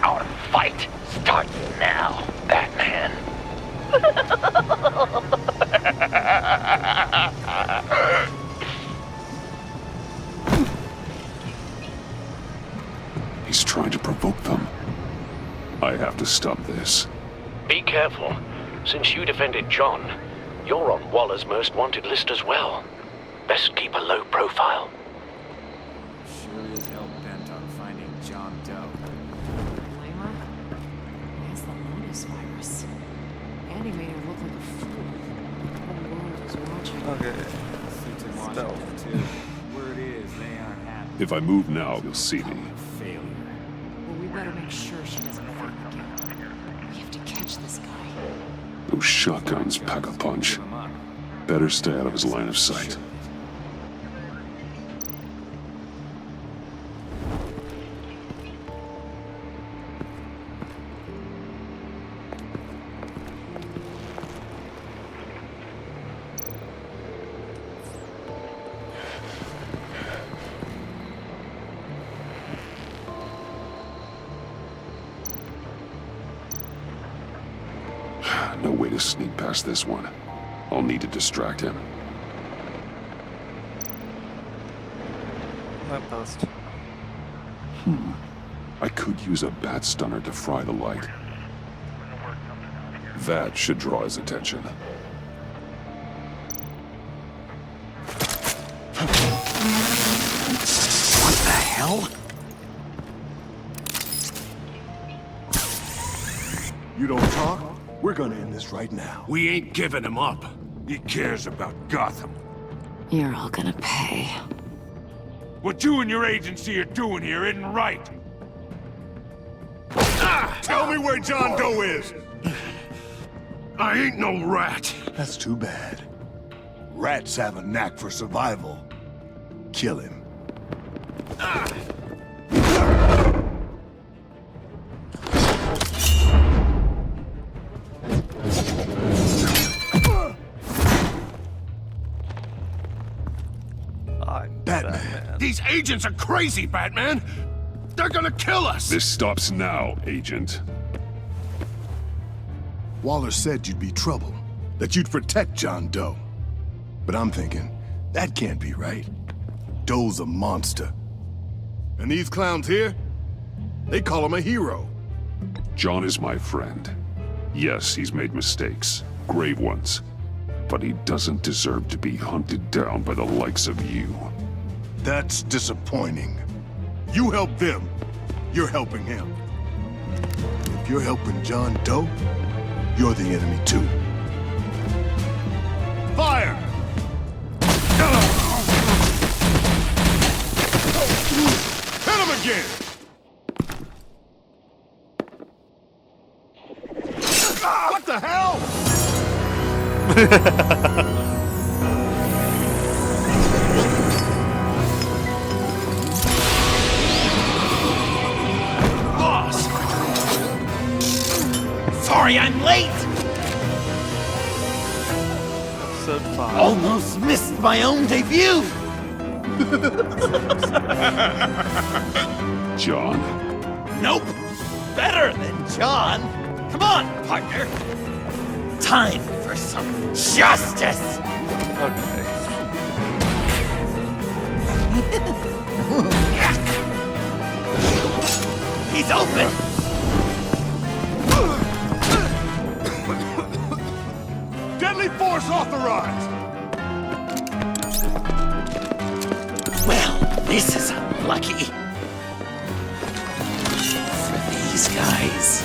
Our fight starts now, Batman. He's trying to provoke them. I have to stop this. Be careful. Since you defended John, you're on Waller's most wanted list as well. Best keep a low profile. Sure is hell bent on finding John Doe. Lima? He has the Lotus virus. Andy made her look like a fool. The whole world is watching. Okay. Suits in Stealth. Washington, too. Word is, they aren't happy. If I move now, you'll see me. Failure. Well, we better make sure she doesn't find again. We have to catch this guy. Those shotguns pack a punch. Better stay out of his line of sight. No way to sneak past this one. I'll need to distract him. Lamppost. I could use a bat stunner to fry the light. That should draw his attention. What the hell? You don't talk? We're gonna end this right now. We ain't giving him up. He cares about Gotham. You're all gonna pay. What you and your agency are doing here isn't right. Tell me where John Doe is! I ain't no rat. That's too bad. Rats have a knack for survival. Kill him. Batman. These agents are crazy, Batman. They're gonna kill us. This stops now, Agent. Waller said you'd be trouble, that you'd protect John Doe. But I'm thinking, that can't be right. Doe's a monster. And these clowns here, they call him a hero. John is my friend. Yes, he's made mistakes, grave ones. But he doesn't deserve to be hunted down by the likes of you. That's disappointing. You help them, you're helping him. If you're helping John Doe, you're the enemy too. Fire! Hit him again! What the hell? Boss! Sorry I'm late! Episode 5. Almost missed my own debut! John. Nope! Better than John! Come on, partner! Time for some justice! Okay. He's open! Deadly force authorized! Well, this is unlucky. For these guys.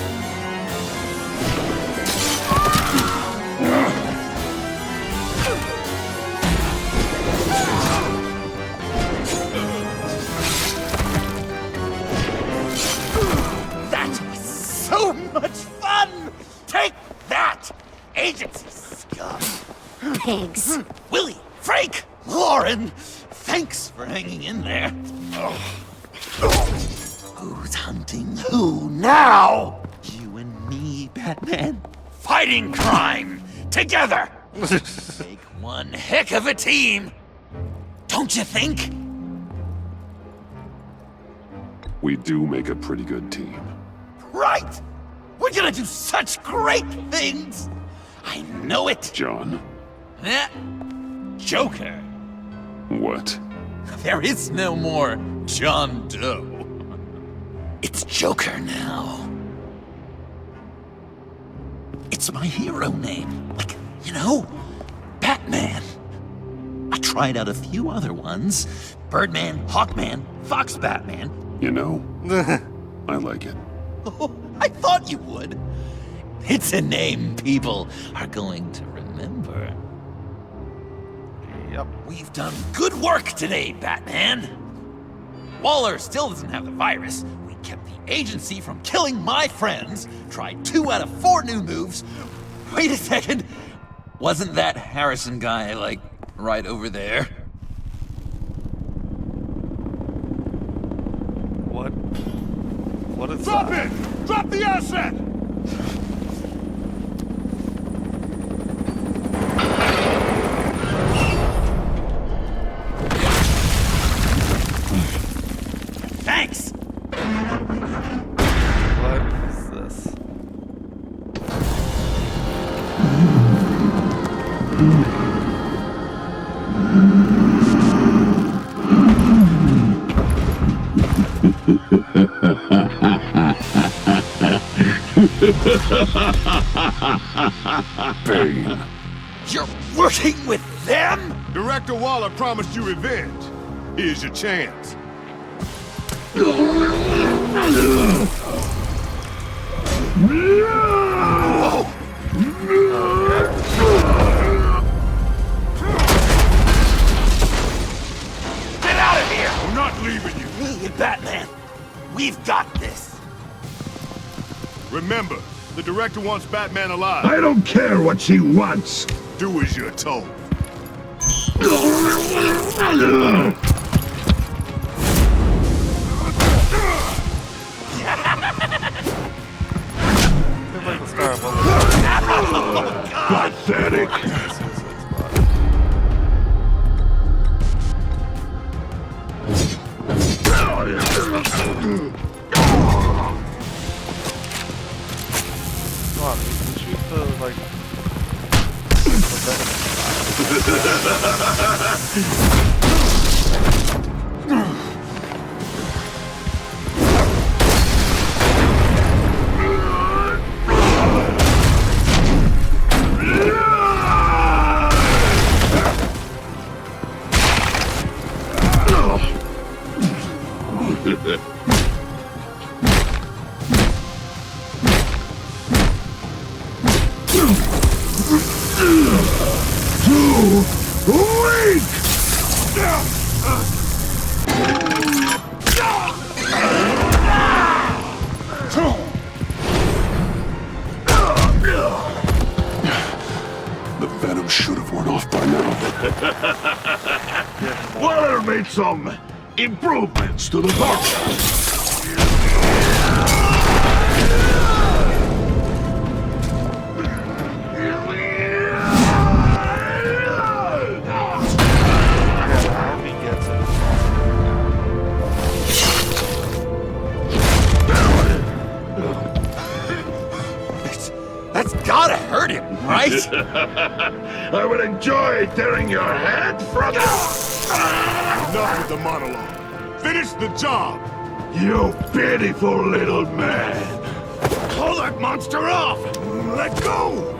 That was so much fun! Take that, agency scum! Pigs. Willie, Frank, Lauren, thanks for hanging in there. Who's hunting who now? You and me, Batman. Fighting crime together. Make one heck of a team. Don't you think? We do make a pretty good team. Right. We're gonna do such great things. I know it. John. Eh? Joker. What? There is no more John Doe. It's Joker now. It's my hero name. Like, you know, Batman. I tried out a few other ones. Birdman, Hawkman, Fox Batman. You know, I like it. Oh, I thought you would. It's a name people are going to remember. Yep. We've done good work today, Batman. Waller still doesn't have the virus. We kept the agency from killing my friends. Tried 2 out of 4 new moves. Wait a second. Wasn't that Harrison guy, like, right over there? What is Drop that? it! Drop the asset! Thanks! What is this? Bane. You're working with them? Director Waller promised you revenge. Here's your chance. Get out of here! I'm not leaving you. Me and Batman, we've got this. Remember, the director wants Batman alive. I don't care what she wants. Do as you're told. Seems like the star of Pathetic. Come on, you can shoot the, like... The venom should have worn off by now. Waller made some improvements to the box. That's gotta hurt him, right? I would enjoy tearing your head from it. Enough with the monologue. Finish the job! You pitiful little man. Pull that monster off! Let go!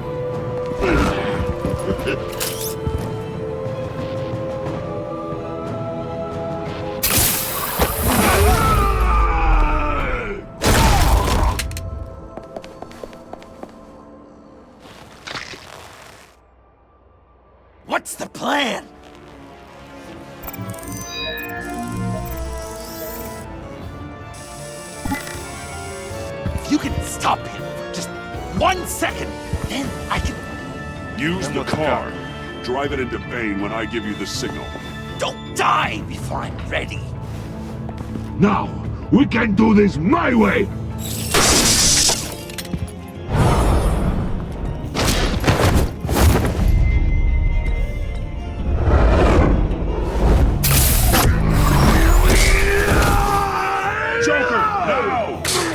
What's the plan? If you can stop him for just 1 second, then I can... Use the car. Drive it into Bane when I give you the signal. Don't die before I'm ready. Now, we can do this my way!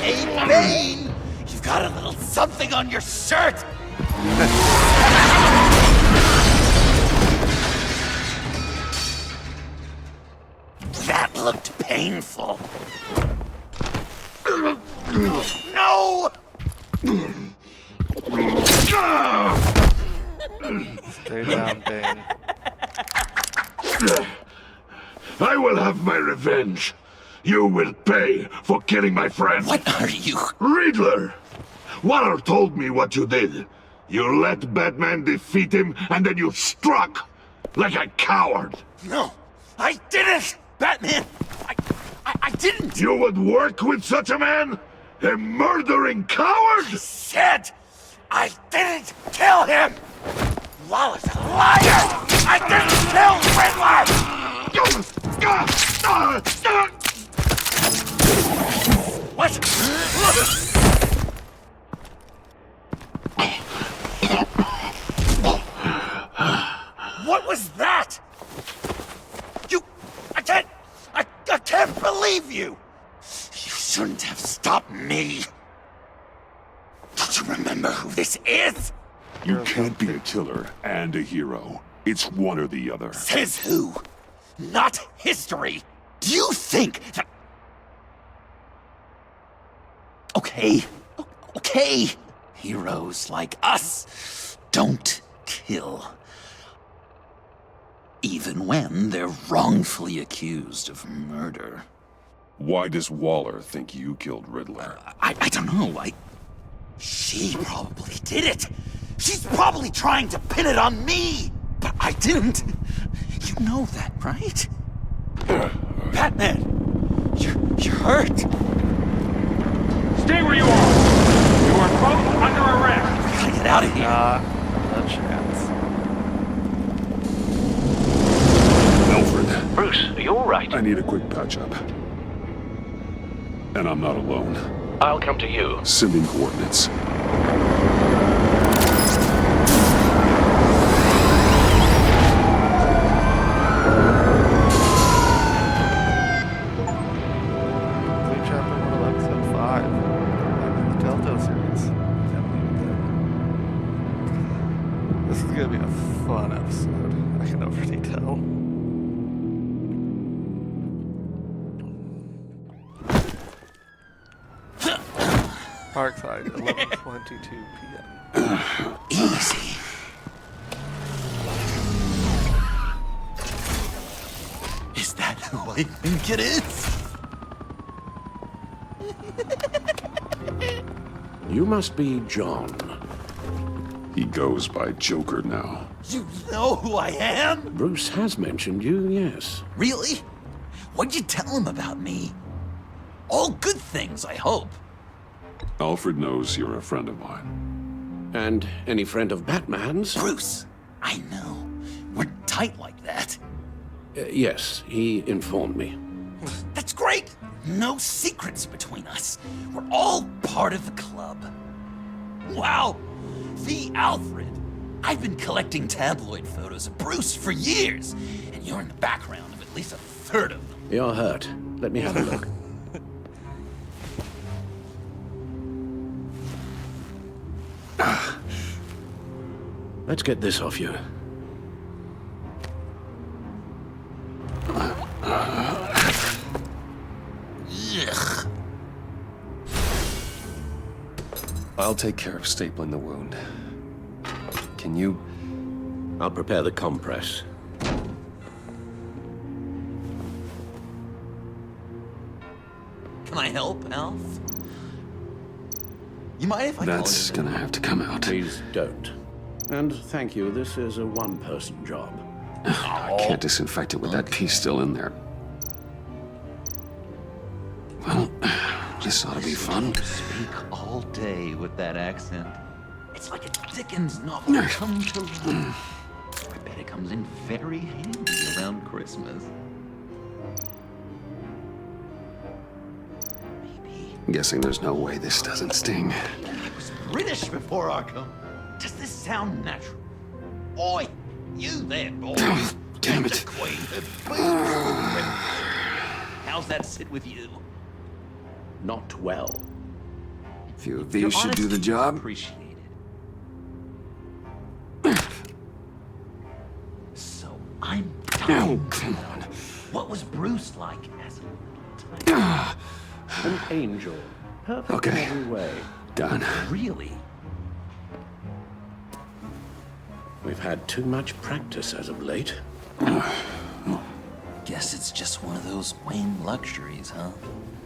Hey, Bane! You've got a little something on your shirt! That looked painful. No! Stay down, Bane. I will have my revenge. You will pay for killing my friend. What are you? Riddler! Waller told me what you did. You let Batman defeat him, and then you struck like a coward. No, I didn't! Batman! I didn't! You would work with such a man? A murdering coward? I said I didn't kill him! Waller's a liar! I didn't kill Riddler! What? What was that? I can't believe you! You shouldn't have stopped me. Don't you remember who this is? You can't be a killer and a hero. It's one or the other. Says who? Not history. Do you think that... Okay. Heroes like us don't kill. Even when they're wrongfully accused of murder. Why does Waller think you killed Riddler? I don't know. She probably did it. She's probably trying to pin it on me. But I didn't. You know that, right? Batman! You're hurt! Stay where you are! You are both under arrest! We gotta get out of here! Not a chance. Alfred. Bruce, are you alright? I need a quick patch-up. And I'm not alone. I'll come to you. Sending coordinates. Chapter 1 of episode 5 in the Telltale series. Can't believe it. This is gonna be a fun episode. I can already tell. Parkside, 11:22 p.m. Easy. Is that who I think it is? You must be John. He goes by Joker now. You know who I am? Bruce has mentioned you, yes. Really? What'd you tell him about me? All good things, I hope. Alfred knows you're a friend of mine. And any friend of Batman's? Bruce, I know. We're tight like that. Yes, he informed me. That's great! No secrets between us. We're all part of the club. Wow! The Alfred! I've been collecting tabloid photos of Bruce for years, and you're in the background of at least a third of them. You're hurt. Let me have a look. Let's get this off you. Ugh. I'll take care of stapling the wound. Can you? I'll prepare the compress. Can I help, Alf? You mind if I That's call you? gonna have to come out. Please don't. And thank you, this is a one-person job. I can't disinfect it with that piece still in there. Well, this ought to be fun. Speak all day with that accent. It's like a Dickens novel come to life. I bet it comes in very handy around Christmas. I'm guessing there's no way this doesn't sting. I was British before Arkham. Does this sound natural? Oi, you there, boy. Damn it. How's that sit with you? Not well. A few of these should do the job. Appreciate So I'm Oh, come on. What was Bruce like as a little tiny? An angel. Perfect Okay. in every way. Done. Really? We've had too much practice as of late. Guess it's just one of those Wayne luxuries, huh?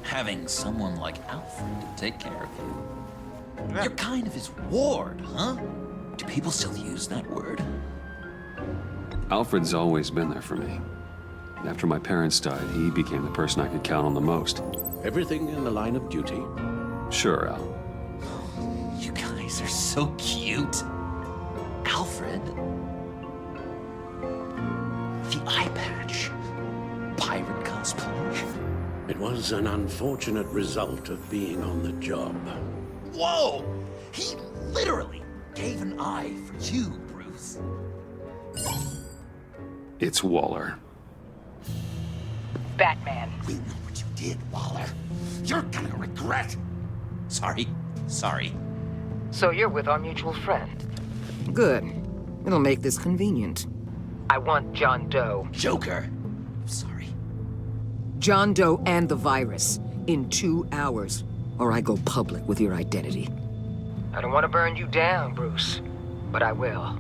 Having someone like Alfred to take care of you. You're kind of his ward, huh? Do people still use that word? Alfred's always been there for me. After my parents died, he became the person I could count on the most. Everything in the line of duty. Sure, Al. You guys are so cute. Alfred. The eye patch. Pirate cosplay. It was an unfortunate result of being on the job. Whoa! He literally gave an eye for you, Bruce. It's Waller. Batman. We know what you did, Waller. You're gonna regret. Sorry. So you're with our mutual friend. Good. It'll make this convenient. I want John Doe. Joker. Sorry. John Doe and the virus in 2 hours, or I go public with your identity. I don't want to burn you down, Bruce, but I will.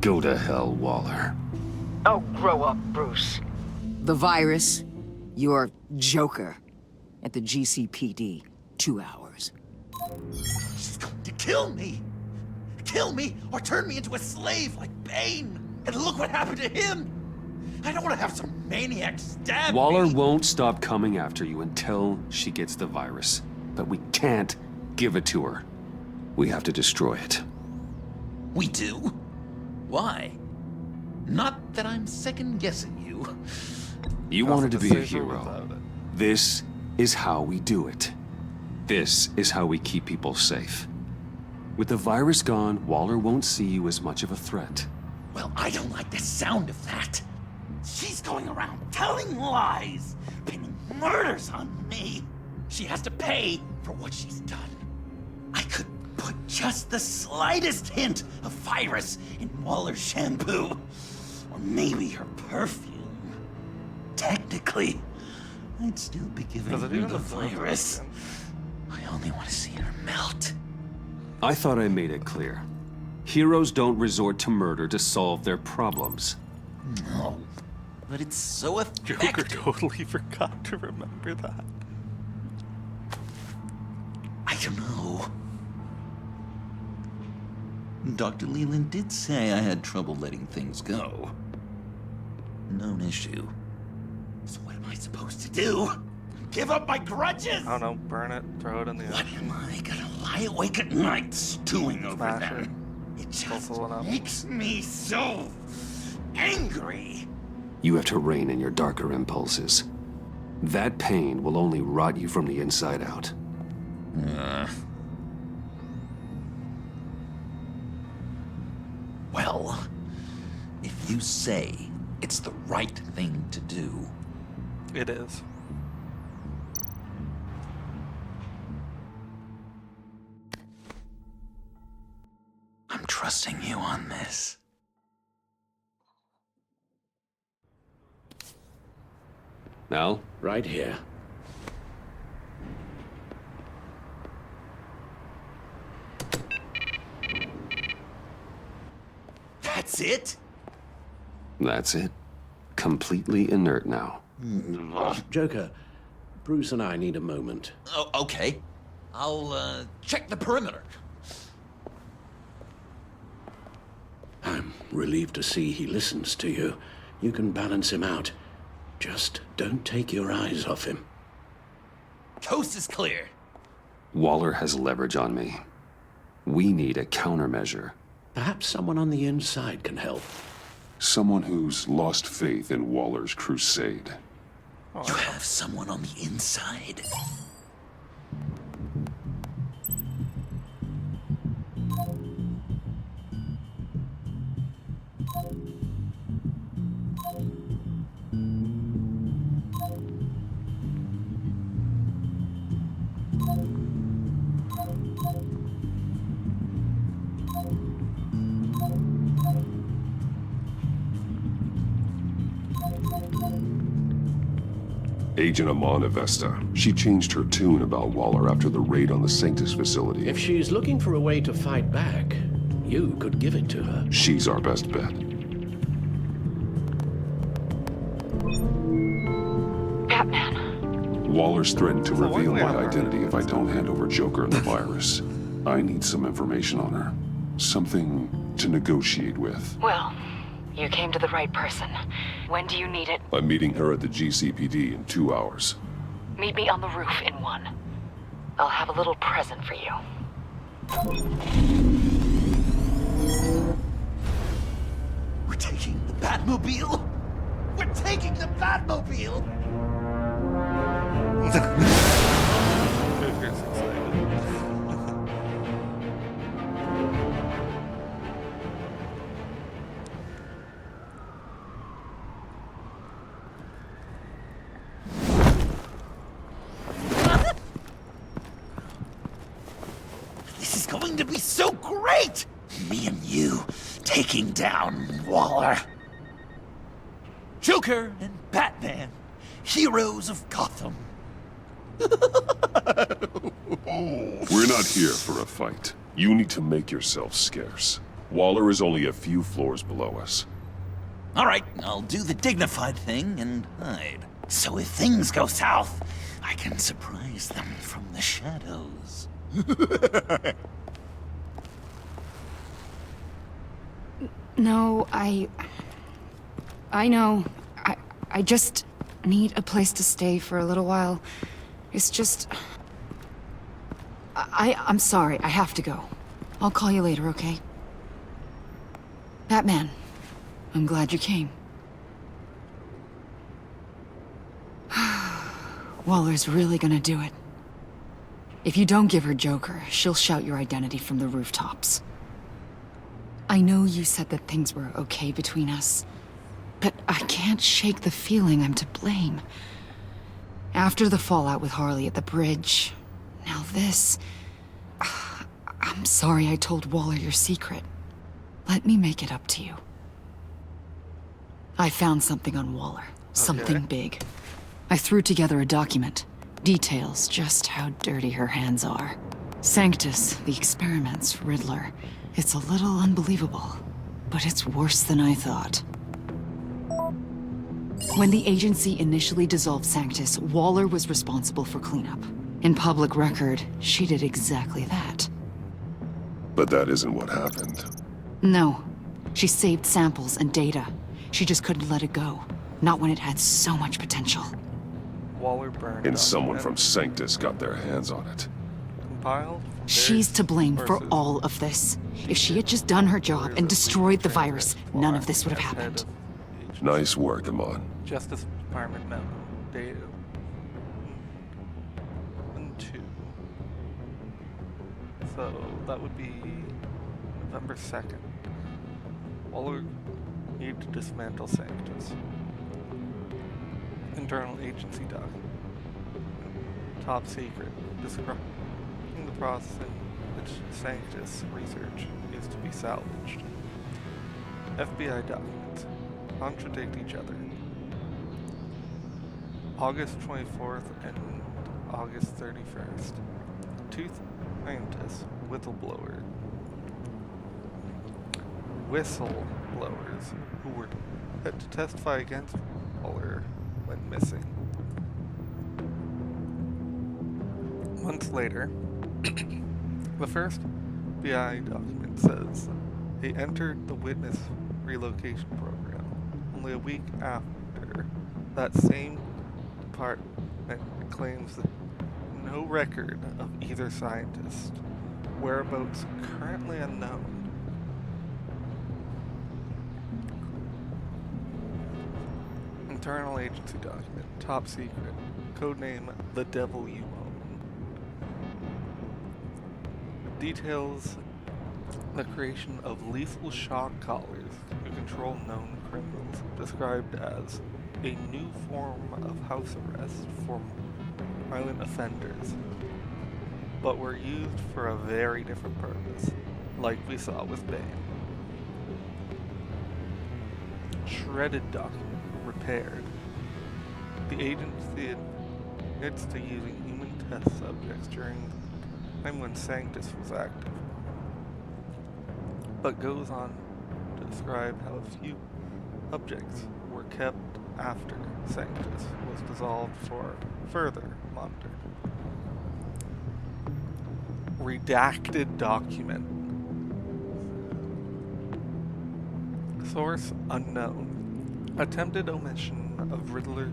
Go to hell, Waller. Oh, grow up, Bruce. The virus, your Joker, at the GCPD, 2 hours. She's going to kill me. Kill me or turn me into a slave like Bane. And look what happened to him. I don't want to have some maniac stab Waller me. won't stop coming after you until she gets the virus. But we can't give it to her. We have to destroy it. We do? Why? Not that I'm second-guessing you. You wanted to be a hero. This is how we do it. This is how we keep people safe. With the virus gone, Waller won't see you as much of a threat. Well, I don't like the sound of that. She's going around telling lies, pinning murders on me. She has to pay for what she's done. I could put just the slightest hint of virus in Waller's shampoo. Or maybe her perfume. Technically, I'd still be giving her the virus. I only want to see her melt. I thought I made it clear. Heroes don't resort to murder to solve their problems. No, but it's so effective. Joker totally forgot to remember that. I don't know. Dr. Leland did say I had trouble letting things go. Known issue. So what am I supposed to do? Give up my grudges? I don't know, burn it, throw it in the ocean. What am I gonna lie awake at night stewing over Smash them? It just it up. makes me so angry. You have to rein in your darker impulses. That pain will only rot you from the inside out. Well, if you say it's the right thing to do... It is. I'm trusting you on this. Now? Right here. That's it? That's it. Completely inert now. Joker, Bruce and I need a moment. Oh, okay. I'll, check the perimeter. I'm relieved to see he listens to you. You can balance him out. Just don't take your eyes off him. Coast is clear. Waller has leverage on me. We need a countermeasure. Perhaps someone on the inside can help. Someone who's lost faith in Waller's crusade. You have someone on the inside? Agent Amana Vesta. She changed her tune about Waller after the raid on the Sanctus facility. If she's looking for a way to fight back, you could give it to her. She's our best bet. Batman. Waller's threatened to reveal my identity if I don't hand over Joker and the virus. I need some information on her. Something to negotiate with. Well, you came to the right person. When do you need it? I'm meeting her at the GCPD in 2 hours. Meet me on the roof in 1. I'll have a little present for you. We're taking the Batmobile? We're taking the Batmobile! This is going to be so great! Me and you taking down Waller. Joker and Batman, heroes of Gotham. We're not here for a fight. You need to make yourself scarce. Waller is only a few floors below us. All right, I'll do the dignified thing and hide. So if things go south, I can surprise them from the shadows. No, I know. I just need a place to stay for a little while. It's just... I'm sorry, I have to go. I'll call you later, okay? Batman, I'm glad you came. Waller's really gonna do it. If you don't give her Joker, she'll shout your identity from the rooftops. I know you said that things were okay between us, but I can't shake the feeling I'm to blame. After the fallout with Harley at the bridge, now this... I'm sorry I told Waller your secret. Let me make it up to you. I found something on Waller. Something big. I threw together a document. Details just how dirty her hands are. Sanctus, the experiments, Riddler. It's a little unbelievable, but it's worse than I thought. When the agency initially dissolved Sanctus, Waller was responsible for cleanup. In public record, she did exactly that. But that isn't what happened. No. She saved samples and data. She just couldn't let it go. Not when it had so much potential. Waller burned And someone document from Sanctus got their hands on it. compiled from She's various to blame for sources. all of this. If she had just done her job and destroyed the virus, none of this would have happened. Nice work, Amon. Justice Department memo dated 1-2. So that would be November 2nd. Waller needed to dismantle Sanctus. Internal agency document. Top secret. Describing the process in which Sanctus research is to be salvaged. FBI documents contradict each other. August 24th and August 31st. Two scientists, whistleblowers who were set to testify against Waller went missing. Months later, the first FBI document says they entered the witness relocation program. Only a week after, that same department claims that no record of either scientist, whereabouts currently unknown. Internal agency document, top secret, codename The Devil You Own. Details the creation of lethal shock collars to control known criminals, described as a new form of house arrest for violent offenders, but were used for a very different purpose, like we saw with Bane. Shredded document, repaired. The agency admits to using human test subjects during the time when Sanctus was active, but goes on to describe how a few subjects were kept after Sanctus was dissolved for further monitoring. Redacted document. Source unknown. Attempted omission of Riddler's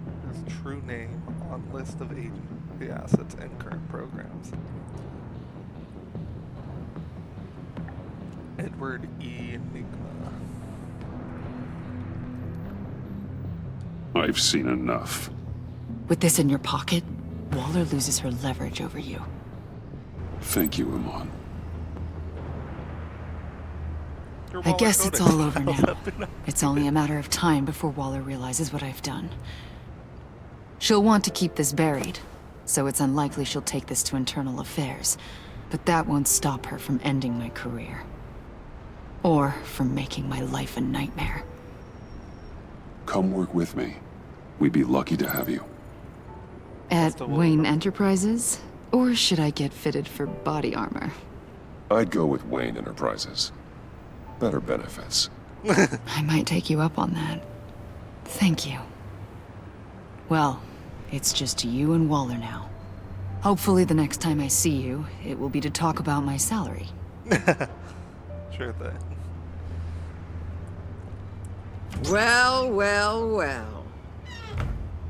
true name on list of agency assets and current programs. Edward E. Enigma. I've seen enough. With this in your pocket, Waller loses her leverage over you. Thank you, Amon. I guess it's all over now. It's only a matter of time before Waller realizes what I've done. She'll want to keep this buried, so it's unlikely she'll take this to internal affairs. But that won't stop her from ending my career. Or from making my life a nightmare. Come work with me. We'd be lucky to have you. At Wayne Enterprises? Or should I get fitted for body armor? I'd go with Wayne Enterprises. Better benefits. I might take you up on that. Thank you. Well, it's just you and Waller now. Hopefully the next time I see you, it will be to talk about my salary. Sure thing. Well, well, well.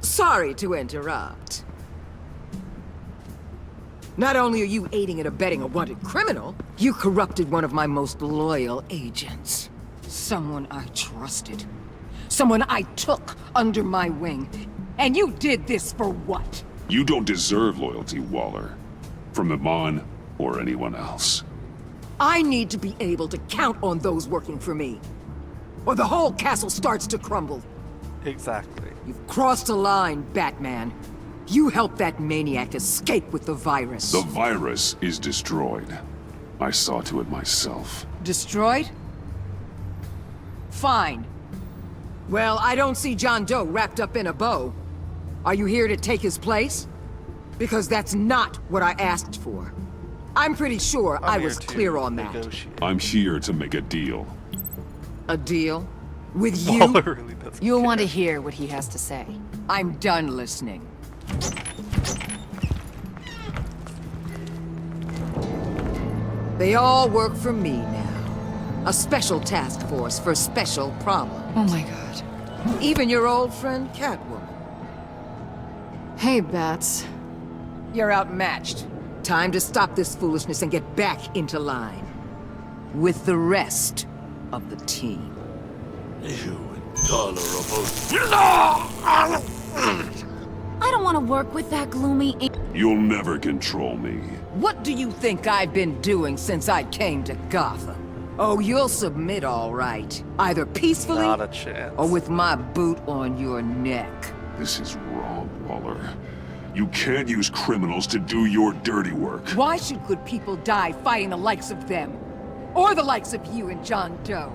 Sorry to interrupt. Not only are you aiding and abetting a wanted criminal, you corrupted one of my most loyal agents. Someone I trusted. Someone I took under my wing. And you did this for what? You don't deserve loyalty, Waller. From Amon or anyone else. I need to be able to count on those working for me. Or the whole castle starts to crumble. Exactly. You've crossed a line, Batman. You helped that maniac escape with the virus. The virus is destroyed. I saw to it myself. Destroyed? Fine. Well, I don't see John Doe wrapped up in a bow. Are you here to take his place? Because that's not what I asked for. I'm pretty sure I was clear on that. I'm here to make a deal. A deal? With you? Waller really doesn't You'll care. want to hear what he has to say. I'm done listening. They all work for me now. A special task force for special problems. Oh my god. Even your old friend Catwoman. Hey, Bats. You're outmatched. Time to stop this foolishness and get back into line. With the rest of the team. You intolerable... I don't want to work with that gloomy... You'll never control me. What do you think I've been doing since I came to Gotham? Oh, you'll submit all right. Either peacefully Not a chance. or with my boot on your neck. This is wrong, Waller. You can't use criminals to do your dirty work. Why should good people die fighting the likes of them? Or the likes of you and John Doe?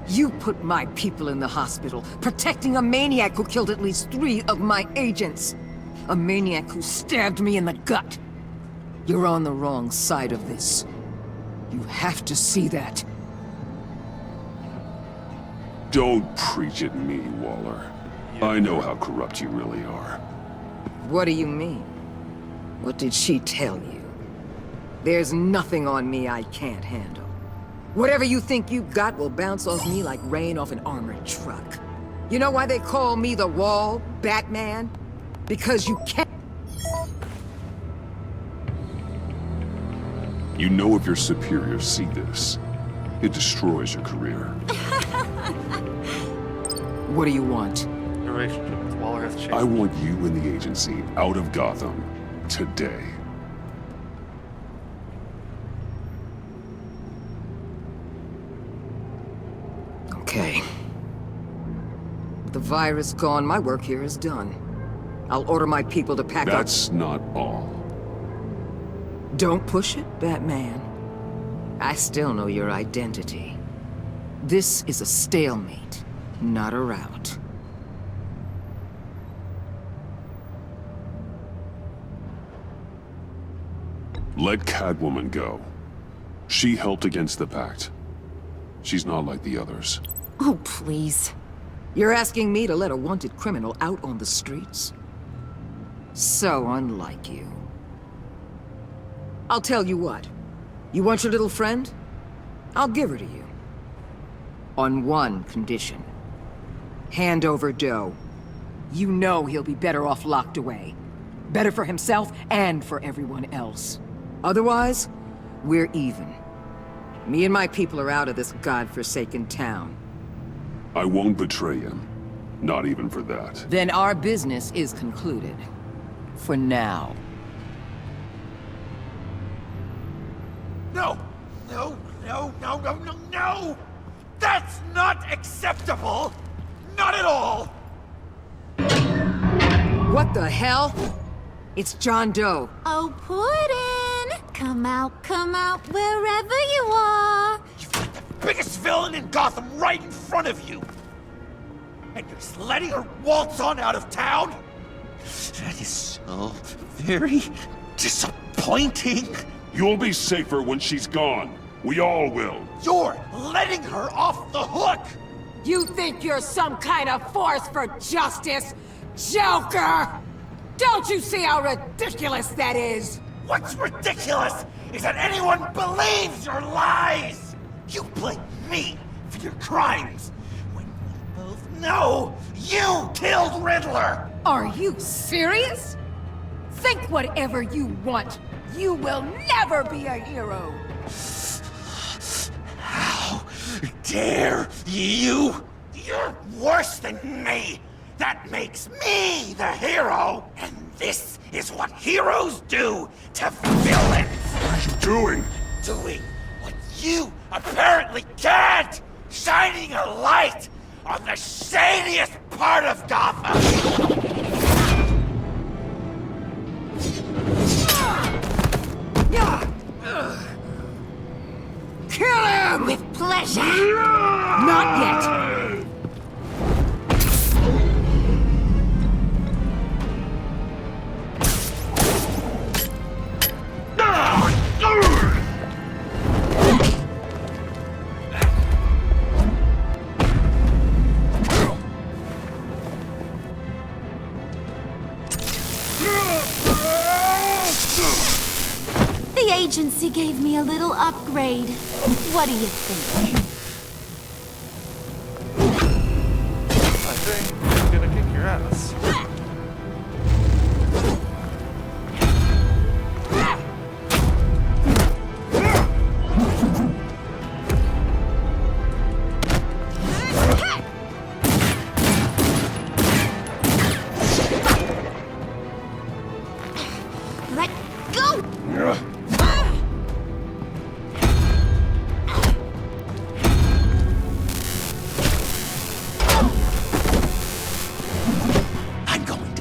You put my people in the hospital, protecting a maniac who killed at least 3 of my agents. A maniac who stabbed me in the gut. You're on the wrong side of this. You have to see that. Don't preach at me, Waller. I know how corrupt you really are. What do you mean? What did she tell you? There's nothing on me I can't handle. Whatever you think you got will bounce off me like rain off an armored truck. You know why they call me the Wall, Batman? Because you can't... You know if your superiors see this, it destroys your career. What do you want? Your relationship with Waller has changed. I want you and the agency out of Gotham today. Okay. With the virus gone, my work here is done. I'll order my people to pack up. That's not all. Don't push it, Batman. I still know your identity. This is a stalemate, not a rout. Let Catwoman go. She helped against the Pact. She's not like the others. Oh, please. You're asking me to let a wanted criminal out on the streets? So unlike you. I'll tell you what. You want your little friend? I'll give her to you. On one condition. Hand over Doe. You know he'll be better off locked away. Better for himself and for everyone else. Otherwise, we're even. Me and my people are out of this godforsaken town. I won't betray him. Not even for that. Then our business is concluded. For now. No! No, no, no, no, no, no! That's not acceptable! Not at all! What the hell? It's John Doe. Oh, Puddin'! Come out, wherever you are! You've got the biggest villain in Gotham right in front of you! And you're just letting her waltz on out of town? That is so very disappointing. You'll be safer when she's gone. We all will. You're letting her off the hook! You think you're some kind of force for justice, Joker? Don't you see how ridiculous that is? What's ridiculous is that anyone believes your lies! You blame me for your crimes, when we both know you killed Riddler! Are you serious? Think whatever you want. You will never be a hero! How dare you? You're worse than me! That makes me the hero! And this is what heroes do to villains! What are you doing? Doing what you apparently can't! Shining a light on the shadiest part of Gotham! Kill him! With pleasure! Not yet! The agency gave me a little upgrade. What do you think?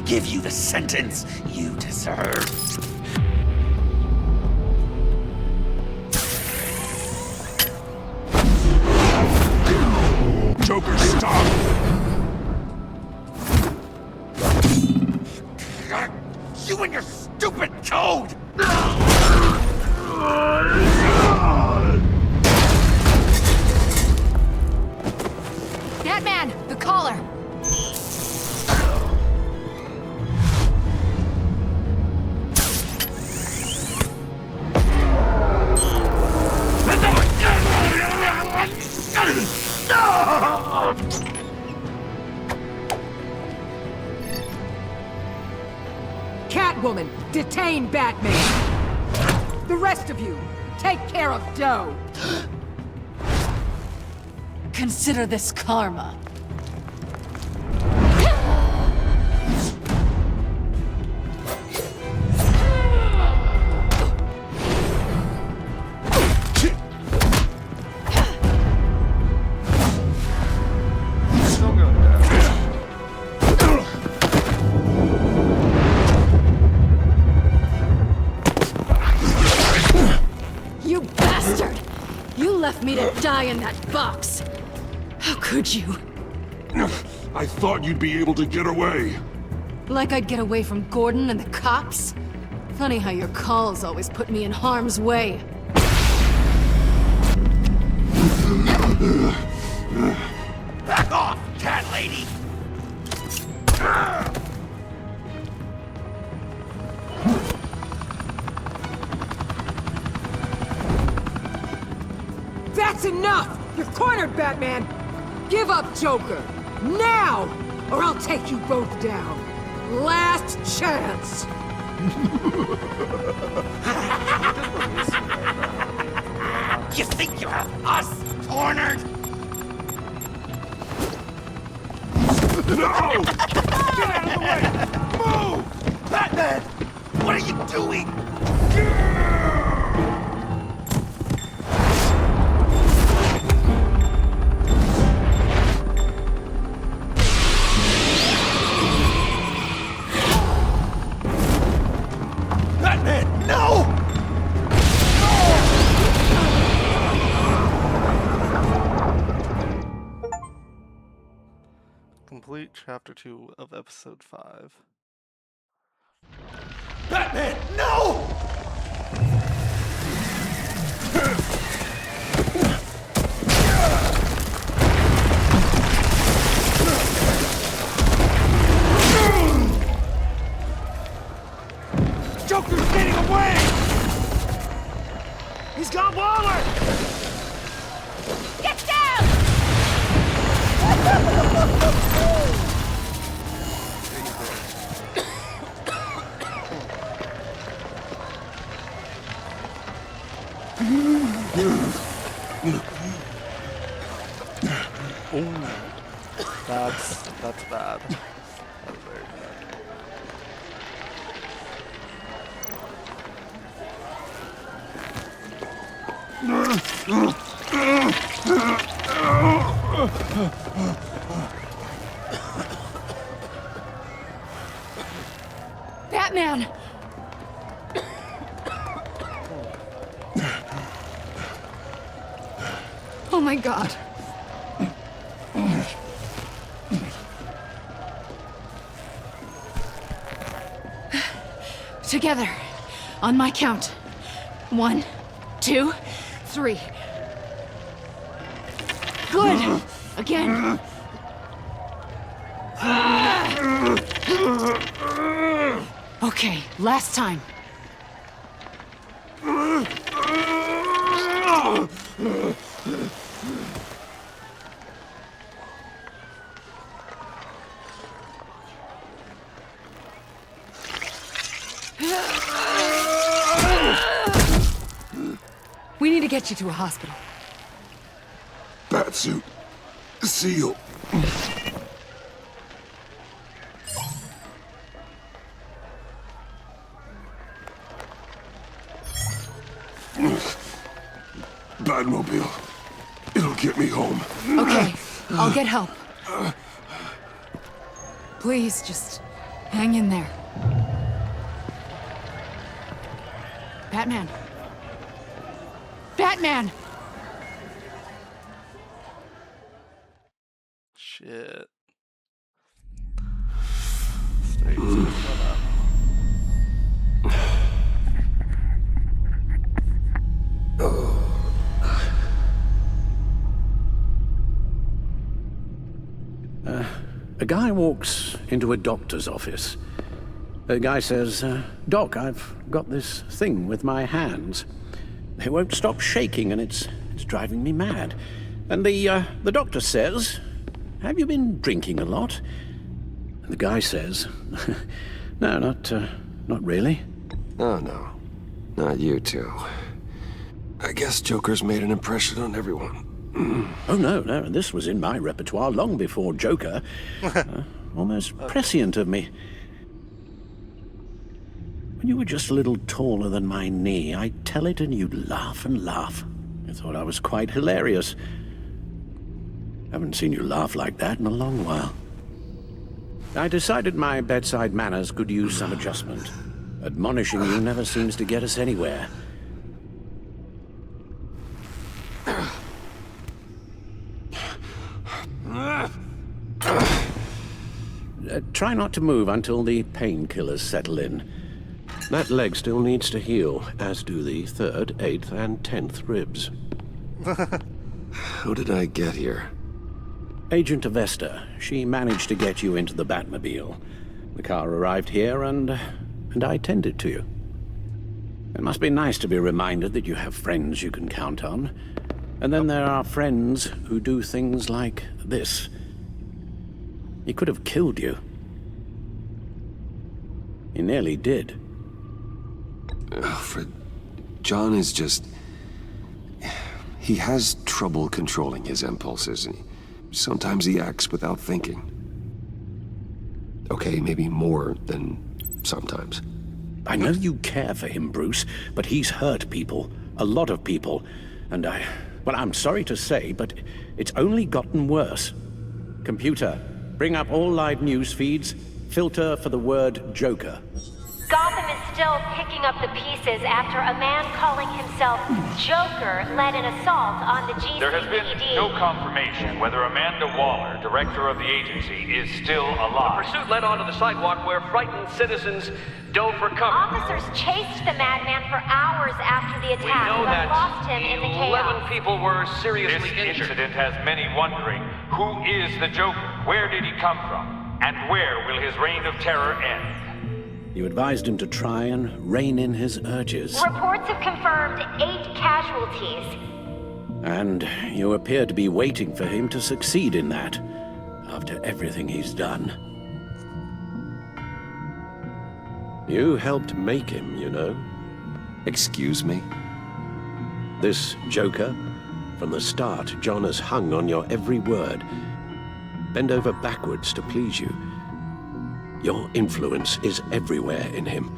give you the sentence you deserve. Joker, stop! You and your stupid code! Batman, the collar! Catwoman, detain Batman! The rest of you, take care of Doe! Consider this karma. You bastard! You left me to die in that box! How could you? I thought you'd be able to get away. Like I'd get away from Gordon and the cops? Funny how your calls always put me in harm's way. Back off, cat lady! That's enough! You're cornered, Batman! Give up, Joker! Now! Or I'll take you both down! Last chance! You think you have us cornered? No! Get out of the way! Move! Batman! What are you doing? Batman, no! Complete Chapter 2 of Episode 5. Batman, no! Joker's getting away! He's got Waller! Get down! Oh, that's bad. That's very bad. Batman! Oh my god. Together, on my count. 1, 2, 3. Good! Again. Okay, last time. We need to get you to a hospital. Batsuit. Seal. Batmobile. It'll get me home. Okay, I'll get help. Please, just Hang in there. Batman! Batman! Shit. Stay tuned for that. A guy walks into a doctor's office. The guy says, Doc, I've got this thing with my hands. They won't stop shaking and it's driving me mad. And the doctor says, have you been drinking a lot? And the guy says, no, not really. Oh, no. Not you two. I guess Joker's made an impression on everyone. Oh, no, this was in my repertoire long before Joker. Almost prescient of me. When you were just a little taller than my knee, I'd tell it and you'd laugh and laugh. I thought I was quite hilarious. Haven't seen you laugh like that in a long while. I decided my bedside manners could use some adjustment. Admonishing you never seems to get us anywhere. Try not to move until the painkillers settle in. That leg still needs to heal, as do the 3rd, 8th, and 10th ribs. How did I get here? Agent Avesta. She managed to get you into the Batmobile. The car arrived here, and I tended to you. It must be nice to be reminded that you have friends you can count on. And then there are friends who do things like this. He could have killed you. He nearly did. Alfred, John is just... He has trouble controlling his impulses, and sometimes he acts without thinking. Okay, maybe more than sometimes. I know you care for him, Bruce, but he's hurt people. A lot of people. And well, I'm sorry to say, but it's only gotten worse. Computer, bring up all live news feeds. Filter for the word Joker. Gotham is still picking up the pieces after a man calling himself Joker led an assault on the GCPD. There has been no confirmation whether Amanda Waller, director of the agency, is still alive. The pursuit led onto the sidewalk where frightened citizens dove for cover. Officers chased the madman for hours after the attack, We know but that lost him in the 11 chaos. people were seriously This injured. incident has many wondering, who is the Joker? Where did he come from? And where will his reign of terror end? You advised him to try and rein in his urges. Reports have confirmed 8 casualties. And you appear to be waiting for him to succeed in that, after everything he's done. You helped make him, you know. Excuse me? This Joker, from the start, John has hung on your every word. Bend over backwards to please you. Your influence is everywhere in him,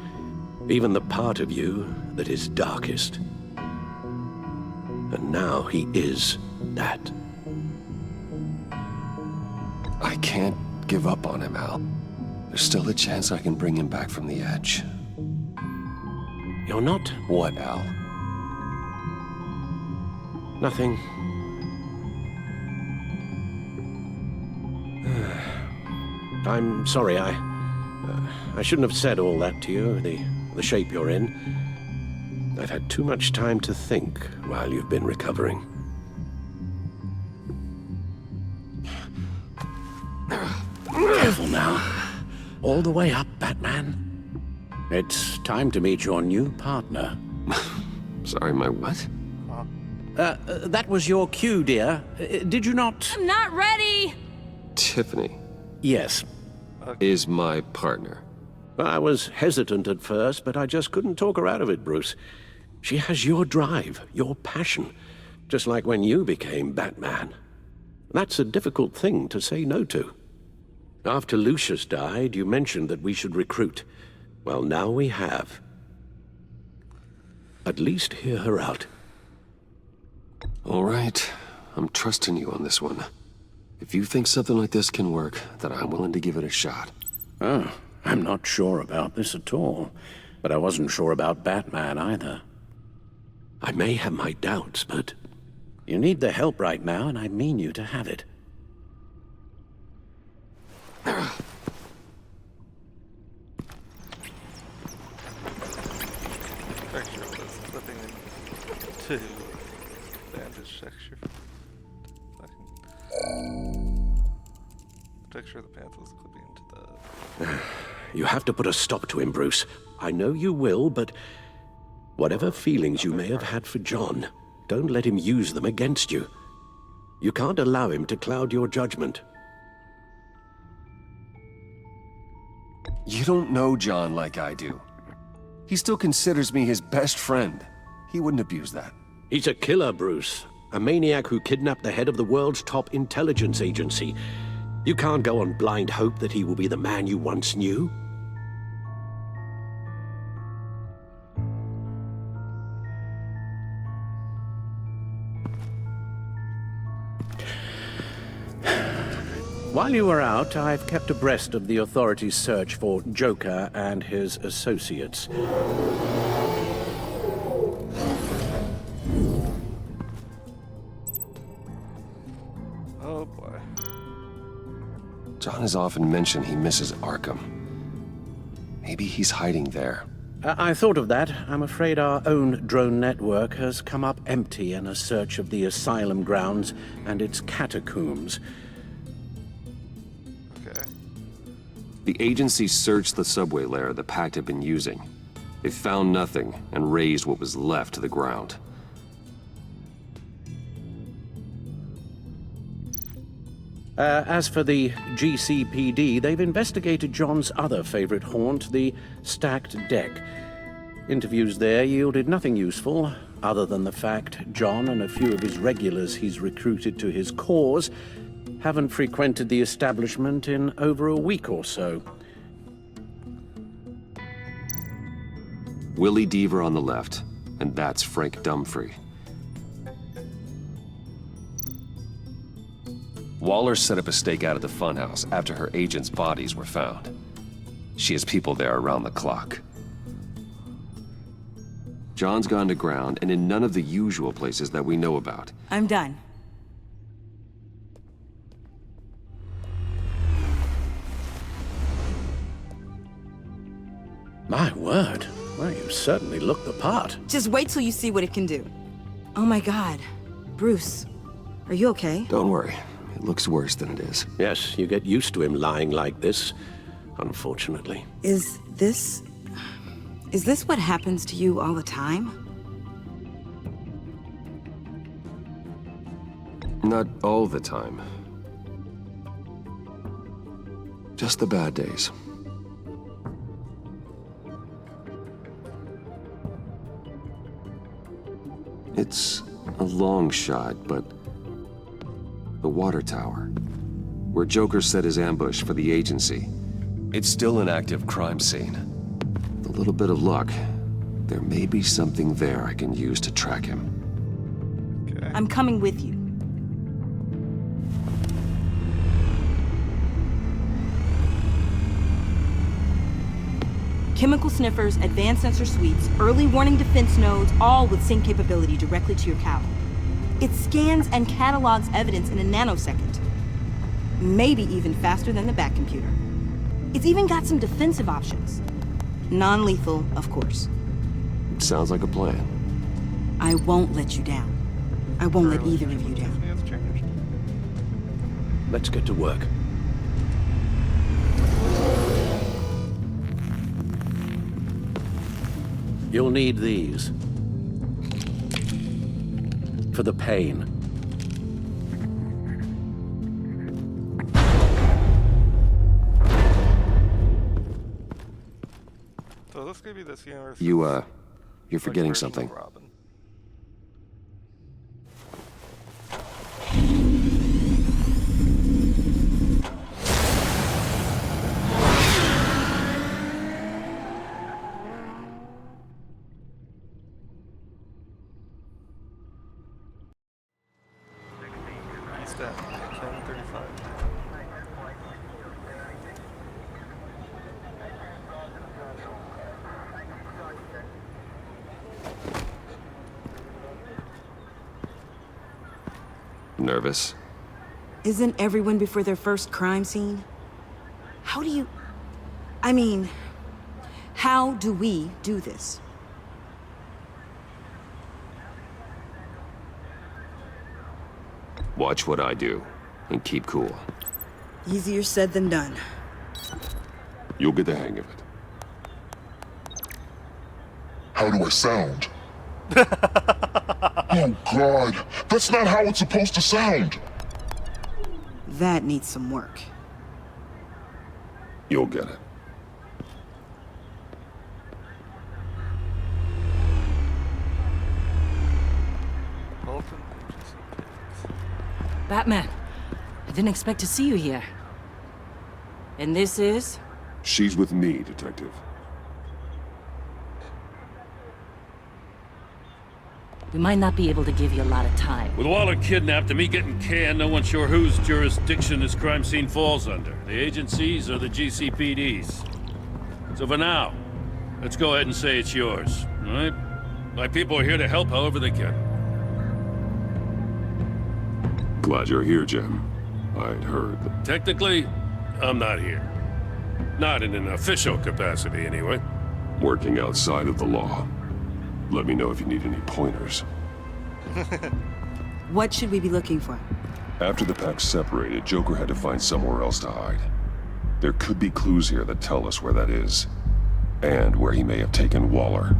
even the part of you that is darkest. And now he is that. I can't give up on him, Al. There's still a chance I can bring him back from the edge. You're not? What, Al? Nothing. I'm sorry, I shouldn't have said all that to you, the shape you're in. I've had too much time to think while you've been recovering. Careful now. All the way up, Batman. It's time to meet your new partner. Sorry, my what? That was your cue, dear. Did you not? I'm not ready! Tiffany. Yes. Is my partner. I was hesitant at first, but I just couldn't talk her out of it, Bruce. She has your drive, your passion, just like when you became Batman. That's a difficult thing to say no to. After Lucius died, you mentioned that we should recruit. Well, now we have. At least hear her out. All right. I'm trusting you on this one. If you think something like this can work, then I'm willing to give it a shot. Oh, I'm not sure about this at all, but I wasn't sure about Batman either. I may have my doubts, but you need the help right now, and I mean you to have it. Texture was clipping into bandage texture. The texture of the pants was clipping into the... You have to put a stop to him, Bruce. I know you will, but whatever feelings you may have had for John, don't let him use them against you. You can't allow him to cloud your judgment. You don't know John like I do. He still considers me his best friend. He wouldn't abuse that. He's a killer, Bruce. A maniac who kidnapped the head of the world's top intelligence agency. You can't go on blind hope that he will be the man you once knew. While you were out, I've kept abreast of the authorities' search for Joker and his associates. Oh boy. John has often mentioned he misses Arkham. Maybe he's hiding there. I thought of that. I'm afraid our own drone network has come up empty in a search of the asylum grounds and its catacombs. The agency searched the subway lair the Pact had been using. They found nothing and razed what was left to the ground. As for the GCPD, they've investigated John's other favorite haunt, the stacked deck. Interviews there yielded nothing useful, other than the fact John and a few of his regulars he's recruited to his cause haven't frequented the establishment in over a week or so. Willie Deaver on the left, and that's Frank Dumfrey. Waller set up a stakeout at the funhouse after her agents' bodies were found. She has people there around the clock. John's gone to ground and in none of the usual places that we know about. I'm done. My word. Well, you certainly look the part. Just wait till you see what it can do. Oh my God. Bruce, are you okay? Don't worry. It looks worse than it is. Yes, you get used to him lying like this, unfortunately. Is this what happens to you all the time? Not all the time. Just the bad days. It's a long shot, but the water tower, where Joker set his ambush for the agency, it's still an active crime scene. With a little bit of luck, there may be something there I can use to track him. Okay. I'm coming with you. Chemical sniffers, advanced sensor suites, early warning defense nodes, all with sync capability directly to your cloud. It scans and catalogs evidence in a nanosecond. Maybe even faster than the Bat computer. It's even got some defensive options. Non-lethal, of course. Sounds like a plan. I won't let you down. I won't let either of you down. Let's get to work. You'll need these. For the pain. So this could be this universe. You're forgetting something. Robin. He's dead. 10:35. Nervous? Isn't everyone before their first crime scene? How do you... I mean, how do we do this? Watch what I do, and keep cool. Easier said than done. You'll get the hang of it. How do I sound? Oh God, that's not how it's supposed to sound. That needs some work. You'll get it. Batman, I didn't expect to see you here. And this is? She's with me, Detective. We might not be able to give you a lot of time. With Waller kidnapped and me getting canned, no one's sure whose jurisdiction this crime scene falls under. The agencies or the GCPD's. So for now, let's go ahead and say it's yours, all right? My people are here to help however they can. Glad you're here, Jim. I'd heard that... Technically, I'm not here. Not in an official capacity, anyway. Working outside of the law. Let me know if you need any pointers. What should we be looking for? After the pack separated, Joker had to find somewhere else to hide. There could be clues here that tell us where that is, and where he may have taken Waller.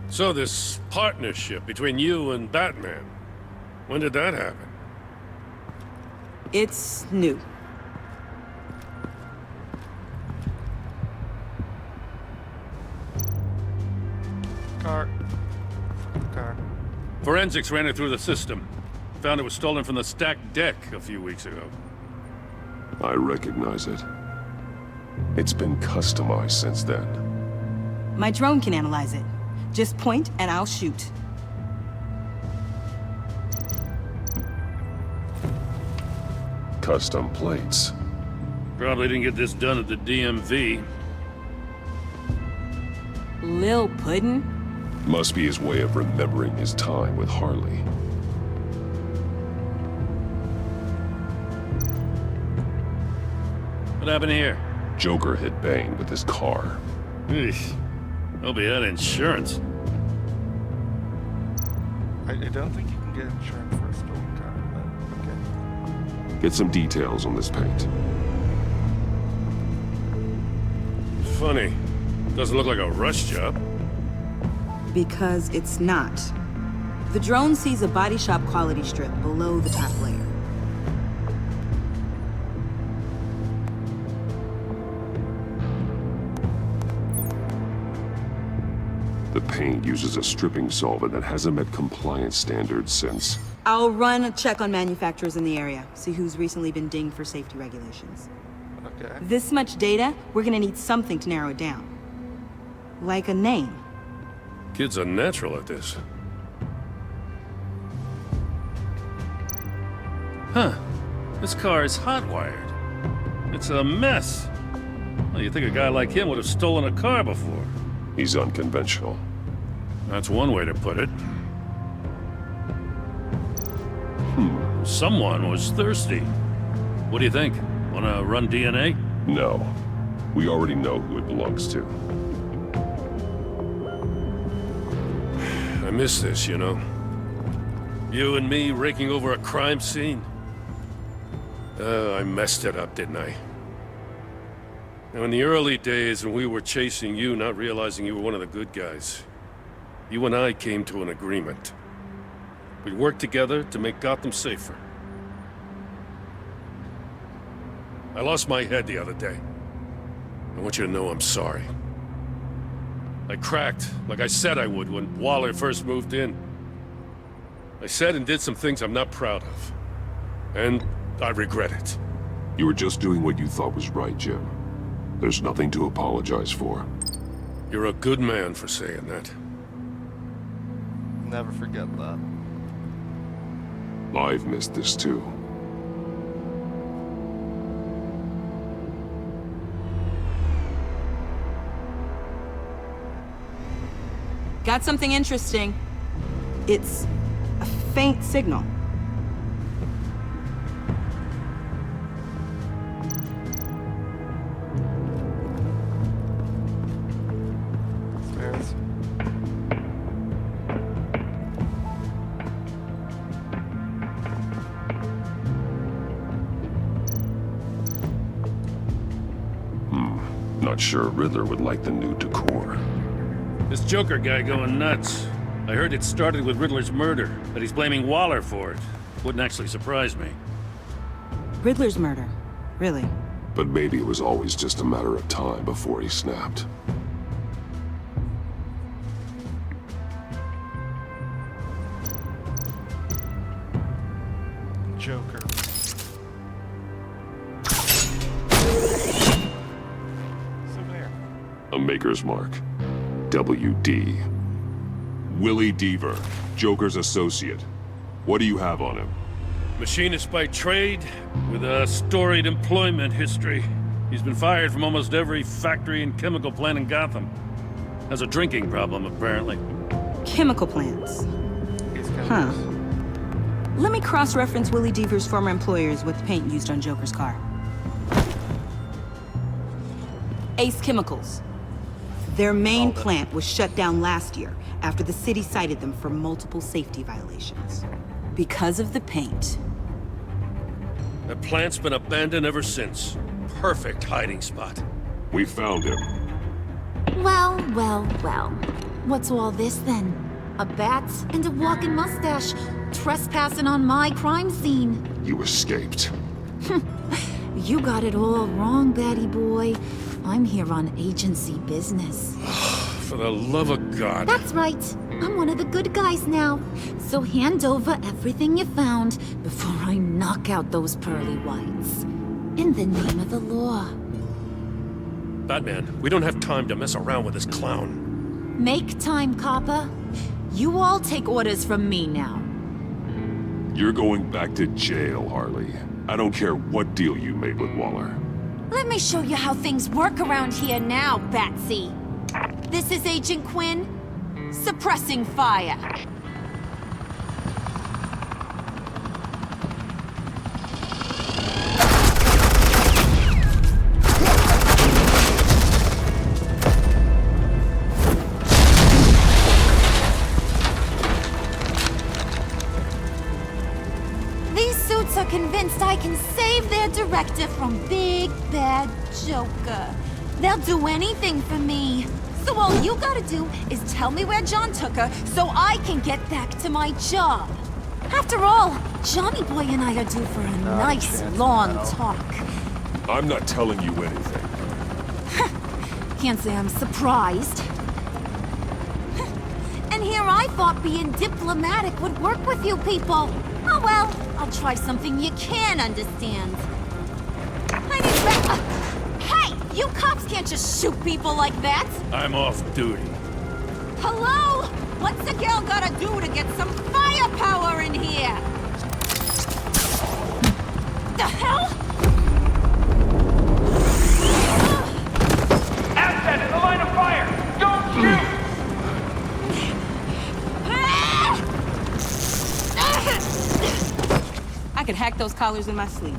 So this partnership between you and Batman, when did that happen? It's new. Car. Forensics ran it through the system. Found it was stolen from the stacked deck a few weeks ago. I recognize it. It's been customized since then. My drone can analyze it. Just point and I'll shoot. Custom plates. Probably didn't get this done at the DMV. Lil Puddin'? Must be his way of remembering his time with Harley. What happened here? Joker hit Bane with his car. Eesh. Hope he had insurance. I don't think you can get insurance for a stolen car, but okay. Get some details on this paint. Funny. Doesn't look like a rush job. Because it's not. The drone sees a body shop quality strip below the top layer. The paint uses a stripping solvent that hasn't met compliance standards since... I'll run a check on manufacturers in the area, see who's recently been dinged for safety regulations. Okay. This much data, we're gonna need something to narrow it down. Like a name. Kid's a natural at this. Huh. This car is hot-wired. It's a mess. Well, you'd think a guy like him would have stolen a car before. He's unconventional. That's one way to put it. Someone was thirsty. What do you think? Wanna run DNA? No. We already know who it belongs to. I miss this, you know. You and me raking over a crime scene. I messed it up, didn't I? Now, in the early days when we were chasing you, not realizing you were one of the good guys, you and I came to an agreement. We'd work together to make Gotham safer. I lost my head the other day. I want you to know I'm sorry. I cracked, like I said I would when Waller first moved in. I said and did some things I'm not proud of. And I regret it. You were just doing what you thought was right, Jim. There's nothing to apologize for. You're a good man for saying that. Never forget that. I've missed this too. Got something interesting. It's a faint signal. Stairs. Not sure Riddler would like the new decor. This Joker guy going nuts. I heard it started with Riddler's murder, but he's blaming Waller for it. Wouldn't actually surprise me. Riddler's murder? Really? But maybe it was always just a matter of time before he snapped. Joker. A Maker's Mark. WD. Willie Deaver, Joker's associate. What do you have on him? Machinist by trade, with a storied employment history. He's been fired from almost every factory and chemical plant in Gotham. Has a drinking problem, apparently. Chemical plants. Huh. Let me cross-reference Willie Deaver's former employers with the paint used on Joker's car. Ace Chemicals. Their main plant was shut down last year after the city cited them for multiple safety violations. Because of the paint. The plant's been abandoned ever since. Perfect hiding spot. We found him. Well, well, well. What's all this then? A bat and a walking mustache trespassing on my crime scene. You escaped. You got it all wrong, Batty boy. I'm here on agency business. For the love of God. That's right. I'm one of the good guys now. So hand over everything you found before I knock out those pearly whites. In the name of the law. Batman, we don't have time to mess around with this clown. Make time, copper. You all take orders from me now. You're going back to jail, Harley. I don't care what deal you made with Waller. Let me show you how things work around here now, Batsy. This is Agent Quinn, suppressing fire. These suits are convinced I can save their director from Big Bad Joker. They'll do anything for me. So all you gotta do is tell me where John took her so I can get back to my job. After all, Johnny Boy and I are due for a nice long talk. I'm not telling you anything. Can't say I'm surprised. And here I thought being diplomatic would work with you people. Oh well, I'll try something you can understand. I need back. Hey, you cops can't just shoot people like that. I'm off duty. Hello? What's a girl gotta do to get some firepower in here? The hell? Asset in the line of fire! Don't shoot! I could hack those collars in my sleep.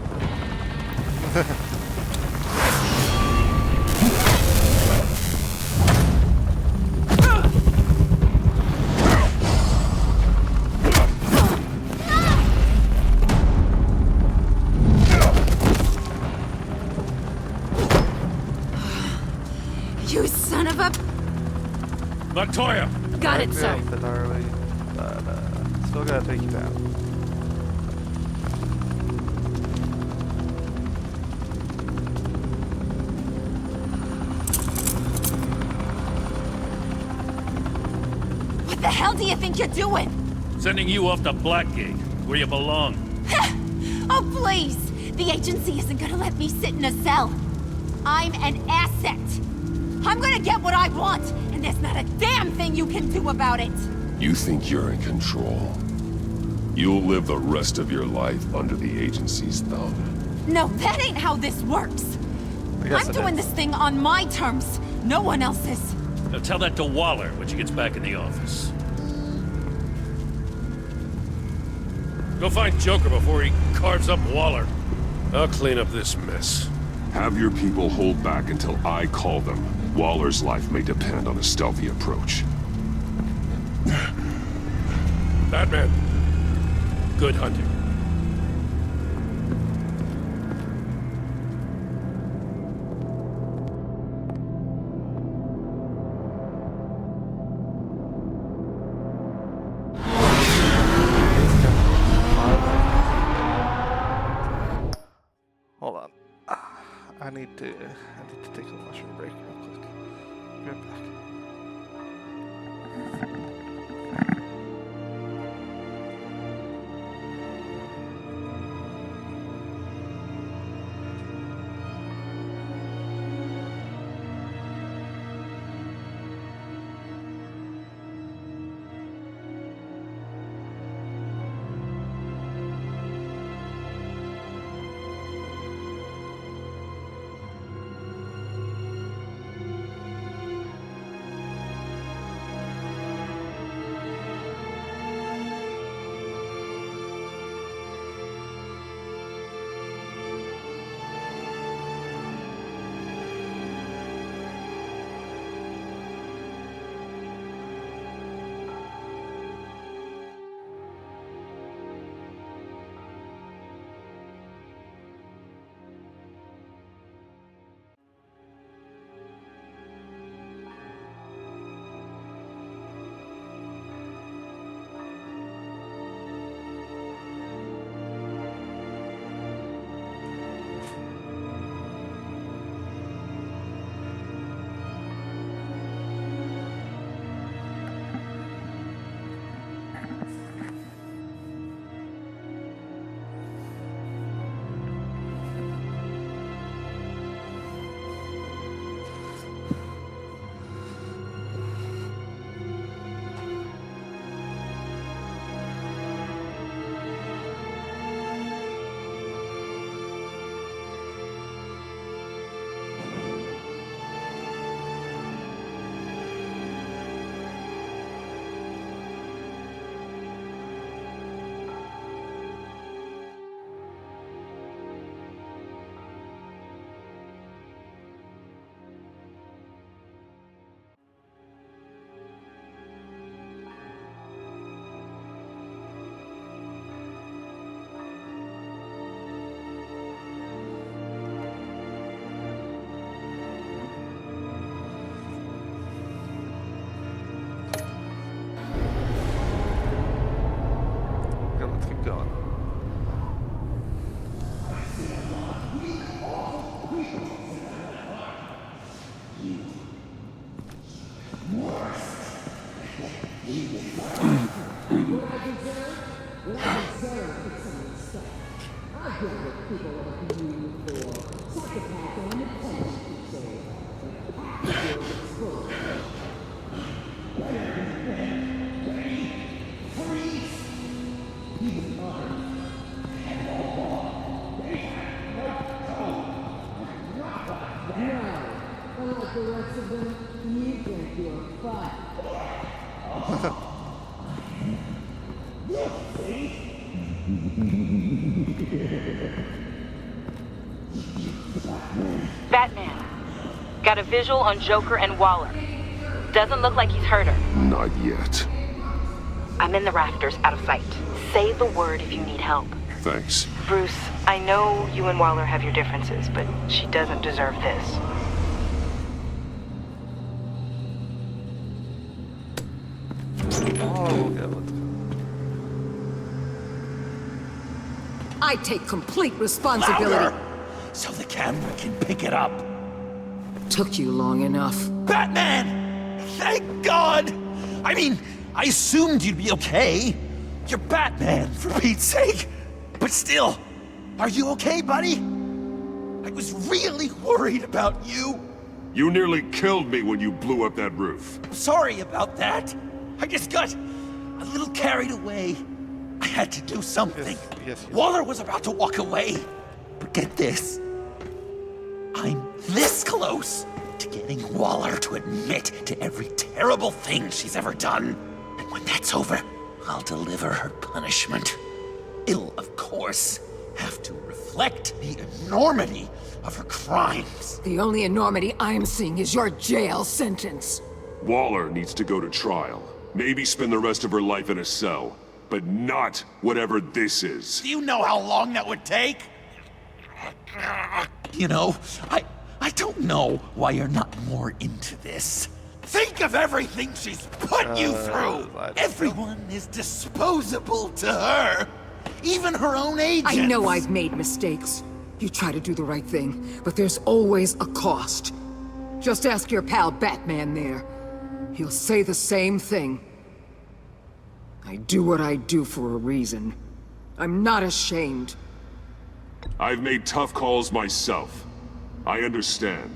You son of a... Montoya! Got it, sir. Harley, but still gotta take you down. What the hell do you think you're doing? Sending you off to Blackgate, where you belong. Oh, please! The agency isn't gonna let me sit in a cell. I'm an asset. I'm gonna get what I want, and there's not a damn thing you can do about it. You think you're in control? You'll live the rest of your life under the agency's thumb. No, that ain't how this works. I'm doing this thing on my terms. No one else's. Now tell that to Waller when she gets back in the office. Go find Joker before he carves up Waller. I'll clean up this mess. Have your people hold back until I call them. Waller's life may depend on a stealthy approach. Batman, good hunting. Hold on. I need to take a washroom break real quick. Be right back. Let's keep going. Batman, got a visual on Joker and Waller. Doesn't look like he's hurt her. Not yet. I'm in the rafters, out of sight. Say the word if you need help. Thanks. Bruce, I know you and Waller have your differences, but she doesn't deserve this. I take complete responsibility. Louder, so the camera can pick it up. Took you long enough. Batman! Thank God! I mean, I assumed you'd be okay. You're Batman, for Pete's sake. But still, are you okay, buddy? I was really worried about you. You nearly killed me when you blew up that roof. Sorry about that. I just got a little carried away. I had to do something. Yes. Waller was about to walk away. But get this. I'm this close to getting Waller to admit to every terrible thing she's ever done. And when that's over, I'll deliver her punishment. It'll, of course, have to reflect the enormity of her crimes. The only enormity I'm seeing is your jail sentence. Waller needs to go to trial. Maybe spend the rest of her life in a cell. But not whatever this is. Do you know how long that would take? You know, I don't know why you're not more into this. Think of everything she's put you through! Everyone is disposable to her. Even her own agents. I know I've made mistakes. You try to do the right thing, but there's always a cost. Just ask your pal Batman there. He'll say the same thing. I do what I do for a reason. I'm not ashamed. I've made tough calls myself. I understand.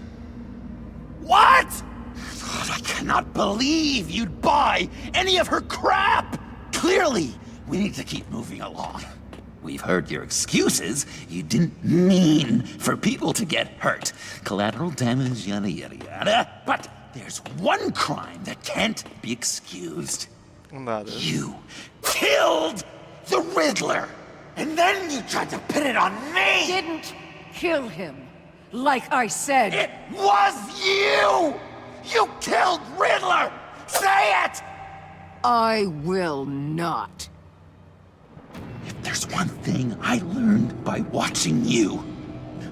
What? God, I cannot believe you'd buy any of her crap! Clearly, we need to keep moving along. We've heard your excuses. You didn't mean for people to get hurt. Collateral damage, yada yada yada. But there's one crime that can't be excused. You killed the Riddler! And then you tried to pin it on me! Didn't kill him. Like I said. It was you! You killed Riddler! Say it! I will not. If there's one thing I learned by watching you,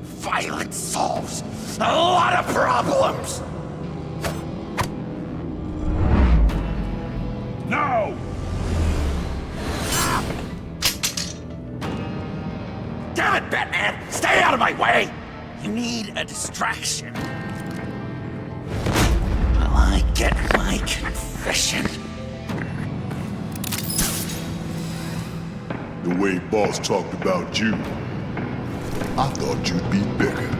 violence solves a lot of problems! No! Damn it, Batman! Stay out of my way! You need a distraction. While I get my confession. The way Boss talked about you, I thought you'd be bigger.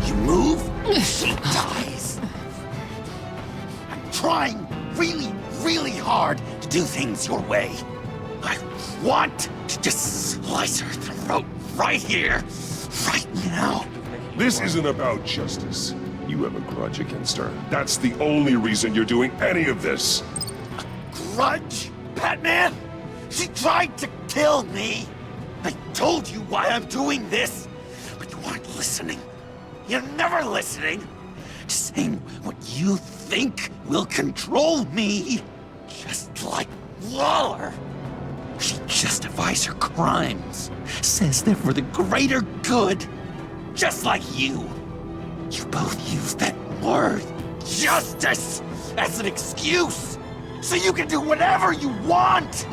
You move, she dies. I'm trying really hard to do things your way. I want to just slice her throat right here, right now. This isn't about justice. You have a grudge against her. That's the only reason you're doing any of this. Grudge? Batman? She tried to kill me. I told you why I'm doing this, but you aren't listening. You're never listening. Just saying what you think will control me. Just like Waller. She justifies her crimes. Says they're for the greater good. Just like you. You both use that word, justice, as an excuse. So you can do whatever you want.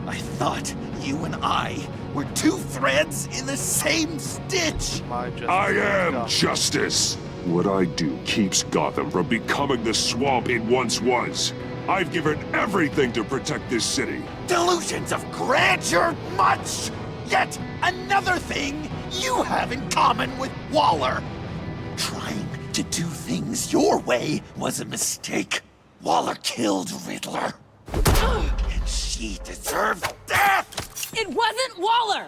I thought you and I were two threads in the same stitch. I am justice. What I do keeps Gotham from becoming the swamp it once was. I've given everything to protect this city. Delusions of grandeur much! Yet another thing you have in common with Waller. Trying to do things your way was a mistake. Waller killed Riddler. And she deserves death! It wasn't Waller!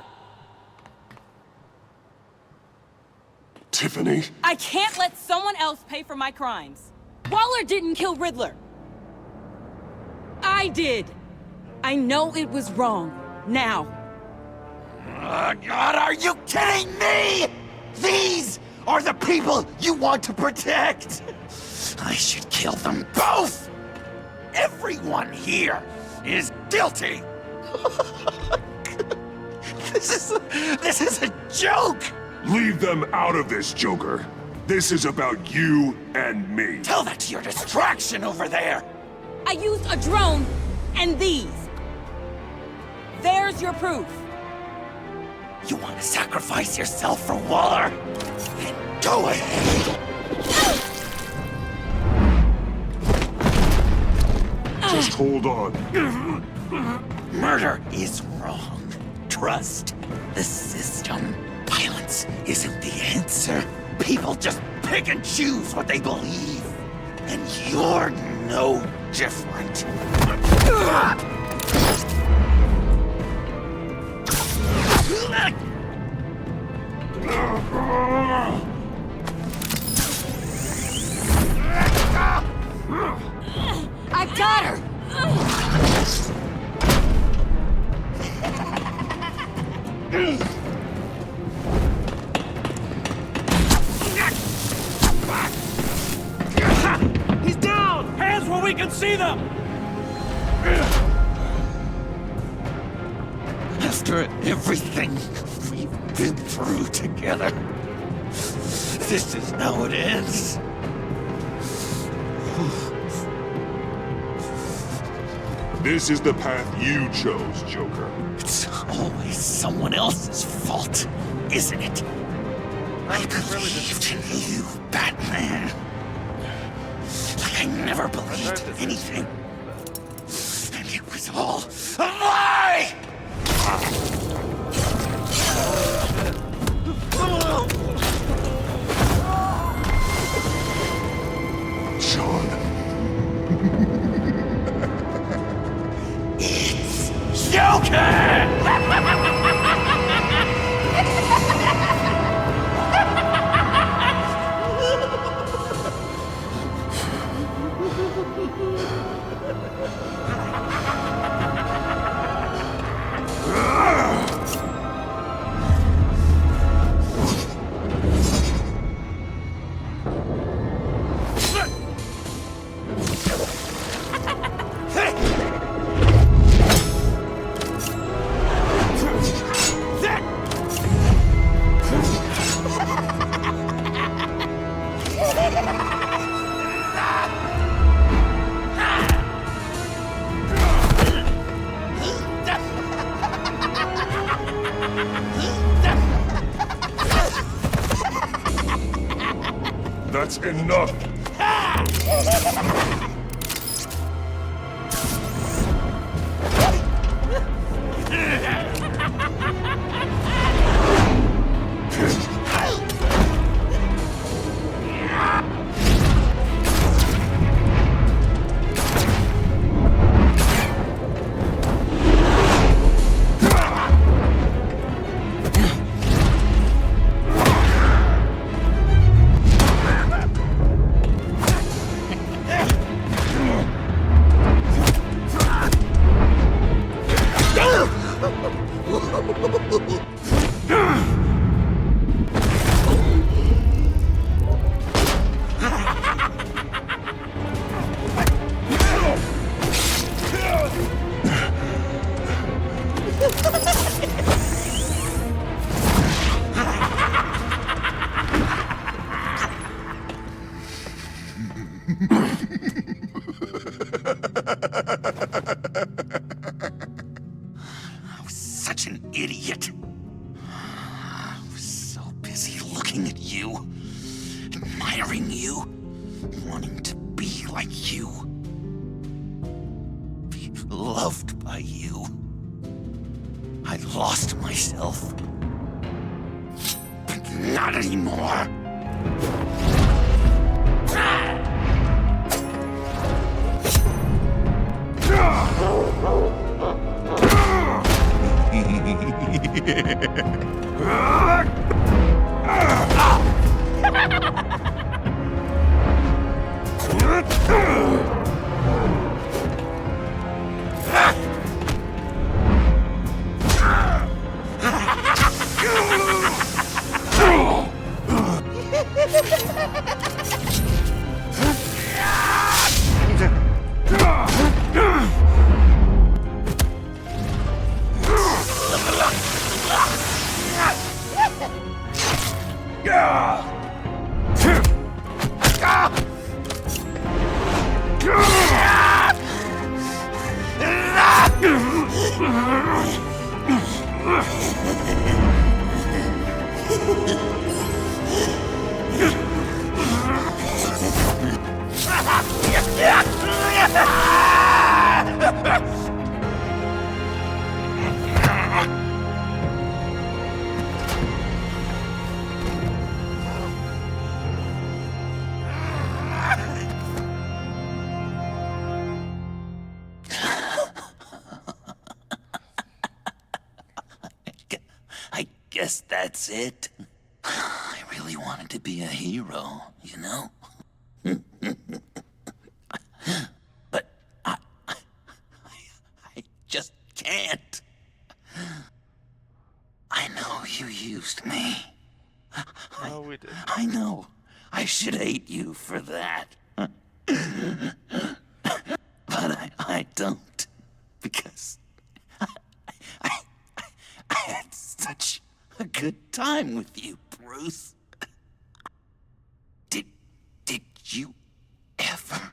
Tiffany? I can't let someone else pay for my crimes. Waller didn't kill Riddler. I did. I know it was wrong. Now. God, are you kidding me? These are the people you want to protect. I should kill them both. Everyone here is guilty. This is a joke. Leave them out of this, Joker. This is about you and me. Tell that to your distraction over there. I used a drone and these. There's your proof. You want to sacrifice yourself for Waller? Then go ahead. Just hold on. Murder is wrong. Trust the system. Violence isn't the answer. People just pick and choose what they believe. And you're no different. I've got her! He's down! Hands where we can see them! After everything we've been through together, this is how it ends. This is the path you chose, Joker. It's always someone else's fault, isn't it? I believed in you, Batman. Like I never believed anything. And it was all a lie! John. It's Joker! That's enough! I was such an idiot. I was so busy looking at you, admiring you, wanting to be like you, be loved by you. I lost myself. But not anymore. That's it? I really wanted to be a hero, you know? But I just can't. I know you used me. No, we didn't. I know. I should hate you for that. But I don't. Because I had such a good time with you, Bruce. Did you ever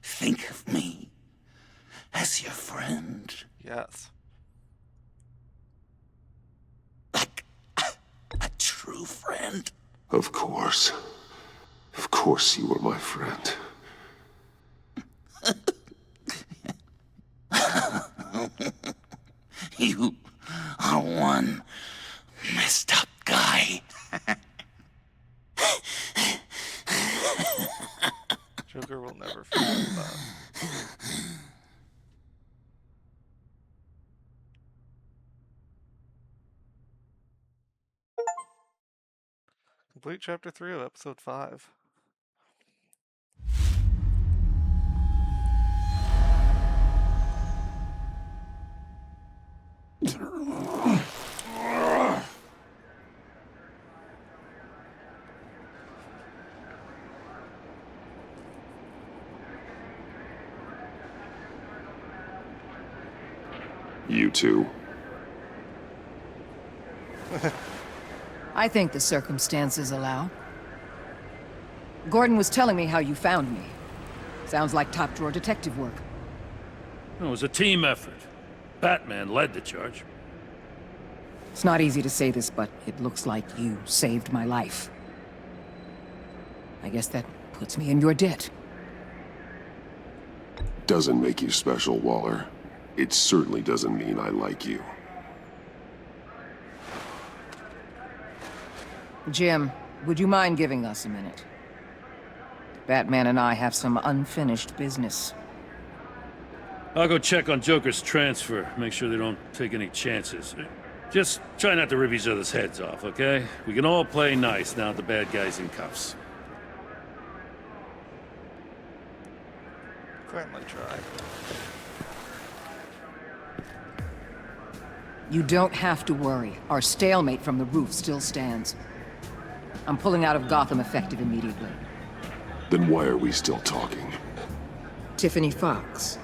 think of me as your friend? Yes. Like a true friend? Of course. Of course you were my friend. You are one messed up guy. Joker will never forget that. Complete chapter 3 of episode 5. You two. I think the circumstances allow. Gordon was telling me how you found me. Sounds like top-drawer detective work. It was a team effort. Batman led the charge. It's not easy to say this, but it looks like you saved my life. I guess that puts me in your debt. Doesn't make you special, Waller. It certainly doesn't mean I like you. Jim, would you mind giving us a minute? Batman and I have some unfinished business. I'll go check on Joker's transfer, make sure they don't take any chances. Just try not to rip each other's heads off, okay? We can all play nice now that the bad guy's in cuffs. Friendly try. You don't have to worry. Our stalemate from the roof still stands. I'm pulling out of Gotham effective immediately. Then why are we still talking? Tiffany Fox.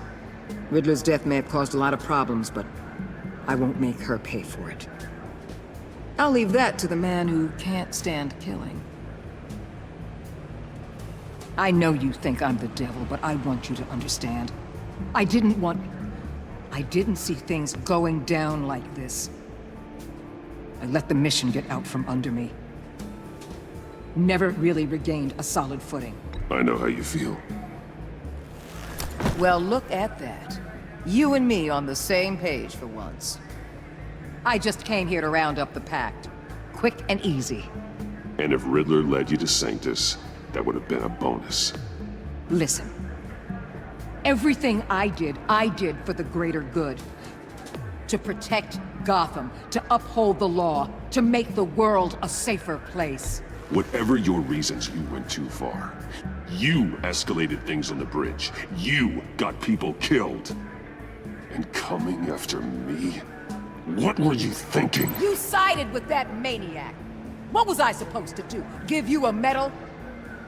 Riddler's death may have caused a lot of problems, but I won't make her pay for it. I'll leave that to the man who can't stand killing. I know you think I'm the devil, but I want you to understand. I didn't see things going down like this. I let the mission get out from under me. Never really regained a solid footing. I know how you feel. Well, look at that. You and me on the same page for once. I just came here to round up the pact. Quick and easy. And if Riddler led you to Sanctus, that would have been a bonus. Listen. Everything I did for the greater good. To protect Gotham, to uphold the law, to make the world a safer place. Whatever your reasons, you went too far. You escalated things on the bridge. You got people killed. And coming after me? What were you thinking? You sided with that maniac. What was I supposed to do? Give you a medal?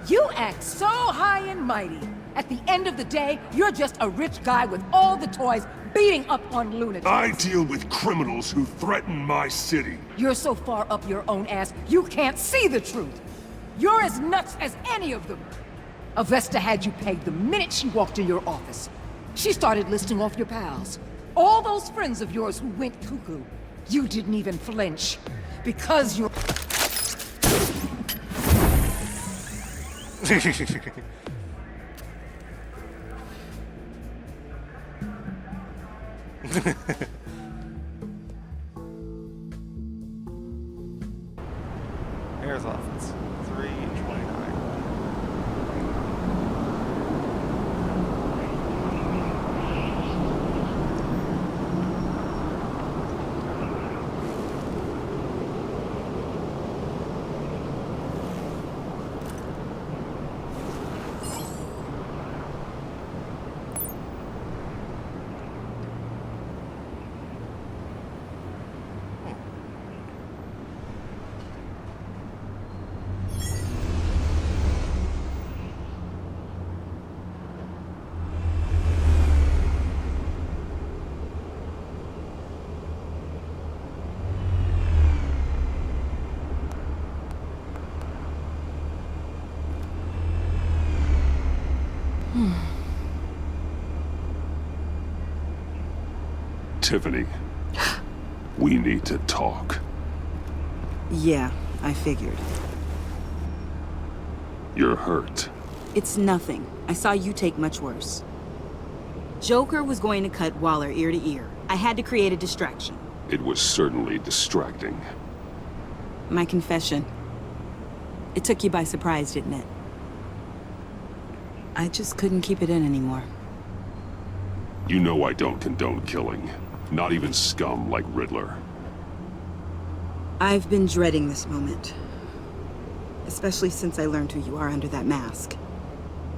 You act so high and mighty. At the end of the day, you're just a rich guy with all the toys beating up on lunatics. I deal with criminals who threaten my city. You're so far up your own ass, you can't see the truth. You're as nuts as any of them. Avesta had you pegged the minute she walked in your office. She started listing off your pals. All those friends of yours who went cuckoo. You didn't even flinch. Because you're... Mayor's office, 329. Tiffany, we need to talk. Yeah, I figured. You're hurt. It's nothing. I saw you take much worse. Joker was going to cut Waller ear to ear. I had to create a distraction. It was certainly distracting. My confession. It took you by surprise, didn't it? I just couldn't keep it in anymore. You know I don't condone killing. Not even scum like Riddler. I've been dreading this moment. Especially since I learned who you are under that mask.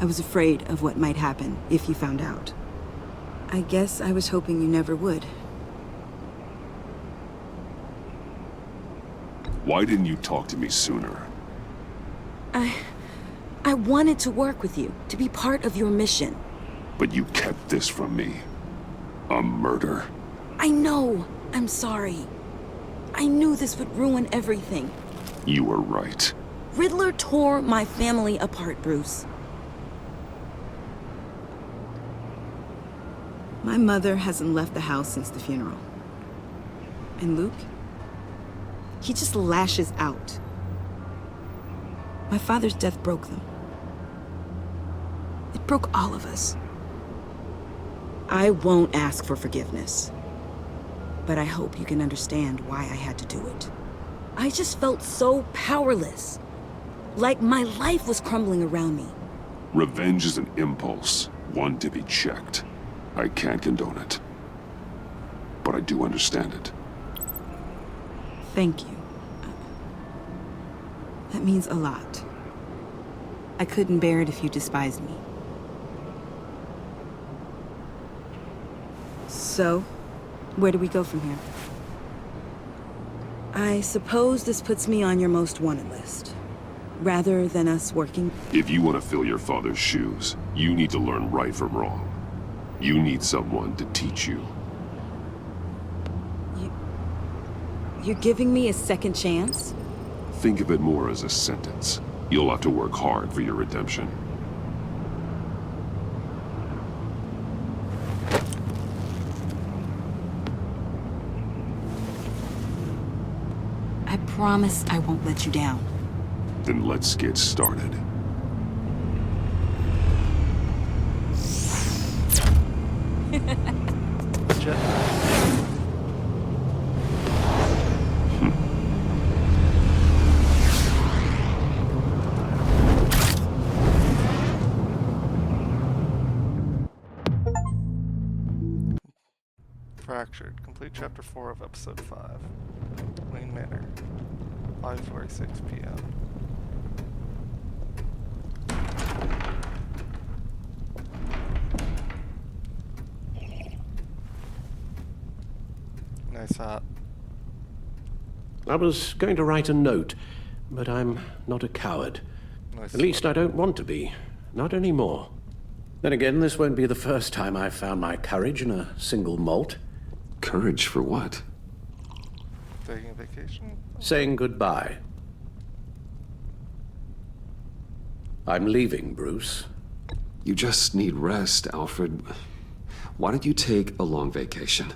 I was afraid of what might happen if you found out. I guess I was hoping you never would. Why didn't you talk to me sooner? I wanted to work with you, to be part of your mission. But you kept this from me. A murder. I know. I'm sorry. I knew this would ruin everything. You were right. Riddler tore my family apart, Bruce. My mother hasn't left the house since the funeral. And Luke? He just lashes out. My father's death broke them. It broke all of us. I won't ask for forgiveness. But I hope you can understand why I had to do it. I just felt so powerless. Like my life was crumbling around me. Revenge is an impulse, one to be checked. I can't condone it. But I do understand it. Thank you. That means a lot. I couldn't bear it if you despised me. So, where do we go from here? I suppose this puts me on your most wanted list. Rather than us working... If you want to fill your father's shoes, you need to learn right from wrong. You need someone to teach you. You're giving me a second chance? Think of it more as a sentence. You'll have to work hard for your redemption. I promise I won't let you down. Then let's get started. Fractured. Complete Chapter 4 of Episode 5. Wayne Manor. 5:46 p.m. Nice hat. I was going to write a note, but I'm not a coward. Nice. At least I don't want to be. Not anymore. Then again, this won't be the first time I've found my courage in a single malt. Courage for what? Taking a vacation? Saying goodbye. I'm leaving, Bruce. You just need rest, Alfred. Why don't you take a long vacation?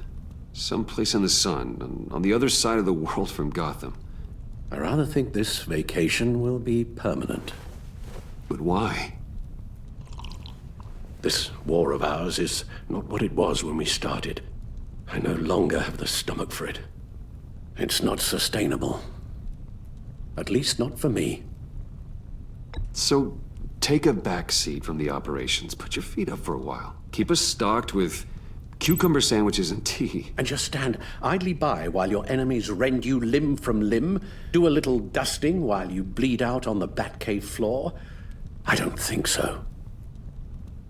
Someplace in the sun, on the other side of the world from Gotham. I rather think this vacation will be permanent. But why? This war of ours is not what it was when we started. I no longer have the stomach for it. It's not sustainable. At least not for me. So, take a back seat from the operations. Put your feet up for a while. Keep us stocked with cucumber sandwiches and tea. And just stand idly by while your enemies rend you limb from limb? Do a little dusting while you bleed out on the Batcave floor? I don't think so.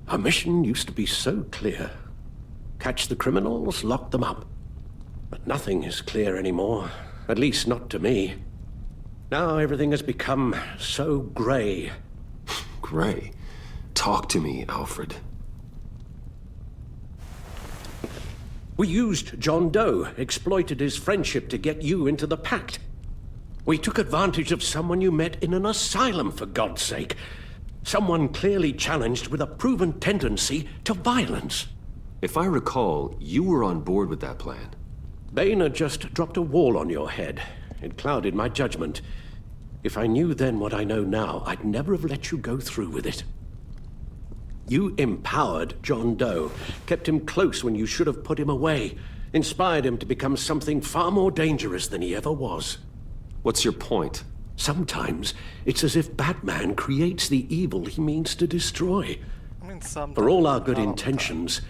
Our mission used to be so clear. Catch the criminals, lock them up. But nothing is clear anymore. At least not to me. Now everything has become so gray. Gray? Talk to me, Alfred. We used John Doe, exploited his friendship to get you into the pact. We took advantage of someone you met in an asylum, for God's sake. Someone clearly challenged with a proven tendency to violence. If I recall, you were on board with that plan. Boehner just dropped a wall on your head. It clouded my judgment. If I knew then what I know now, I'd never have let you go through with it. You empowered John Doe, kept him close when you should have put him away, inspired him to become something far more dangerous than he ever was. What's your point? Sometimes it's as if Batman creates the evil he means to destroy. I mean, sometimes. For all our good intentions,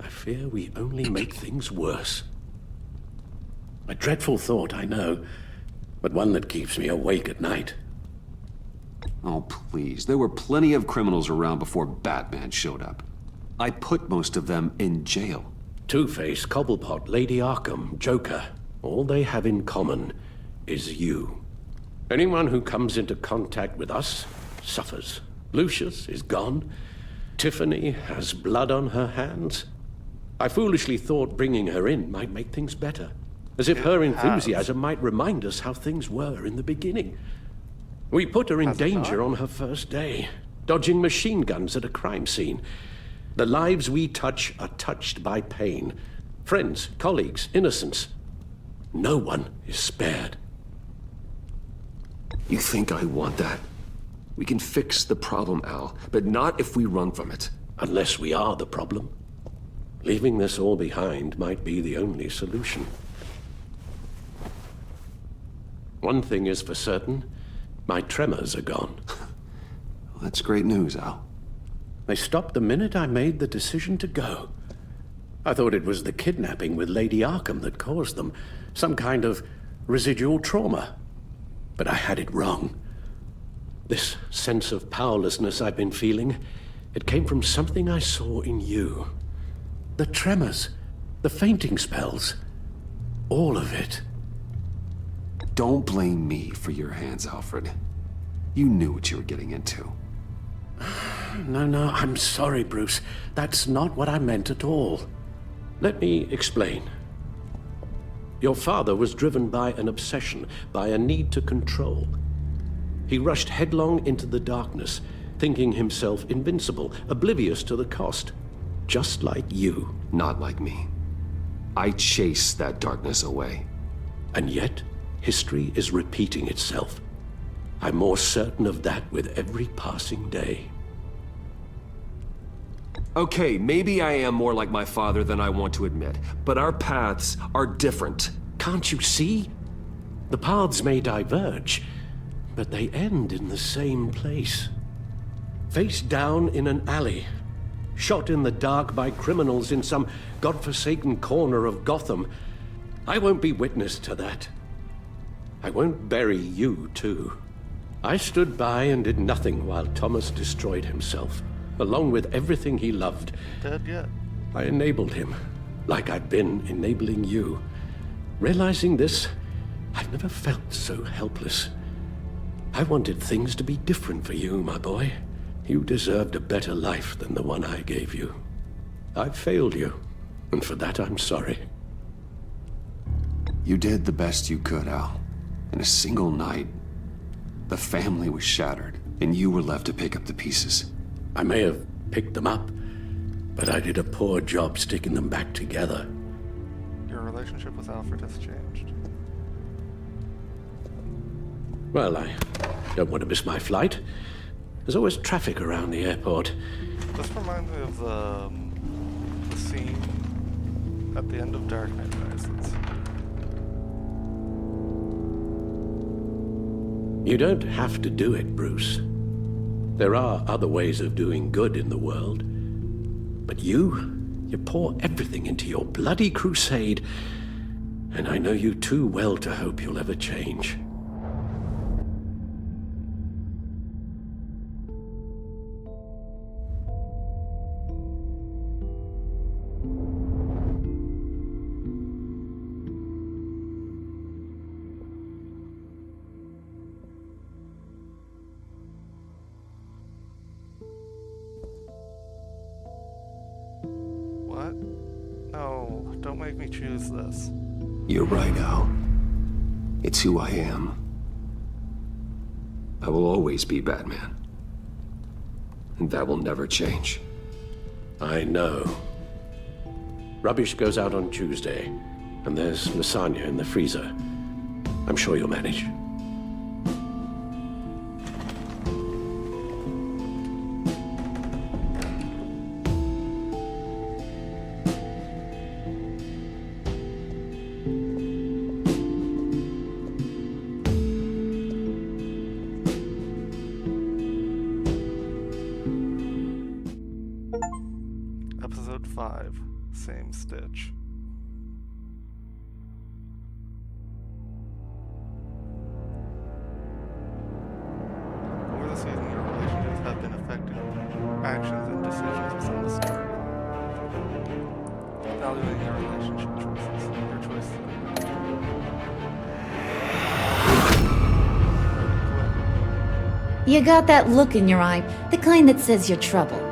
I fear we only make things worse. A dreadful thought, I know, but one that keeps me awake at night. Oh, please. There were plenty of criminals around before Batman showed up. I put most of them in jail. Two-Face, Cobblepot, Lady Arkham, Joker, all they have in common is you. Anyone who comes into contact with us suffers. Lucius is gone. Tiffany has blood on her hands. I foolishly thought bringing her in might make things better. As if her enthusiasm might remind us how things were in the beginning. We put her in danger on her first day, dodging machine guns at a crime scene. The lives we touch are touched by pain. Friends, colleagues, innocents. No one is spared. You think I want that? We can fix the problem, Al, but not if we run from it. Unless we are the problem. Leaving this all behind might be the only solution. One thing is for certain, my tremors are gone. Well, that's great news, Al. They stopped the minute I made the decision to go. I thought it was the kidnapping with Lady Arkham that caused them, some kind of residual trauma. But I had it wrong. This sense of powerlessness I've been feeling, it came from something I saw in you. The tremors, the fainting spells, all of it. Don't blame me for your hands, Alfred. You knew what you were getting into. No, I'm sorry, Bruce. That's not what I meant at all. Let me explain. Your father was driven by an obsession, by a need to control. He rushed headlong into the darkness, thinking himself invincible, oblivious to the cost. Just like you. Not like me. I chased that darkness away. And yet, history is repeating itself. I'm more certain of that with every passing day. Okay, maybe I am more like my father than I want to admit, but our paths are different. Can't you see? The paths may diverge, but they end in the same place. Face down in an alley, shot in the dark by criminals in some godforsaken corner of Gotham. I won't be witness to that. I won't bury you, too. I stood by and did nothing while Thomas destroyed himself, along with everything he loved. Dead yet? I enabled him, like I'd been enabling you. Realizing this, I've never felt so helpless. I wanted things to be different for you, my boy. You deserved a better life than the one I gave you. I've failed you, and for that I'm sorry. You did the best you could, Al. In a single night, the family was shattered, and you were left to pick up the pieces. I may have picked them up, but I did a poor job sticking them back together. Your relationship with Alfred has changed. Well, I don't want to miss my flight. There's always traffic around the airport. This reminds me of the scene at the end of Dark Knight Rises. You don't have to do it, Bruce. There are other ways of doing good in the world. But you pour everything into your bloody crusade, and I know you too well to hope you'll ever change. What? No, don't make me choose this. You're right, Al. It's who I am. I will always be Batman. That will never change. I know. Rubbish goes out on Tuesday, and there's lasagna in the freezer. I'm sure you'll manage. Episode 5, Same Stitch. Over the season, your relationships have been affecting actions and decisions from the start. Evaluating your relationship choices. Your choices. You got that look in your eye, the kind that says you're trouble.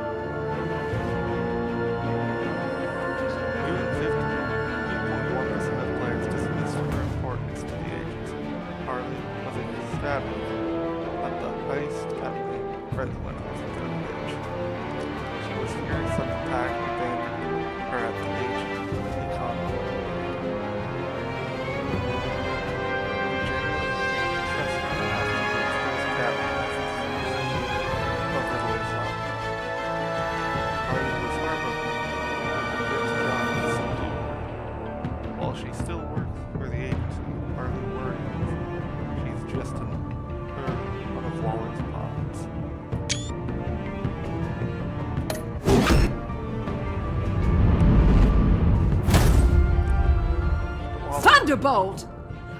Thunderbolt!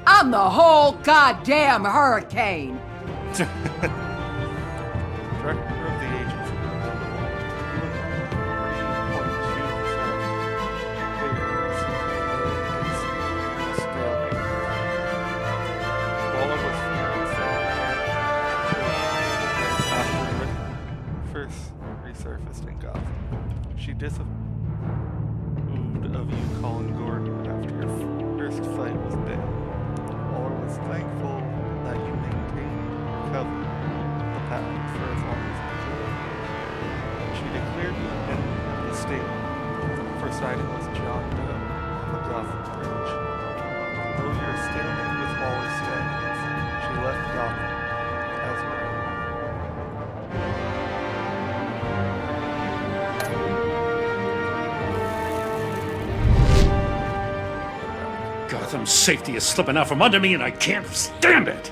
I'm the whole goddamn hurricane! Director of the agency. Waller was after first resurfaced in Gotham. She disapproved of you calling Gordon after your first fight was big. Waller was thankful that you maintained your covenant the path for as long as you could. She declared you in the statement. First item was John Doe on the Gotham Bridge. Though your stalemate with Waller stands, she left Gotham as her own. Gotham's safety is slipping out from under me and I can't stand it!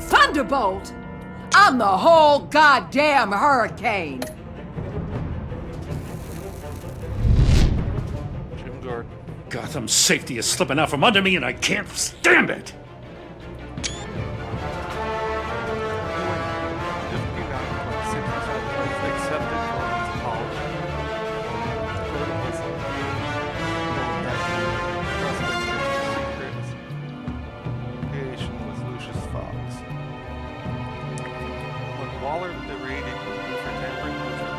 Thunderbolt! I'm the whole goddamn hurricane! Jim Gordon. Gotham's safety is slipping out from under me and I can't stand it! Waller berated you for tampering with her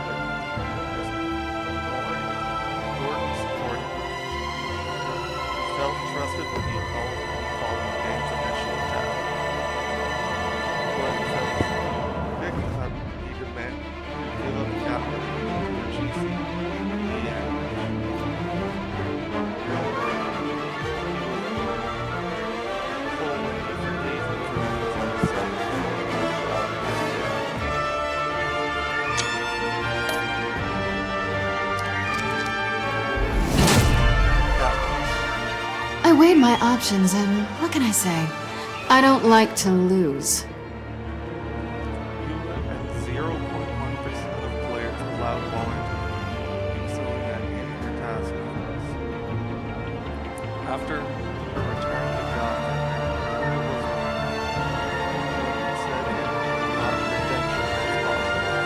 Gordon supported you. You felt trusted when you called following Dane's initial attack. Gordon felt victim that he demanded you give up Catwoman to GC. The end. Full when you forgave him for losing himself. I weighed my options, and what can I say? I don't like to lose. You and 0.1% of players allowed Waller to keep selling that in your task force. After her return to Gotham, it said it not redemption as possible.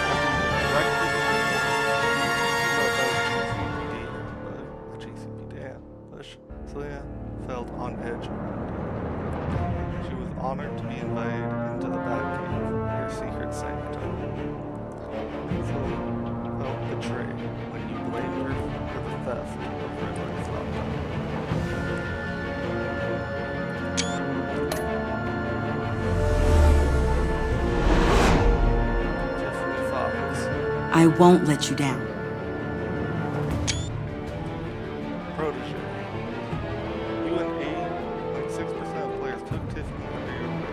After you directed the GCPD ambush, Celia felt on edge around you. She was honored to be invited into the Batcave, your secret sanctum. Celia felt betrayed when you blamed her for the theft of Riddler's laptop. Tiffany Fox. I won't let you down. Protege. You and 8.6% of players took Tiffany under your wing.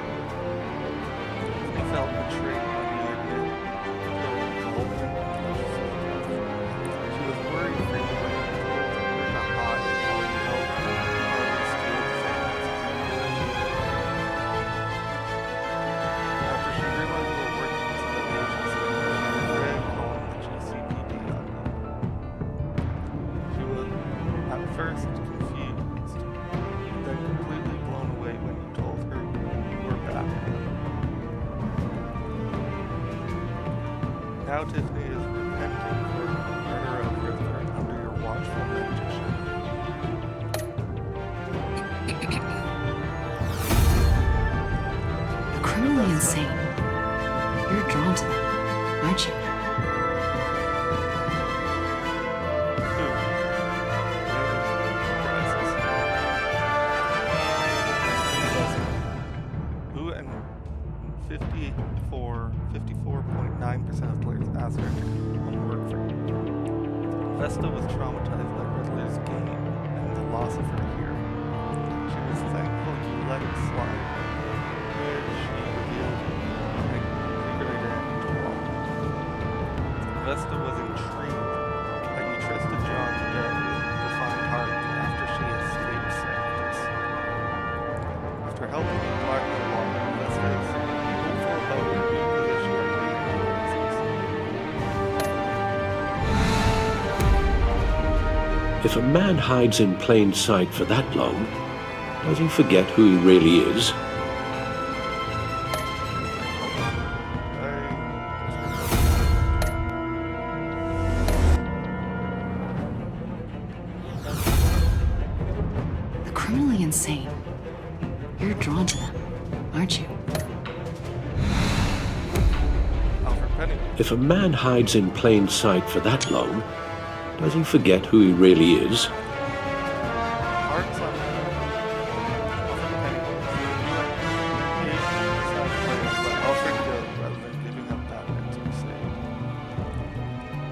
Tiffany felt betrayed when you admitted her involvement in relationships. She was worried for you when you told her to hide while you helped Harley steal the phones. After she realized you were working with the agency, she regretted calling the GCPD on you. She was at first confused, then completely blown away when you told her you were back. Now Tiffany is repenting for the murder of Riddler under your watchful mentorship. They're criminally insane. You're drawn to them, aren't you? Who and 54.9% of players asked her to come work for you. Vesta was traumatized by Riddler's game and the loss of her hero. She was thankful you let it slide, which she revealed her secret identity to all. Vesta was intrigued that you trusted John Doe to find Harley after she escaped Sanctus. After helping you blackmail Waller, Vesta is hopeful about her new position at Wayne Agencies. If a man hides in plain sight for that long, does he forget who he really is? They're criminally insane. You're drawn to them, aren't you? If a man hides in plain sight for that long, does he forget who he really is?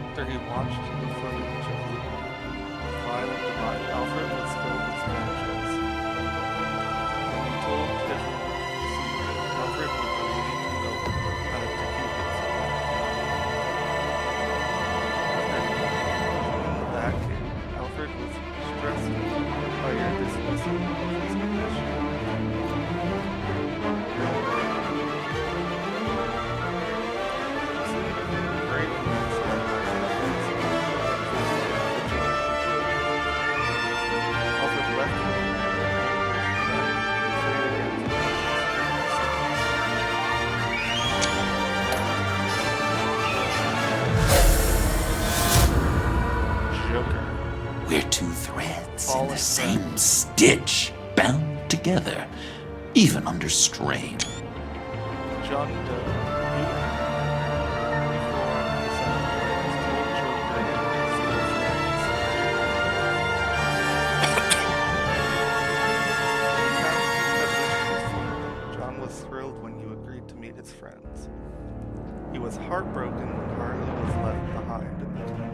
After he watched the footage of the violent divide, Alfred was filled with vengeance. When you told Tiffany the secret, Alfred was relieved to know how to keep it secret. After being in the Batcave, Alfred was stressed by your dismissal of his condition. We're two threads in the same stitch, bound together, even under strain. John Doe, John was thrilled when you agreed to meet his friends. He was heartbroken when Harley was left behind in the tunnel.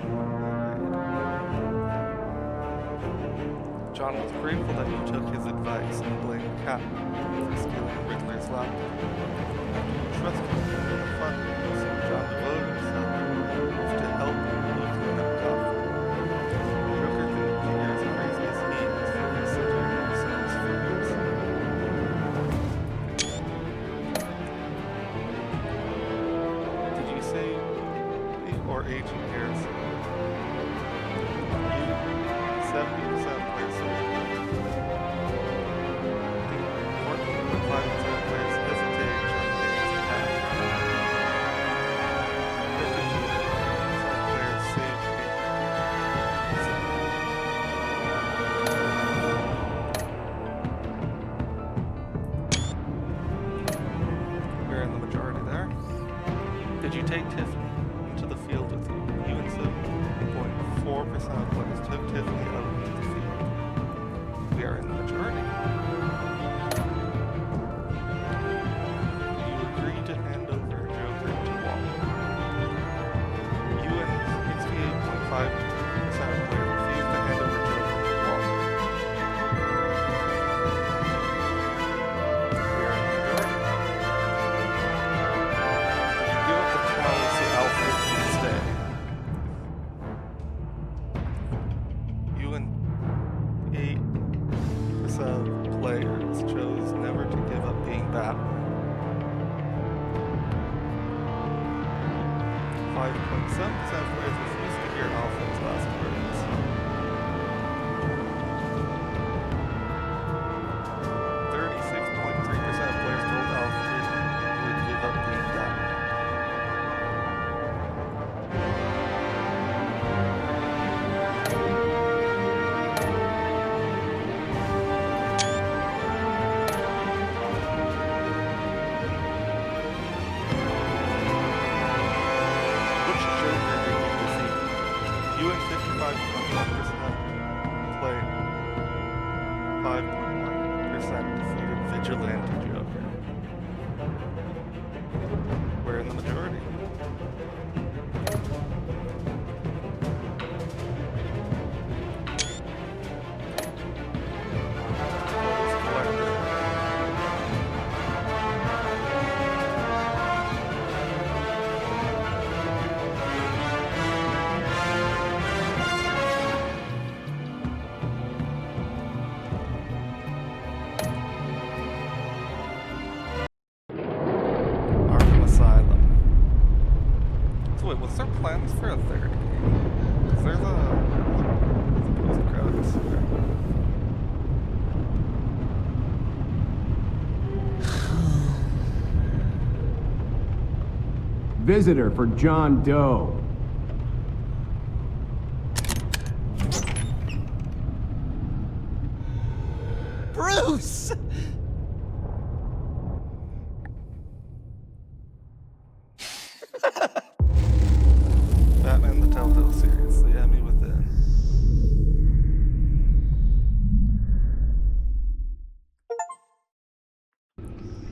John was grateful that you took his advice and blamed Catwoman for stealing Riddler's laptop. After you trusted him with a fund, so John devoted himself to help you clean up Gotham. Joker thinks you're as crazy as he is for considering yourselves friends. Did you say or Agent Harrison? You, 70% of players say 14.5% of players hesitate during Dave's attack. are in the majority. You agree to hand over Joker to Waller. You and 68.5% of players refuse to hand over Joker to Waller. We are in the majority. You give up the cows to Alfred instead. You and 8% of players chose never to give up being Batman. 5.7% of players refused to hear Alfred's last words. 36.3% of players told Alfred he would give up being Batman. Which Joker did you defeat? You and 55.1% play 5.1% defeated Vigilante Joker. We're in the majority. Votes collected. Arkham Asylum. So wait, was there plans for a third game? Because there's a post-credits there. Visitor for John Doe. Bruce! Batman the Telltale series, the Emmy Within.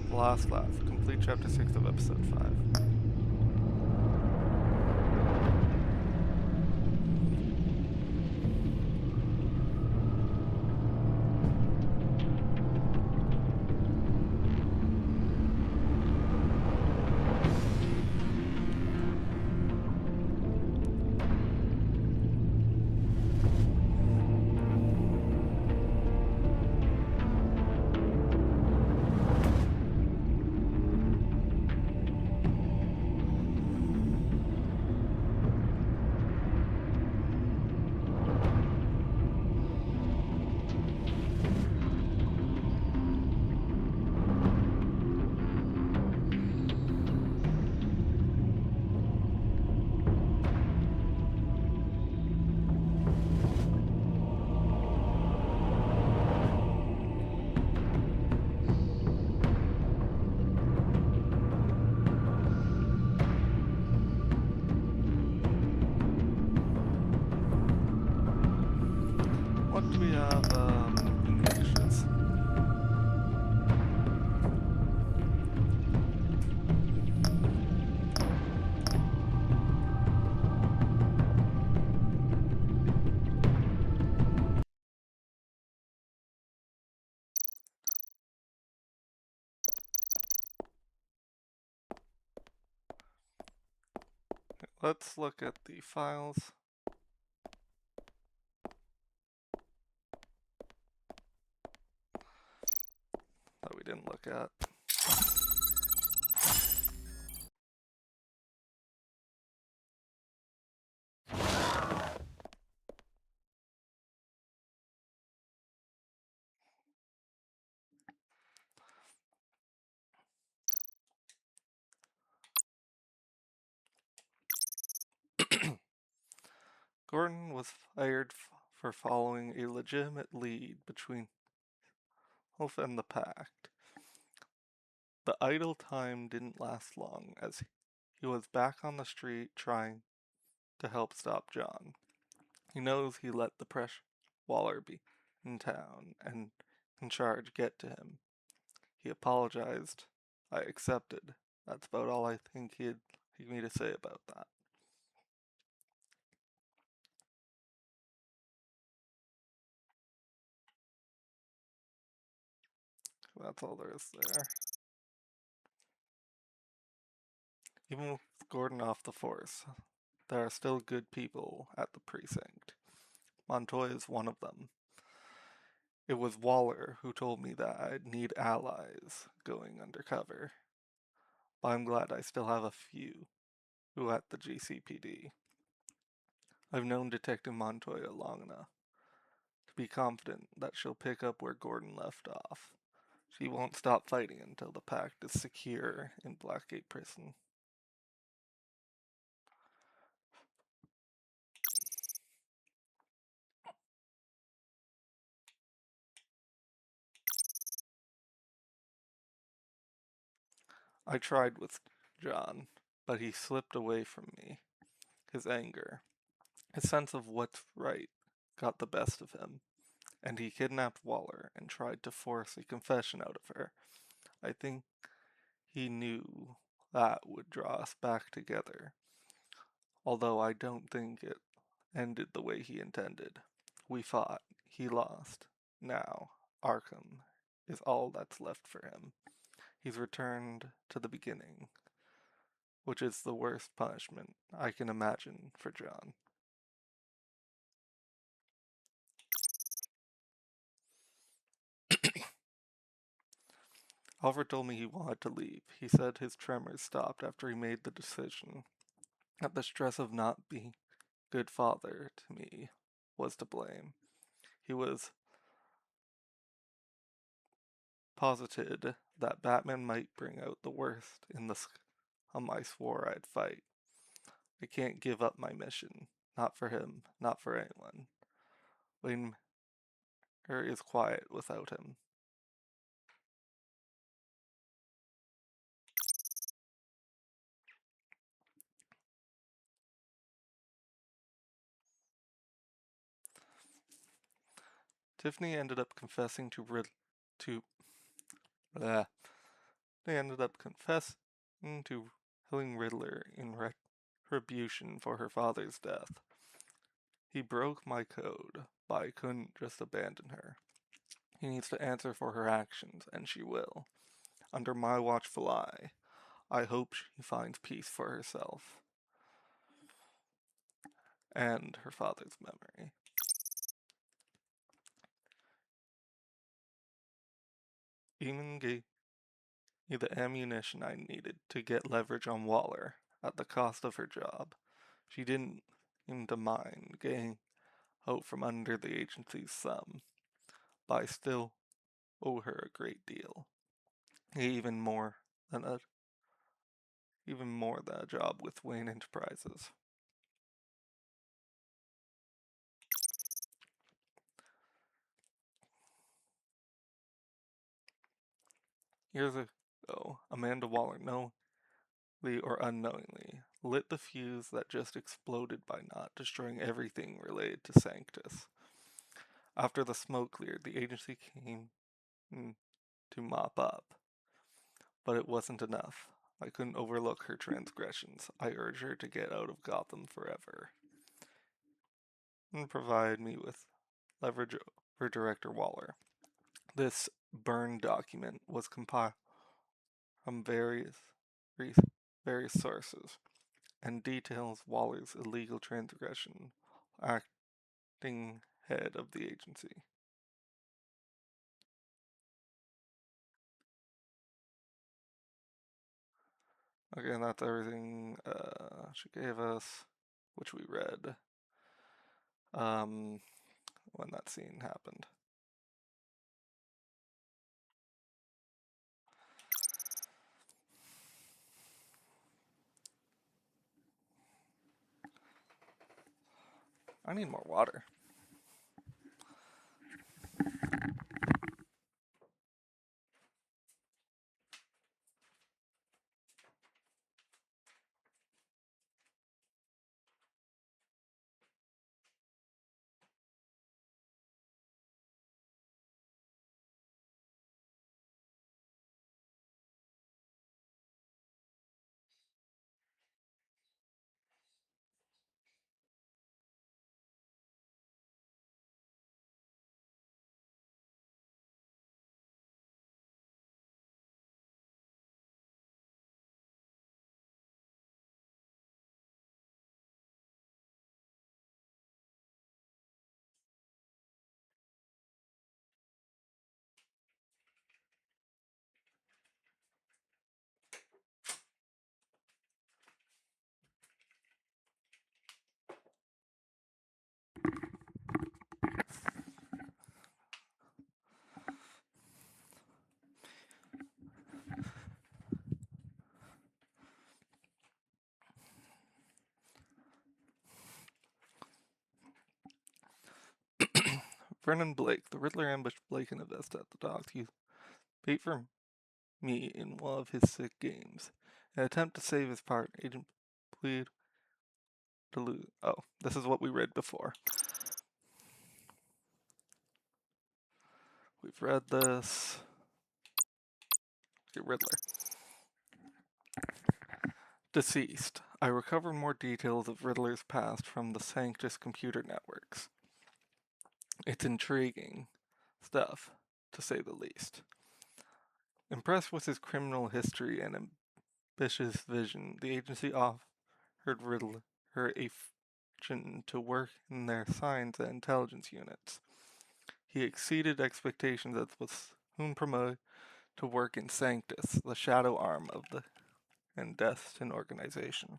The Last Laugh, complete chapter 6 of episode 5. What do we have in the dishes? Let's look at the files. That we didn't look at. Gordon was fired for following a legitimate lead between Wolf and the Pact. The idle time didn't last long, as he was back on the street trying to help stop John. He knows he let the pressure Waller be in town and in charge get to him. He apologized. I accepted. That's about all I think he'd like me to say about that. That's all there is there. Even with Gordon off the force, there are still good people at the precinct. Montoya is one of them. It was Waller who told me that I'd need allies going undercover. But I'm glad I still have a few who at the GCPD. I've known Detective Montoya long enough to be confident that she'll pick up where Gordon left off. She won't stop fighting until the pact is secure in Blackgate Prison. I tried with John, but he slipped away from me. His anger, his sense of what's right, got the best of him, and he kidnapped Waller and tried to force a confession out of her. I think he knew that would draw us back together, although I don't think it ended the way he intended. We fought, he lost. Now, Arkham is all that's left for him. He's returned to the beginning, which is the worst punishment I can imagine for John. Alfred told me he wanted to leave. He said his tremors stopped after he made the decision that the stress of not being a good father to me was to blame. He was posited that Batman might bring out the worst in the scum I swore I'd fight. I can't give up my mission. Not for him, not for anyone. Wayne is quiet without him. Tiffany ended up confessing bleh. They ended up confessing to killing Riddler in retribution for her father's death. He broke my code, but I couldn't just abandon her. He needs to answer for her actions, and she will. Under my watchful eye, I hope she finds peace for herself and her father's memory. Eamon gave me the ammunition I needed to get leverage on Waller at the cost of her job. She didn't seem to mind getting out from under the agency's thumb, but I still owe her a great deal. Even more than a job with Wayne Enterprises. Years ago, Amanda Waller, knowingly or unknowingly, lit the fuse that just exploded by not destroying everything related to Sanctus. After the smoke cleared, the agency came to mop up. But it wasn't enough. I couldn't overlook her transgressions. I urged her to get out of Gotham forever and provide me with leverage over Director Waller. This burned document was compiled from various sources and details Waller's illegal transgression, acting head of the agency. Okay, and that's everything she gave us, which we read when that scene happened. I need more water. Vernon Blake. The Riddler ambushed Blake in a vest at the docks. He paid for me in one of his sick games. In an attempt to save his partner, Agent plead to lose. Oh, this is what we read before. We've read this. Okay, Riddler. Deceased. I recovered more details of Riddler's past from the Sanctus computer networks. It's intriguing stuff, to say the least. Impressed with his criminal history and ambitious vision, the agency offered Riddler a fortune to work in their science and intelligence units. He exceeded expectations and was soon promoted to work in Sanctus, the shadow arm of the clandestine organization.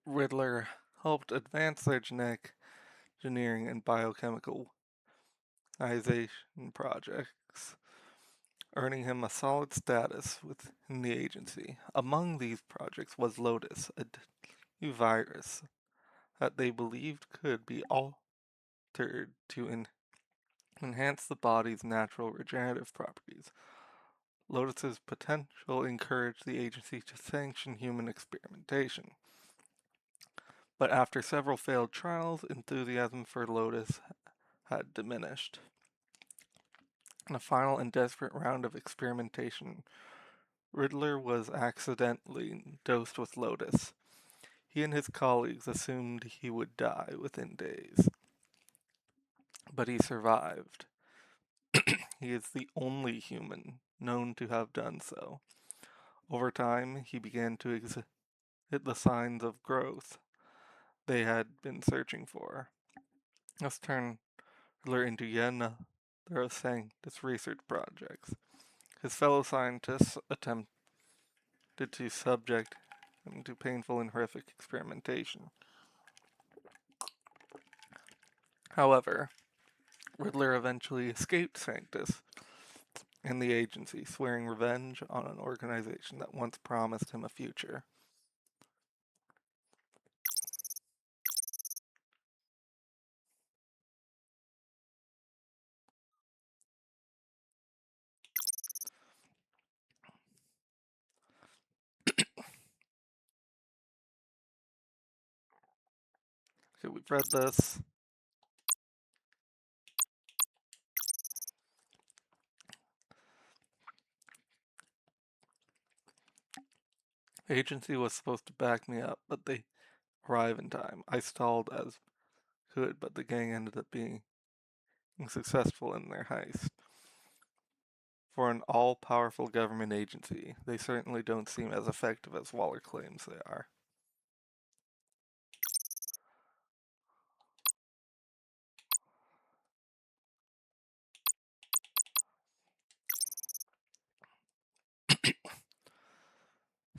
Riddler helped advance their genetic engineering and biochemical projects, earning him a solid status within the agency. Among these projects was Lotus, a new virus that they believed could be altered to enhance the body's natural regenerative properties. Lotus's potential encouraged the agency to sanction human experimentation. But after several failed trials, enthusiasm for Lotus had diminished. In a final and desperate round of experimentation, Riddler was accidentally dosed with Lotus. He and his colleagues assumed he would die within days. But he survived. He is the only human known to have done so. Over time, he began to exhibit the signs of growth they had been searching for. This turned Riddler into yet another of Sanctus research projects. His fellow scientists attempted to subject him to painful and horrific experimentation. However, Riddler eventually escaped Sanctus and the agency, swearing revenge on an organization that once promised him a future. Okay, we've read this. Agency was supposed to back me up, but they arrived in time. I stalled as could, but the gang ended up being successful in their heist. For an all-powerful government agency, they certainly don't seem as effective as Waller claims they are.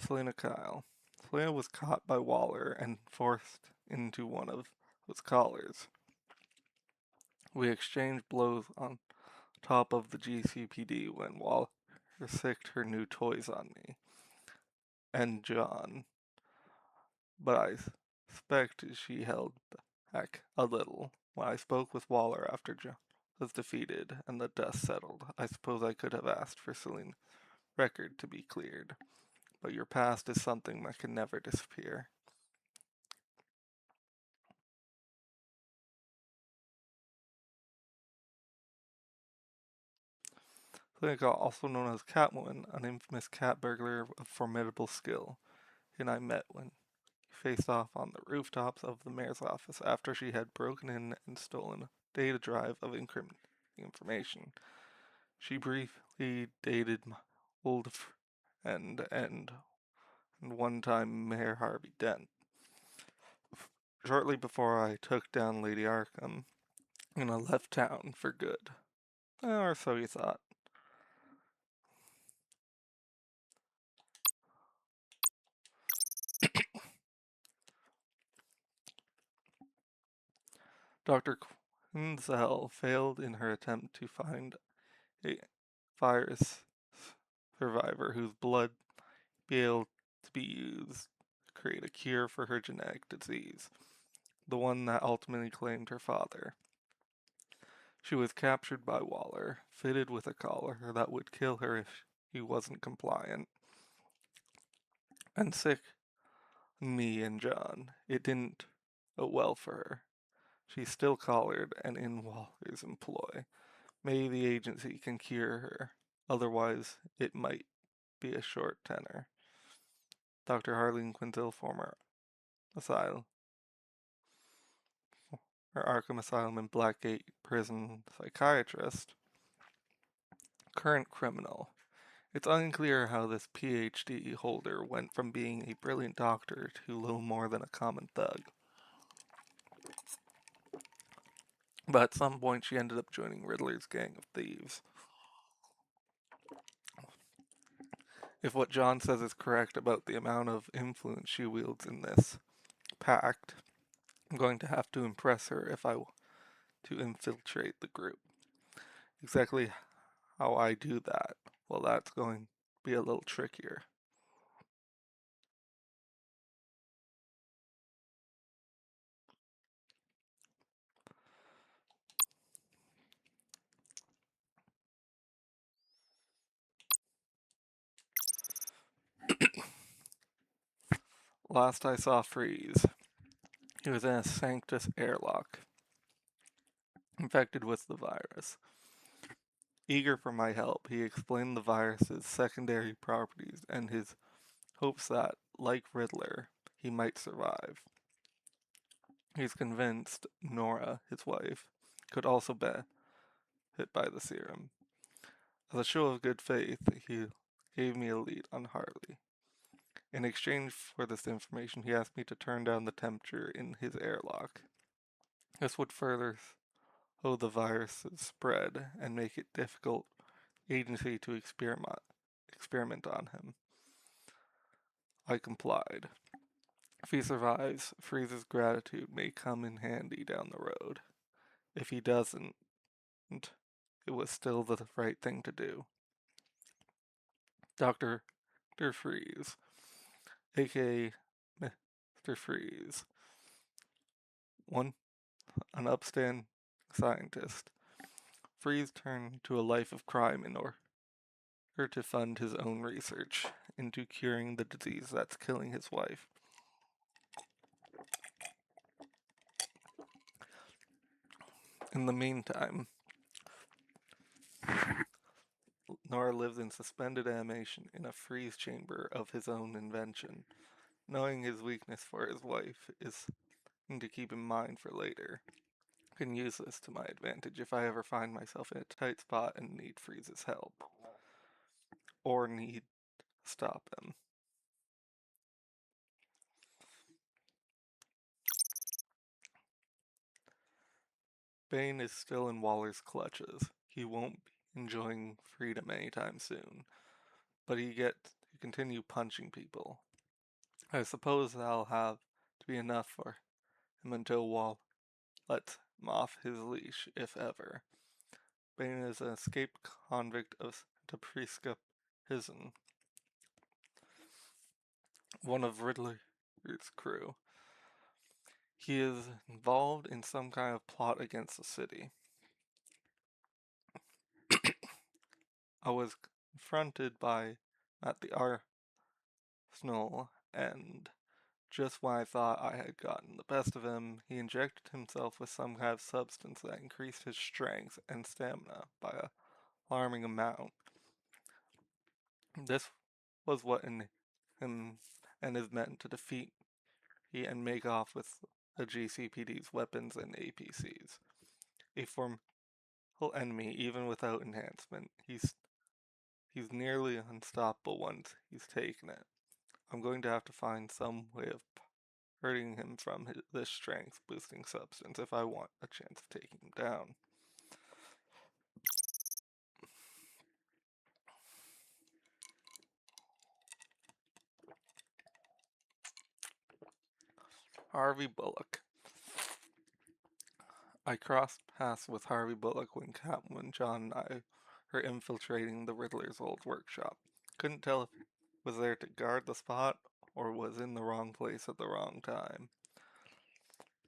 Selena Kyle. Selena was caught by Waller and forced into one of his collars. We exchanged blows on top of the GCPD when Waller sicked her new toys on me and John, but I suspect she held back a little. When I spoke with Waller after John was defeated and the dust settled, I suppose I could have asked for Selena's record to be cleared. But your past is something that can never disappear. Selena, also known as Catwoman, an infamous cat burglar of formidable skill, he and I met when he faced off on the rooftops of the mayor's office after she had broken in and stolen a data drive of incriminating information. She briefly dated my old friend and one-time Mayor Harvey Dent. Shortly before I took down Lady Arkham, and I left town for good. Or so you thought. Dr. Quinzel failed in her attempt to find a virus survivor whose blood be able to be used to create a cure for her genetic disease, the one that ultimately claimed her father. She was captured by Waller, fitted with a collar that would kill her if he wasn't compliant. And sick, me and John, it didn't go well for her. She's still collared and in Waller's employ. Maybe the agency can cure her, otherwise it might be a short tenor. Dr. Harleen Quinzel, former asylum, or Arkham Asylum and Blackgate Prison psychiatrist, current criminal. It's unclear how this PhD holder went from being a brilliant doctor to little more than a common thug. But at some point she ended up joining Riddler's gang of thieves. If what John says is correct about the amount of influence she wields in this pact, I'm going to have to impress her if I want to infiltrate the group. Exactly how I do that, well, that's going to be a little trickier. Last I saw Freeze, he was in a Sanctus airlock, infected with the virus. Eager for my help, he explained the virus's secondary properties and his hopes that, like Riddler, he might survive. He's convinced Nora, his wife, could also be hit by the serum. As a show of good faith, he gave me a lead on Harley. In exchange for this information, he asked me to turn down the temperature in his airlock. This would further slow the virus's spread and make it difficult for the agency to experiment on him. I complied. If he survives, Freeze's gratitude may come in handy down the road. If he doesn't, it was still the right thing to do. Dr. Freeze, aka Mr. Freeze, an upstanding scientist. Freeze turned to a life of crime in order to fund his own research into curing the disease that's killing his wife. In the meantime, Nora lives in suspended animation in a freeze chamber of his own invention, knowing his weakness for his wife is something to keep in mind for later. I can use this to my advantage if I ever find myself in a tight spot and need Freeze's help. Or need to stop him. Bane is still in Waller's clutches. He won't be enjoying freedom anytime soon. But he gets to continue punching people. I suppose that'll have to be enough for him until Waller lets him off his leash, if ever. Bane is an escaped convict of Tapriska prison, one of Riddler's crew. He is involved in some kind of plot against the city. I was confronted by at the arsenal, and just when I thought I had gotten the best of him, he injected himself with some kind of substance that increased his strength and stamina by an alarming amount. This was what in him and is meant to defeat me and make off with the GCPD's weapons and APCs. A formidable enemy, even without enhancement. He's nearly unstoppable once he's taken it. I'm going to have to find some way of hurting him from this strength-boosting substance if I want a chance of taking him down. Harvey Bullock. I crossed paths with Harvey Bullock when Catwoman, John, and I were infiltrating the Riddler's old workshop. Couldn't tell if he was there to guard the spot or was in the wrong place at the wrong time.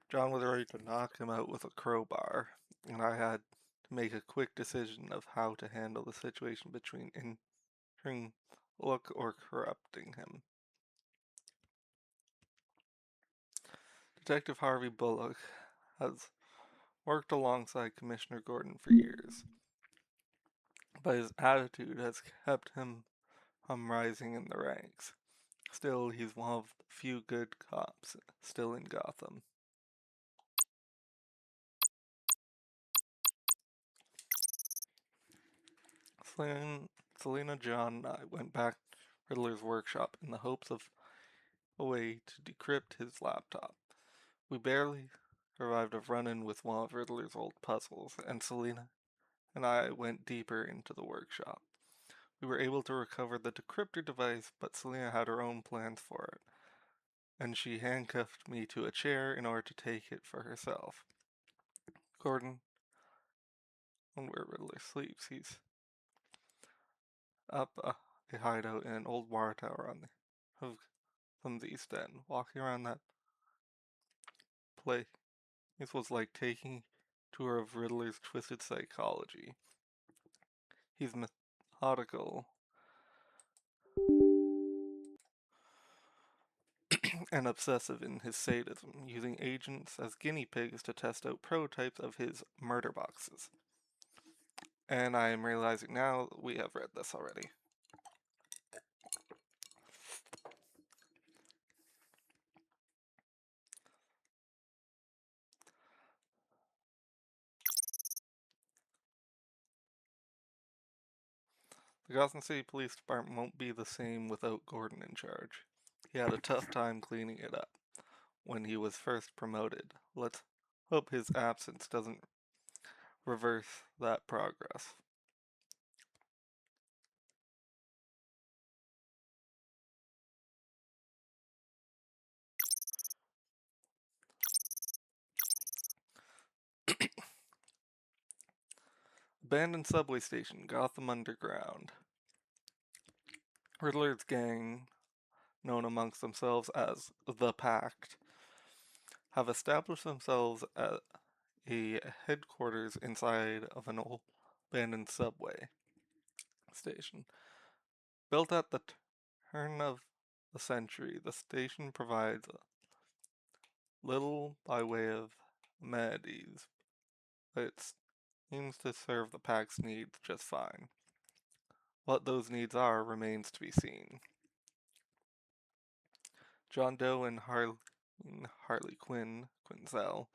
John was ready to knock him out with a crowbar, and I had to make a quick decision of how to handle the situation between injuring Look or corrupting him. Detective Harvey Bullock has worked alongside Commissioner Gordon for years, but his attitude has kept him from rising in the ranks. Still, he's one of the few good cops still in Gotham. Selena, John, and I went back to Riddler's workshop in the hopes of a way to decrypt his laptop. We barely survived a run-in with one of Riddler's old puzzles, and Selena and I went deeper into the workshop. We were able to recover the decryptor device, but Selena had her own plans for it, and she handcuffed me to a chair in order to take it for herself. Gordon, where Riddler sleeps, he's up a hideout in an old water tower on the from the East End. Walking around that place was like taking a tour of Riddler's twisted psychology. He's methodical and obsessive in his sadism, using agents as guinea pigs to test out prototypes of his murder boxes. And I am realizing now that we have read this already. The Gotham City Police Department won't be the same without Gordon in charge. He had a tough time cleaning it up when he was first promoted. Let's hope his absence doesn't reverse that progress. Abandoned subway station, Gotham Underground. Riddler's gang, known amongst themselves as the Pact, have established themselves at a headquarters inside of an old abandoned subway station. Built at the turn of the century, the station provides little by way of amenities, but it seems to serve the Pact's needs just fine. What those needs are remains to be seen. John Doe and Harley Quinzel,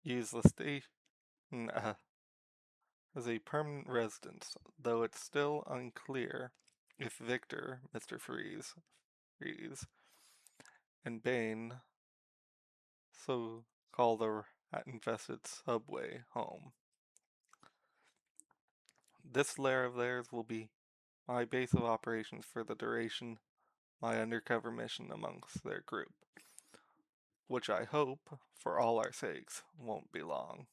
use the station as a permanent residence, though it's still unclear if Victor, Mr. Freeze, and Bane so call the rat-infested subway home. This lair of theirs will be my base of operations for the duration my undercover mission amongst their group, which I hope, for all our sakes, won't be long.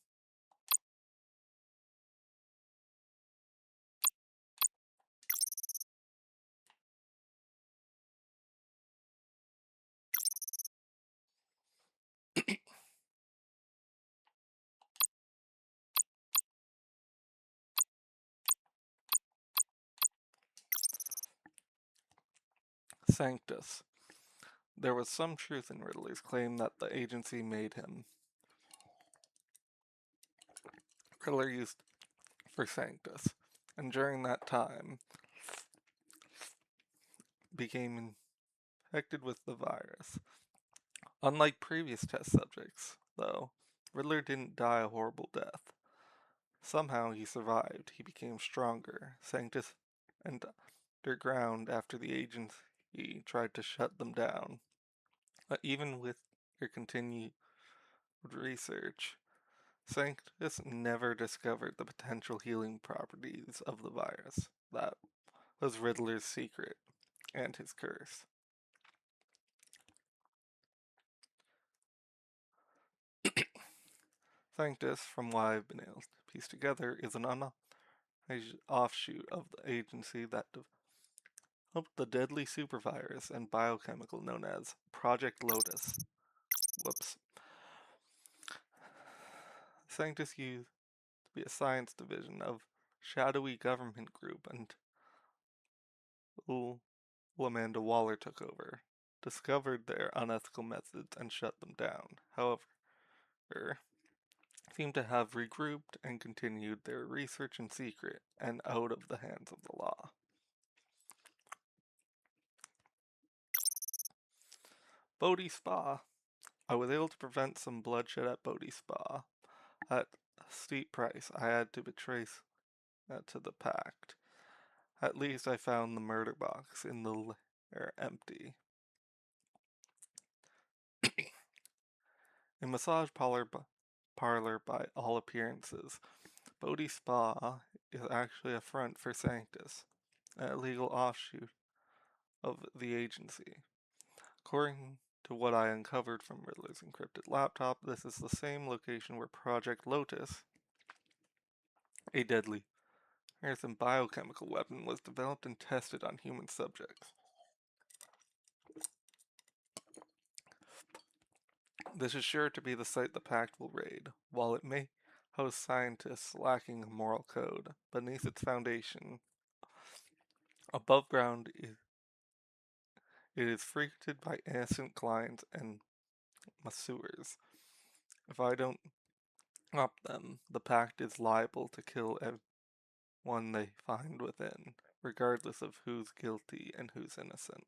Sanctus. There was some truth in Riddler's claim that the agency made him. Riddler used for Sanctus, and during that time became infected with the virus. Unlike previous test subjects, though, Riddler didn't die a horrible death. Somehow he survived. He became stronger. Sanctus and underground after the agency tried to shut them down. But even with their continued research, Sanctus never discovered the potential healing properties of the virus. That was Riddler's secret and his curse. Sanctus, from what I've been able to piece together, is an offshoot of the agency that developed the deadly supervirus and biochemical known as Project Lotus. Whoops. Scientists used to be a science division of shadowy government group until Amanda Waller took over, discovered their unethical methods and shut them down. However, seem to have regrouped and continued their research in secret and out of the hands of the law. Bodhi Spa. I was able to prevent some bloodshed at Bodhi Spa. At a steep price, I had to betray to the pact. At least I found the murder box in the lair empty. A massage parlor by all appearances. Bodhi Spa is actually a front for Sanctus, an illegal offshoot of the agency. According to what I uncovered from Riddler's encrypted laptop, this is the same location where Project Lotus, a deadly Earth and biochemical weapon, was developed and tested on human subjects. This is sure to be the site the Pact will raid. While it may host scientists lacking a moral code, beneath its foundation, above ground, it is frequented by innocent clients and masseurs. If I don't stop them, the Pact is liable to kill everyone they find within, regardless of who's guilty and who's innocent.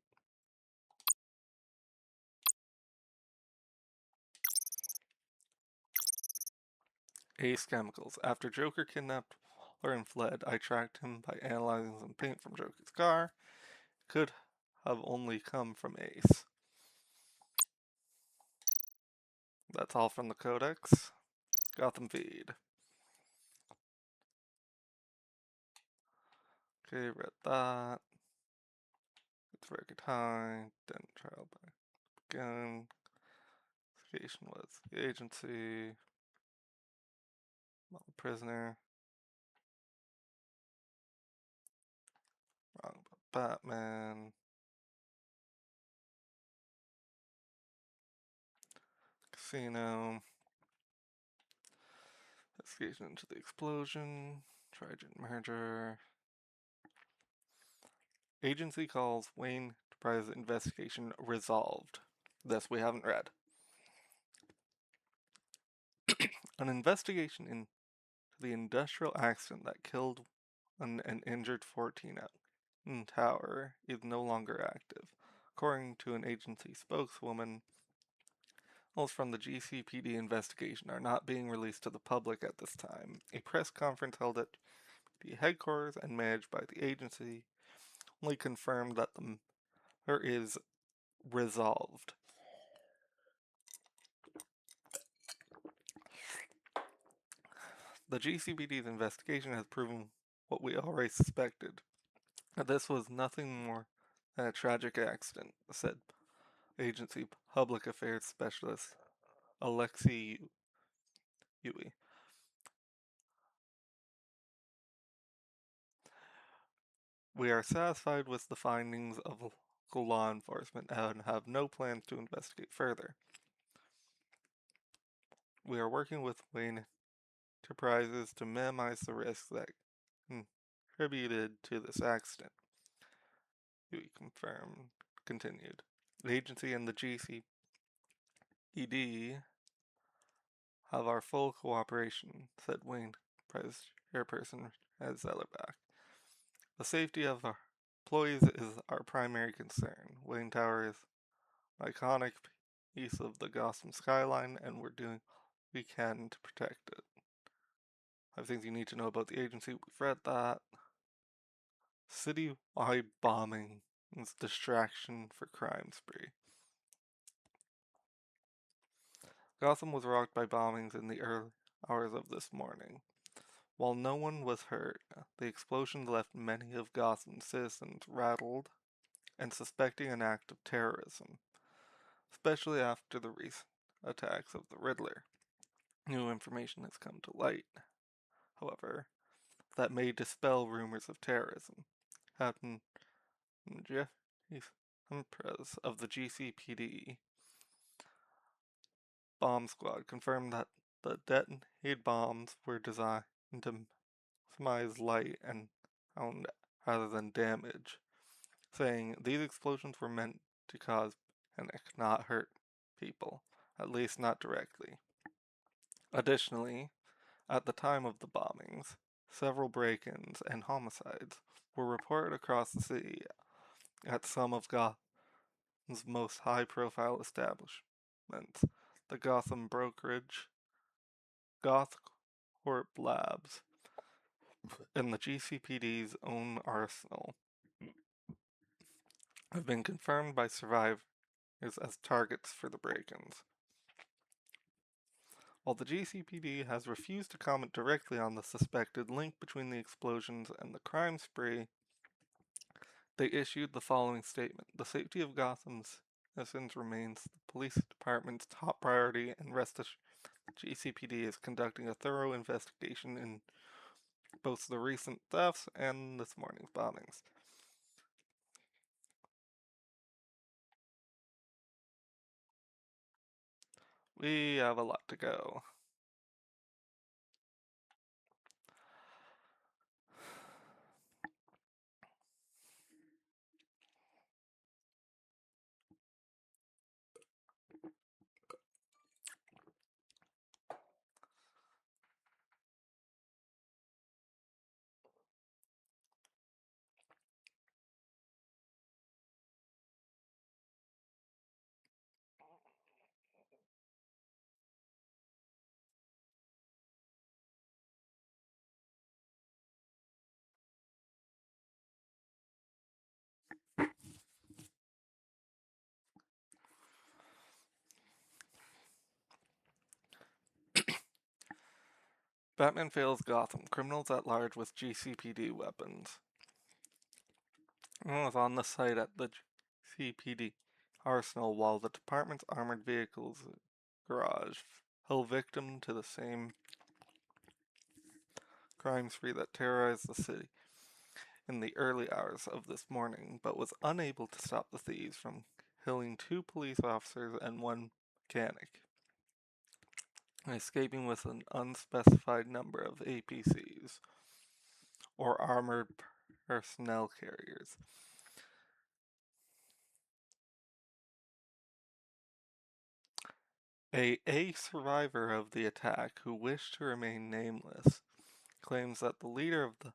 Ace Chemicals. After Joker kidnapped Waller and fled, I tracked him by analyzing some paint from Joker's car. Could have only come from Ace. That's all from the Codex. Gotham Feed. Okay, read that. It's record high. Didn't trial by again. Investigation was the agency. Not the prisoner. Wrong about Batman. Casino. Investigation into the explosion. Trigen merger. Agency calls Wayne Enterprise investigation resolved. This we haven't read. An investigation into the industrial accident that killed and injured 14 in Tower is no longer active. According to an agency spokeswoman, details from the GCPD investigation are not being released to the public at this time. A press conference held at the headquarters and managed by the agency only confirmed that the matter is resolved. The GCPD's investigation has proven what we already suspected, that this was nothing more than a tragic accident, said agency public affairs specialist Alexei Yui. We are satisfied with the findings of local law enforcement and have no plans to investigate further. We are working with Wayne Enterprises to minimize the risks that contributed to this accident. Yui continued. The agency and the GCPD have our full cooperation, said Wayne Enterprise Chairperson Ed Zellerbach. The safety of our employees is our primary concern. Wayne Tower is an iconic piece of the Gotham skyline, and we're doing what we can to protect it. 5 things you need to know about the agency. We've read that. Citywide bombing is distraction for crime spree. Gotham was rocked by bombings in the early hours of this morning. While no one was hurt, the explosion left many of Gotham's citizens rattled and suspecting an act of terrorism, especially after the recent attacks of the Riddler. New information has come to light, however, that may dispel rumors of terrorism. Captain Jeff Empress of the GCPD bomb squad confirmed that the detonated bombs were designed to maximize light and sound rather than damage, saying these explosions were meant to cause panic, not hurt people, at least not directly. Additionally, at the time of the bombings, several break-ins and homicides were reported across the city at some of Gotham's most high-profile establishments, the Gotham Brokerage, Gothcorp Labs, and the GCPD's own arsenal have been confirmed by survivors as targets for the break-ins. While the GCPD has refused to comment directly on the suspected link between the explosions and the crime spree, they issued the following statement: "The safety of Gotham's citizens remains the police department's top priority, and rest assured the GCPD is conducting a thorough investigation in both the recent thefts and this morning's bombings." We have a lot to go. Batman fails Gotham. Criminals at large with GCPD weapons. I was on the site at the GCPD arsenal while the department's armored vehicles garage fell victim to the same crime spree that terrorized the city in the early hours of this morning, but was unable to stop the thieves from killing 2 police officers and 1 mechanic, escaping with an unspecified number of APCs, or armored personnel carriers. A survivor of the attack, who wished to remain nameless, claims that the leader of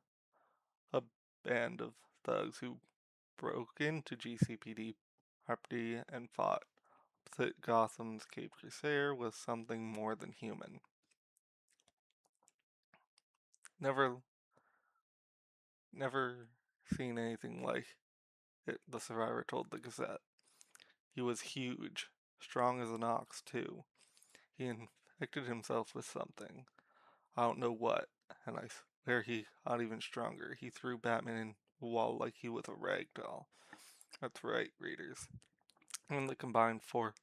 a band of thugs who broke into GCPD property and fought opposite Gotham's Cape Crusader was something more than human. Never seen anything like it, the survivor told the Gazette. He was huge, strong as an ox, too. He infected himself with something. I don't know what, and I swear he got even stronger. He threw Batman in the wall like he was a rag doll. That's right, readers. And the combined forces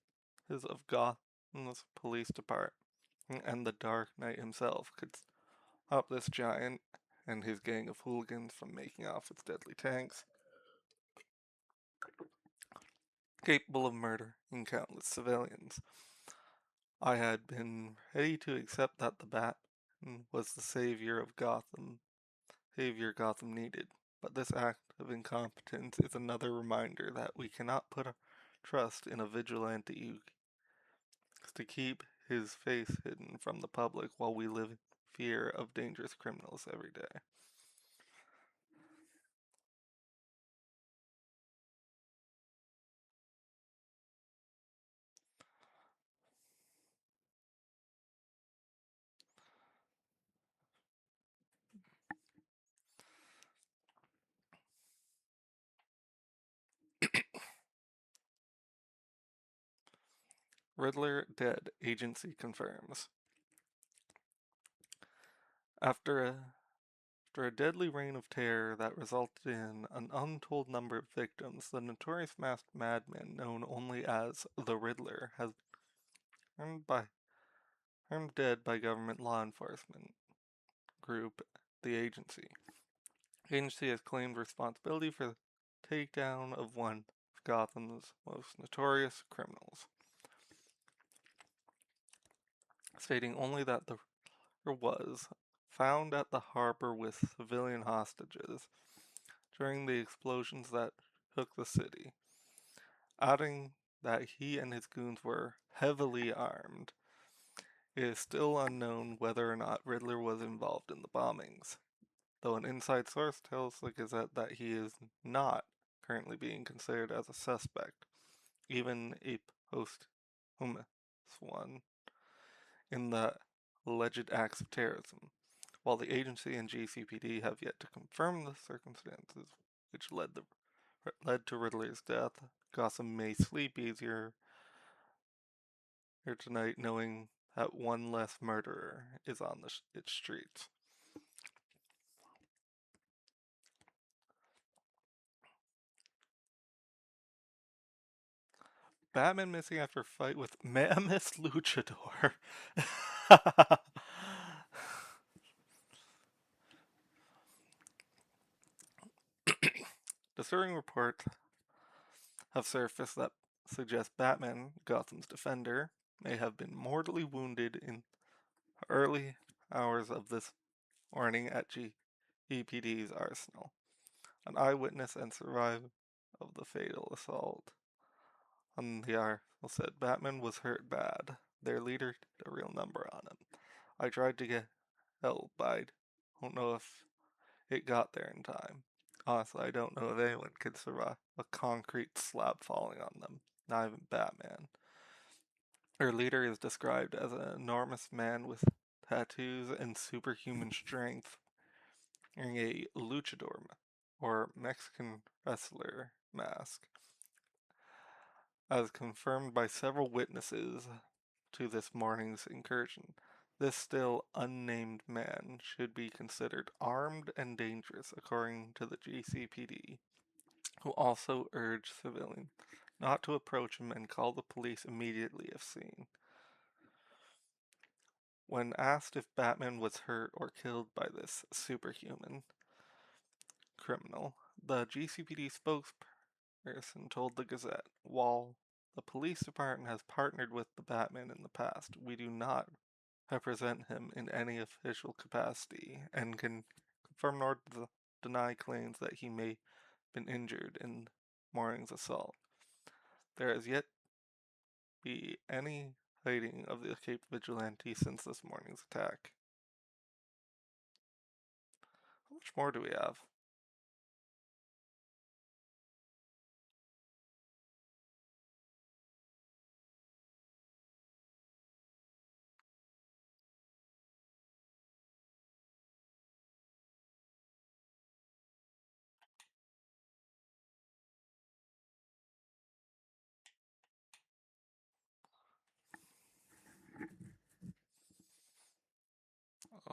of Gotham's police department and the Dark Knight himself could stop this giant and his gang of hooligans from making off with deadly tanks, capable of murdering countless civilians. I had been ready to accept that the Batman was the savior Gotham needed, but this act of incompetence is another reminder that we cannot put our trust in a vigilante who seeks to keep his face hidden from the public while we live in fear of dangerous criminals every day. Riddler dead, agency confirms. After a deadly reign of terror that resulted in an untold number of victims, the notorious masked madman known only as the Riddler has been found dead by government law enforcement group, the agency. The agency has claimed responsibility for the takedown of one of Gotham's most notorious criminals, stating only that the river was found at the harbor with civilian hostages during the explosions that took the city, adding that he and his goons were heavily armed. It is still unknown whether or not Riddler was involved in the bombings, though an inside source tells the Gazette that he is not currently being considered as a suspect, even a posthumous one, in the alleged acts of terrorism, while the agency and GCPD have yet to confirm the circumstances which led to Riddler's death. Gotham may sleep easier here tonight knowing that one less murderer is on its streets. Batman missing after fight with Mammoth Luchador. Disturbing reports have surfaced that suggest Batman, Gotham's defender, may have been mortally wounded in early hours of this morning at GPD's arsenal. An eyewitness and survivor of the fatal assault on the arsenal said Batman was hurt bad. Their leader did a real number on him. I tried to get help, but I don't know if it got there in time. Honestly, I don't know if anyone could survive a concrete slab falling on them, not even Batman. Their leader is described as an enormous man with tattoos and superhuman strength, wearing a luchador or Mexican wrestler mask, as confirmed by several witnesses to this morning's incursion. This still unnamed man should be considered armed and dangerous, according to the GCPD, who also urged civilians not to approach him and call the police immediately if seen. When asked if Batman was hurt or killed by this superhuman criminal, the GCPD spokesperson told the Gazette, while the police department has partnered with the Batman in the past, we do not represent him in any official capacity and can confirm nor deny claims that he may have been injured in morning's assault. There has yet be any hiding of the escaped vigilante since this morning's attack. How much more do we have?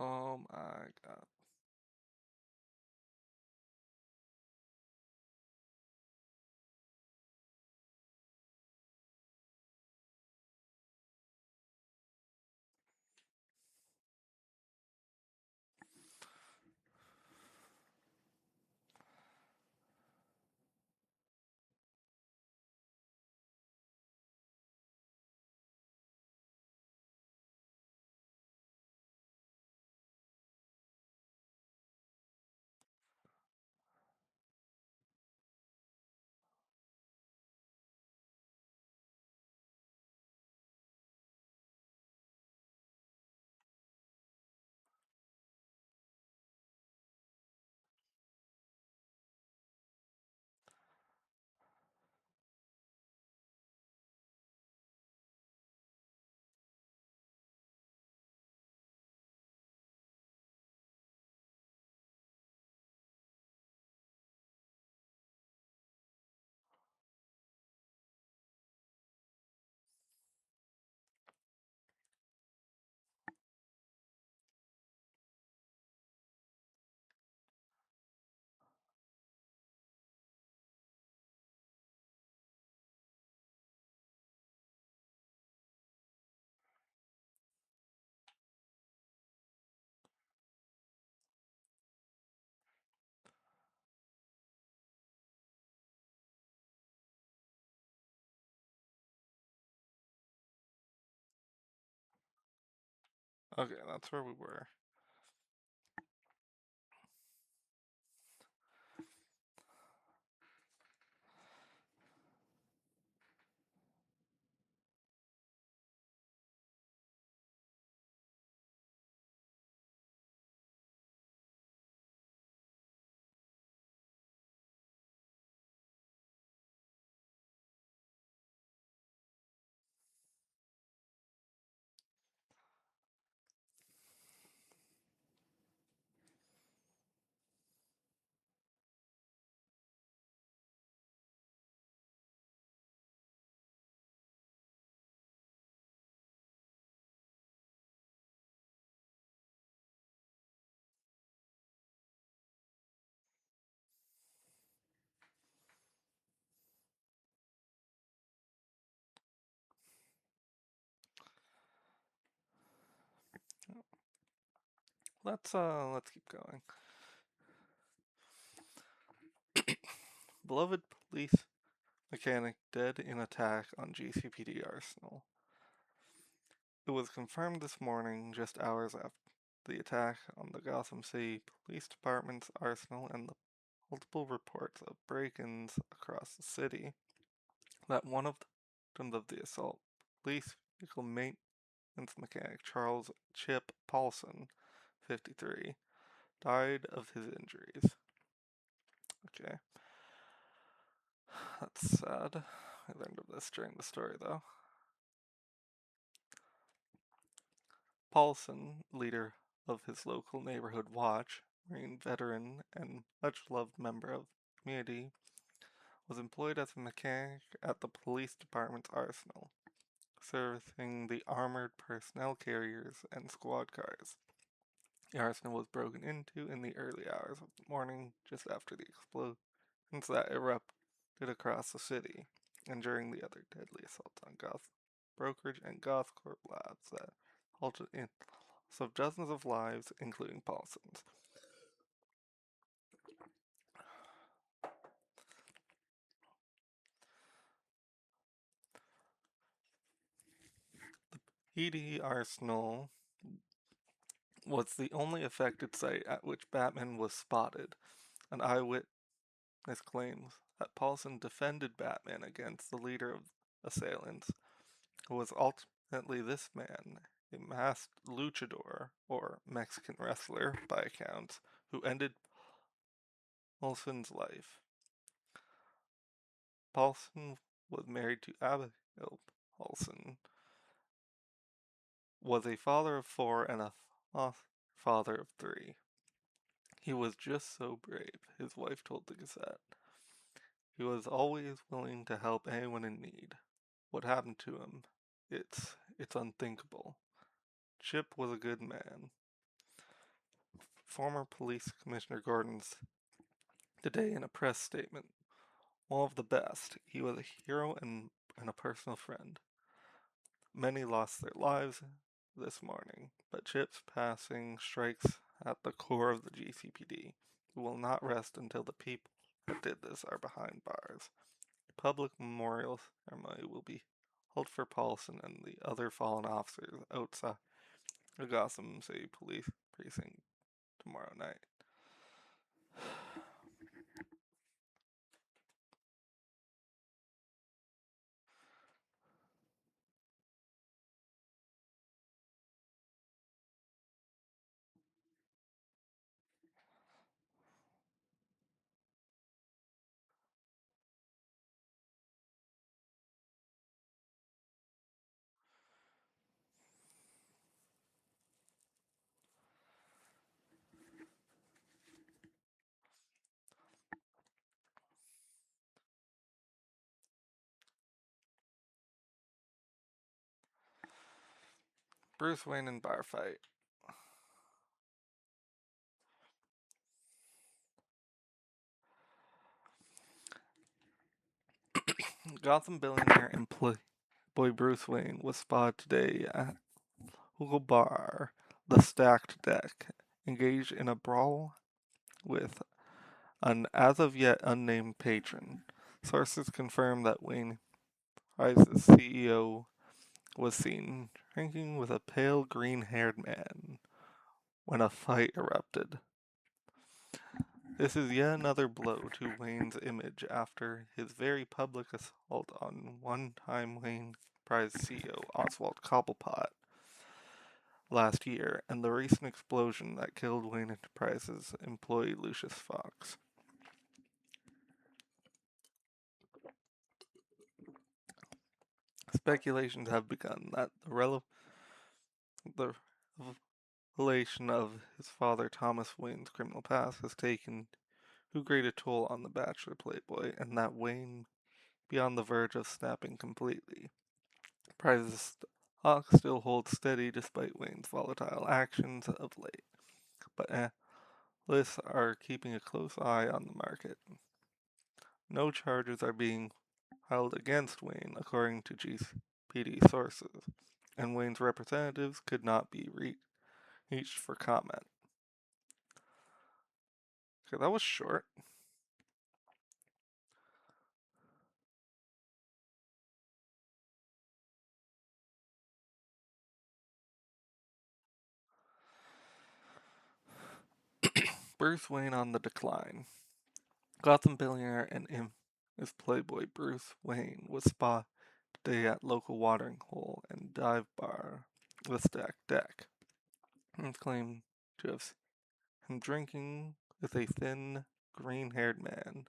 Oh my god. Okay, that's where we were. Let's keep going. Beloved police mechanic dead in attack on GCPD Arsenal. It was confirmed this morning, just hours after the attack on the Gotham City Police Department's arsenal and the multiple reports of break-ins across the city, that one of the victims of the assault, police vehicle maintenance mechanic Charles Chip Paulson, 53, died of his injuries. Okay. That's sad. I learned of this during the story, though. Paulson, leader of his local neighborhood watch, Marine veteran, and much-loved member of the community, was employed as a mechanic at the police department's arsenal, servicing the armored personnel carriers and squad cars. The arsenal was broken into in the early hours of the morning, just after the explosions that erupted across the city, and during the other deadly assaults on Goth brokerage and Gothcorp labs that halted in loss of dozens of lives, including Paulson's. The PD Arsenal was the only affected site at which Batman was spotted. An eyewitness claims that Paulson defended Batman against the leader of assailants, who was ultimately this man, a masked luchador, or Mexican wrestler by accounts, who ended Paulson's life. Paulson was married to Abigail Paulson, was a father of 4 and a father of 3. He was just so brave, his wife told the Gazette. He was always willing to help anyone in need. What happened to him? It's unthinkable. Chip was a good man. Former Police Commissioner Gordon's today in a press statement. One of the best. He was a hero and a personal friend. Many lost their lives this morning, but Chip's passing strikes at the core of the GCPD, who will not rest until the people that did this are behind bars. A public memorial ceremony will be held for Paulson and the other fallen officers outside the Gotham City Police Precinct tomorrow night. Bruce Wayne in bar fight. Gotham billionaire employee Bruce Wayne was spotted today at Hugo Bar, the Stacked Deck, engaged in a brawl with an as-of-yet unnamed patron. Sources confirm that Wayne Rice's CEO was seen drinking with a pale green-haired man when a fight erupted. This is yet another blow to Wayne's image after his very public assault on one-time Wayne Enterprise CEO Oswald Cobblepot last year, and the recent explosion that killed Wayne Enterprises employee Lucius Fox. Speculations have begun that the revelation of his father Thomas Wayne's criminal past has taken too great a toll on the bachelor playboy, and that Wayne be on the verge of snapping completely. Price's stock still holds steady despite Wayne's volatile actions of late, but analysts are keeping a close eye on the market. No charges are being filed against Wayne, according to GCPD sources, and Wayne's representatives could not be reached for comment. Okay, that was short. Bruce Wayne on the decline. Gotham billionaire and his playboy Bruce Wayne was spotted today at local watering hole and dive bar, the Stacked Deck. He claimed to have seen him drinking with a thin, green-haired man,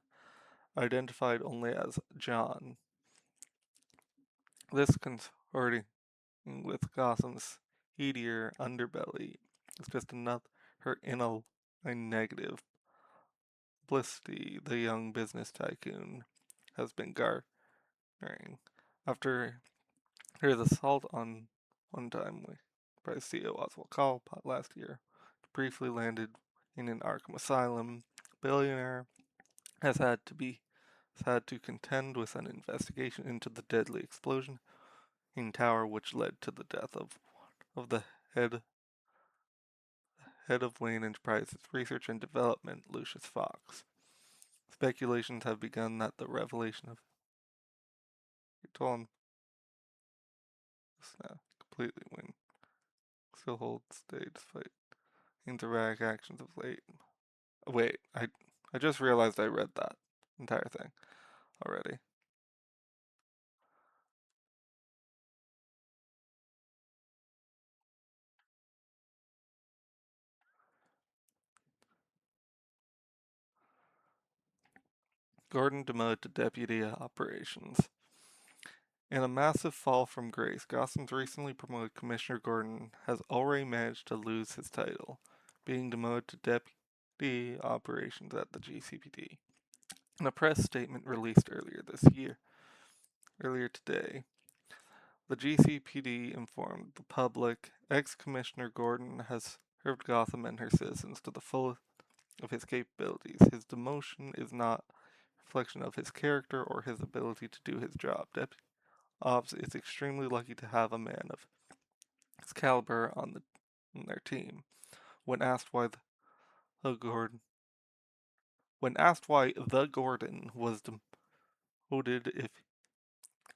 identified only as John. This consorting with Gotham's seedier underbelly is just another in a negative publicity the young business tycoon has been garnering after his assault on one time by CEO Oswald Cobblepot last year. Briefly landed in an Arkham asylum, billionaire has had to contend with an investigation into the deadly explosion in tower which led to the death of the head of Wayne Enterprises Research and Development, Lucius Fox. Speculations have begun that the revelation of told him completely Wayne still holds stay despite erratic actions of late. Wait, I just realized I read that entire thing already. Gordon demoted to deputy operations. In a massive fall from grace, Gotham's recently promoted Commissioner Gordon has already managed to lose his title, being demoted to deputy operations at the GCPD. In a press statement released earlier today, the GCPD informed the public ex-Commissioner Gordon has served Gotham and her citizens to the fullest of his capabilities. His demotion is not a reflection of his character or his ability to do his job. Deputy Ops is extremely lucky to have a man of his caliber on their team. When asked why the Gordon was demoted if he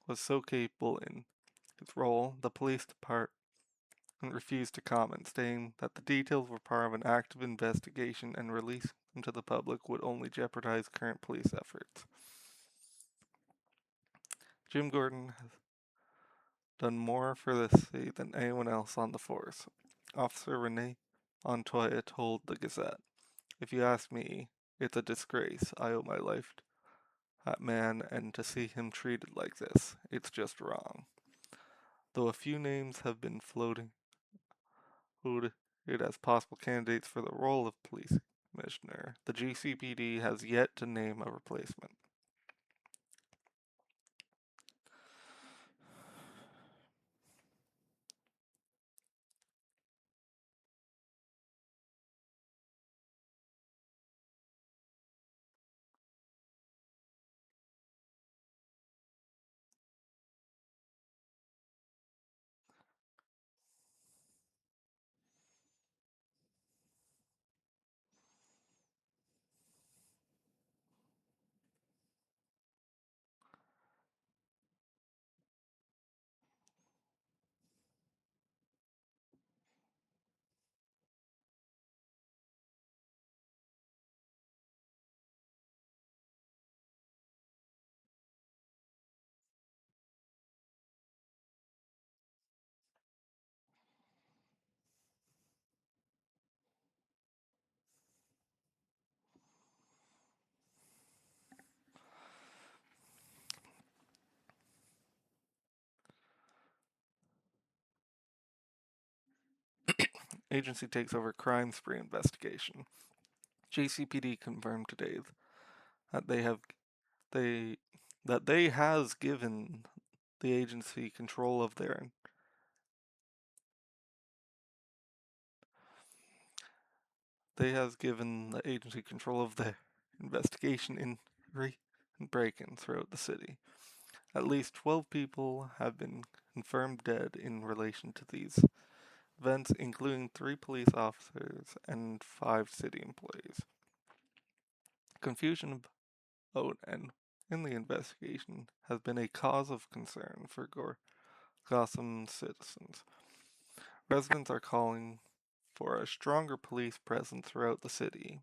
was so capable in his role, the police department refused to comment, stating that the details were part of an active investigation and release them to the public would only jeopardize current police efforts. Jim Gordon has done more for the city than anyone else on the force. Officer Rene Montoya told the Gazette, "If you ask me, it's a disgrace. I owe my life to that man, and to see him treated like this, it's just wrong." Though a few names have been floated as possible candidates for the role of police commissioner, the GCPD has yet to name a replacement. agency takes over crime spree investigation. JCPD confirmed today that they has given the agency control of their investigation in break-ins throughout the city. At least 12 people have been confirmed dead in relation to these events, including 3 police officers and 5 city employees. Confusion about and in the investigation has been a cause of concern for Gotham citizens. Residents are calling for a stronger police presence throughout the city,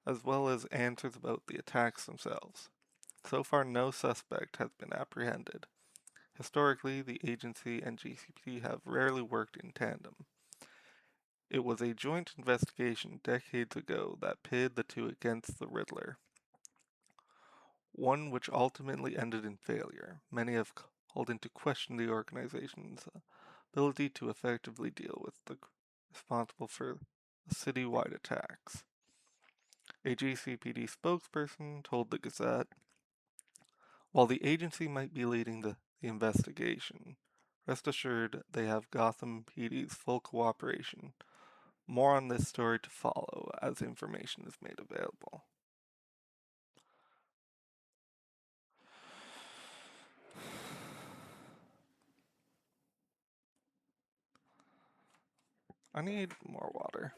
as well as answers about the attacks themselves. So far, no suspect has been apprehended. Historically, the agency and GCPD have rarely worked in tandem. It was a joint investigation decades ago that pitted the two against the Riddler, one which ultimately ended in failure. Many have called into question the organization's ability to effectively deal with the responsible for the citywide attacks. A GCPD spokesperson told the Gazette, "While the agency might be leading the investigation, rest assured they have Gotham PD's full cooperation. More on this story to follow as information is made available." I need more water.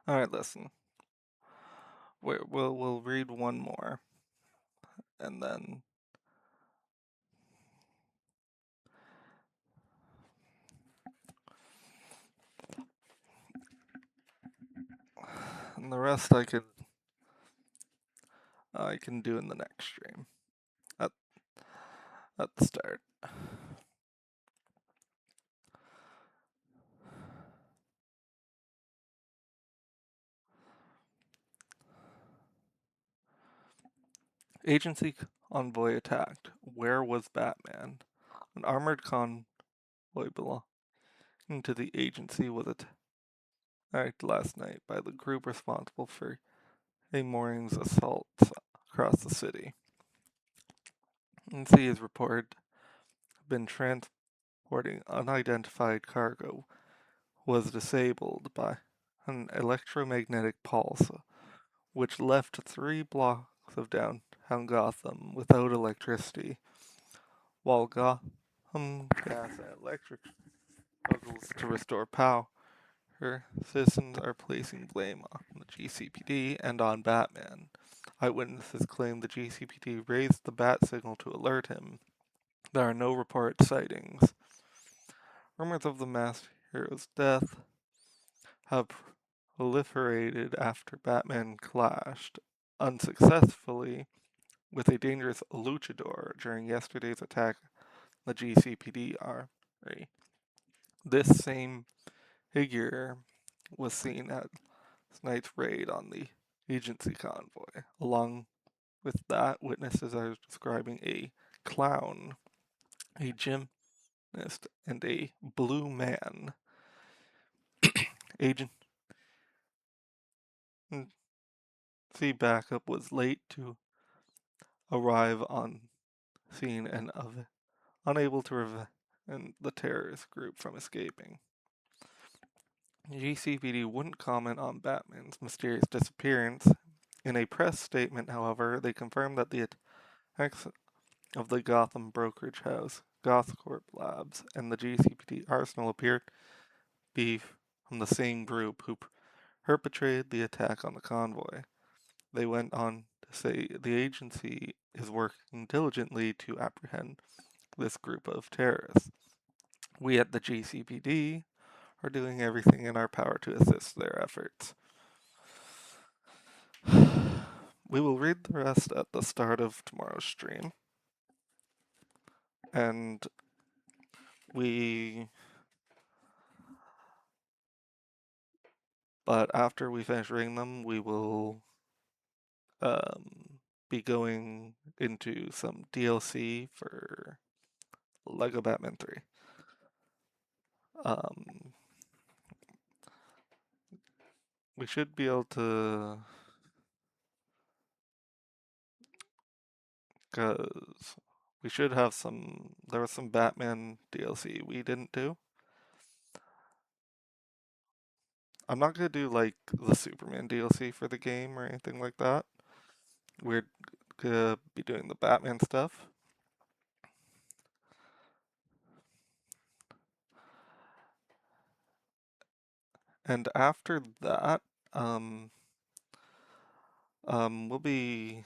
Alright, listen. We'll read one more, and then and the rest I can do in the next stream at the start. Agency convoy attacked. Where was Batman? An armored convoy belonging to the agency was attacked last night by the group responsible for a morning's assaults across the city. Agency is reported been transporting unidentified cargo was disabled by an electromagnetic pulse, which left 3 blocks of downtown Gotham without electricity. while Gotham Gas and Electric struggles to restore power. Citizens are placing blame on the GCPD and on Batman. Eyewitnesses claim the GCPD raised the bat signal to alert him. There are no reported sightings. Rumors of the masked hero's death have proliferated after Batman clashed unsuccessfully with a dangerous luchador during yesterday's attack on the GCPD armory. This same figure was seen at night's raid on the agency convoy. Along with that, witnesses are describing a clown, a gymnast, and a blue man. Agent C backup was late to arrive on scene and unable to prevent the terrorist group from escaping. GCPD wouldn't comment on Batman's mysterious disappearance. In a press statement, however, they confirmed that the attacks of the Gotham brokerage house, Gothcorp Labs, and the GCPD arsenal appeared to be from the same group who perpetrated the attack on the convoy. They went on to say the agency is working diligently to apprehend this group of terrorists. We at the GCPD are doing everything in our power to assist their efforts. We will read the rest at the start of tomorrow's stream. And but after we finish reading them, we will be going into some DLC for Lego Batman 3. We should be able to, because we should have there was some Batman DLC we didn't do. I'm not going to do like the Superman DLC for the game or anything like that. We're going to be doing the Batman stuff. And after that, we'll be,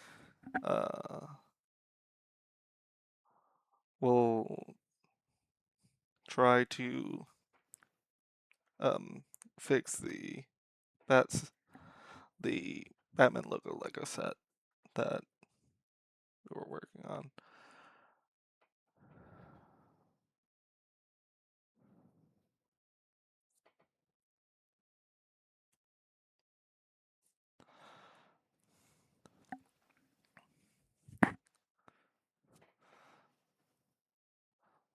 we'll try to, fix the Batman logo Lego set that we were working on.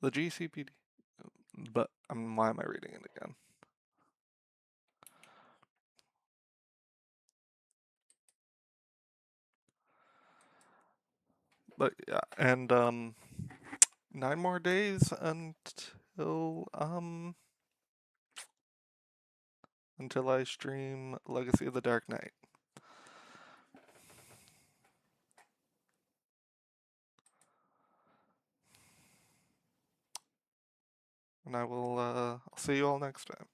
The GCPD, but why am I reading it again? But yeah, and 9 more days until I stream Legacy of the Dark Knight. And I will I'll see you all next time.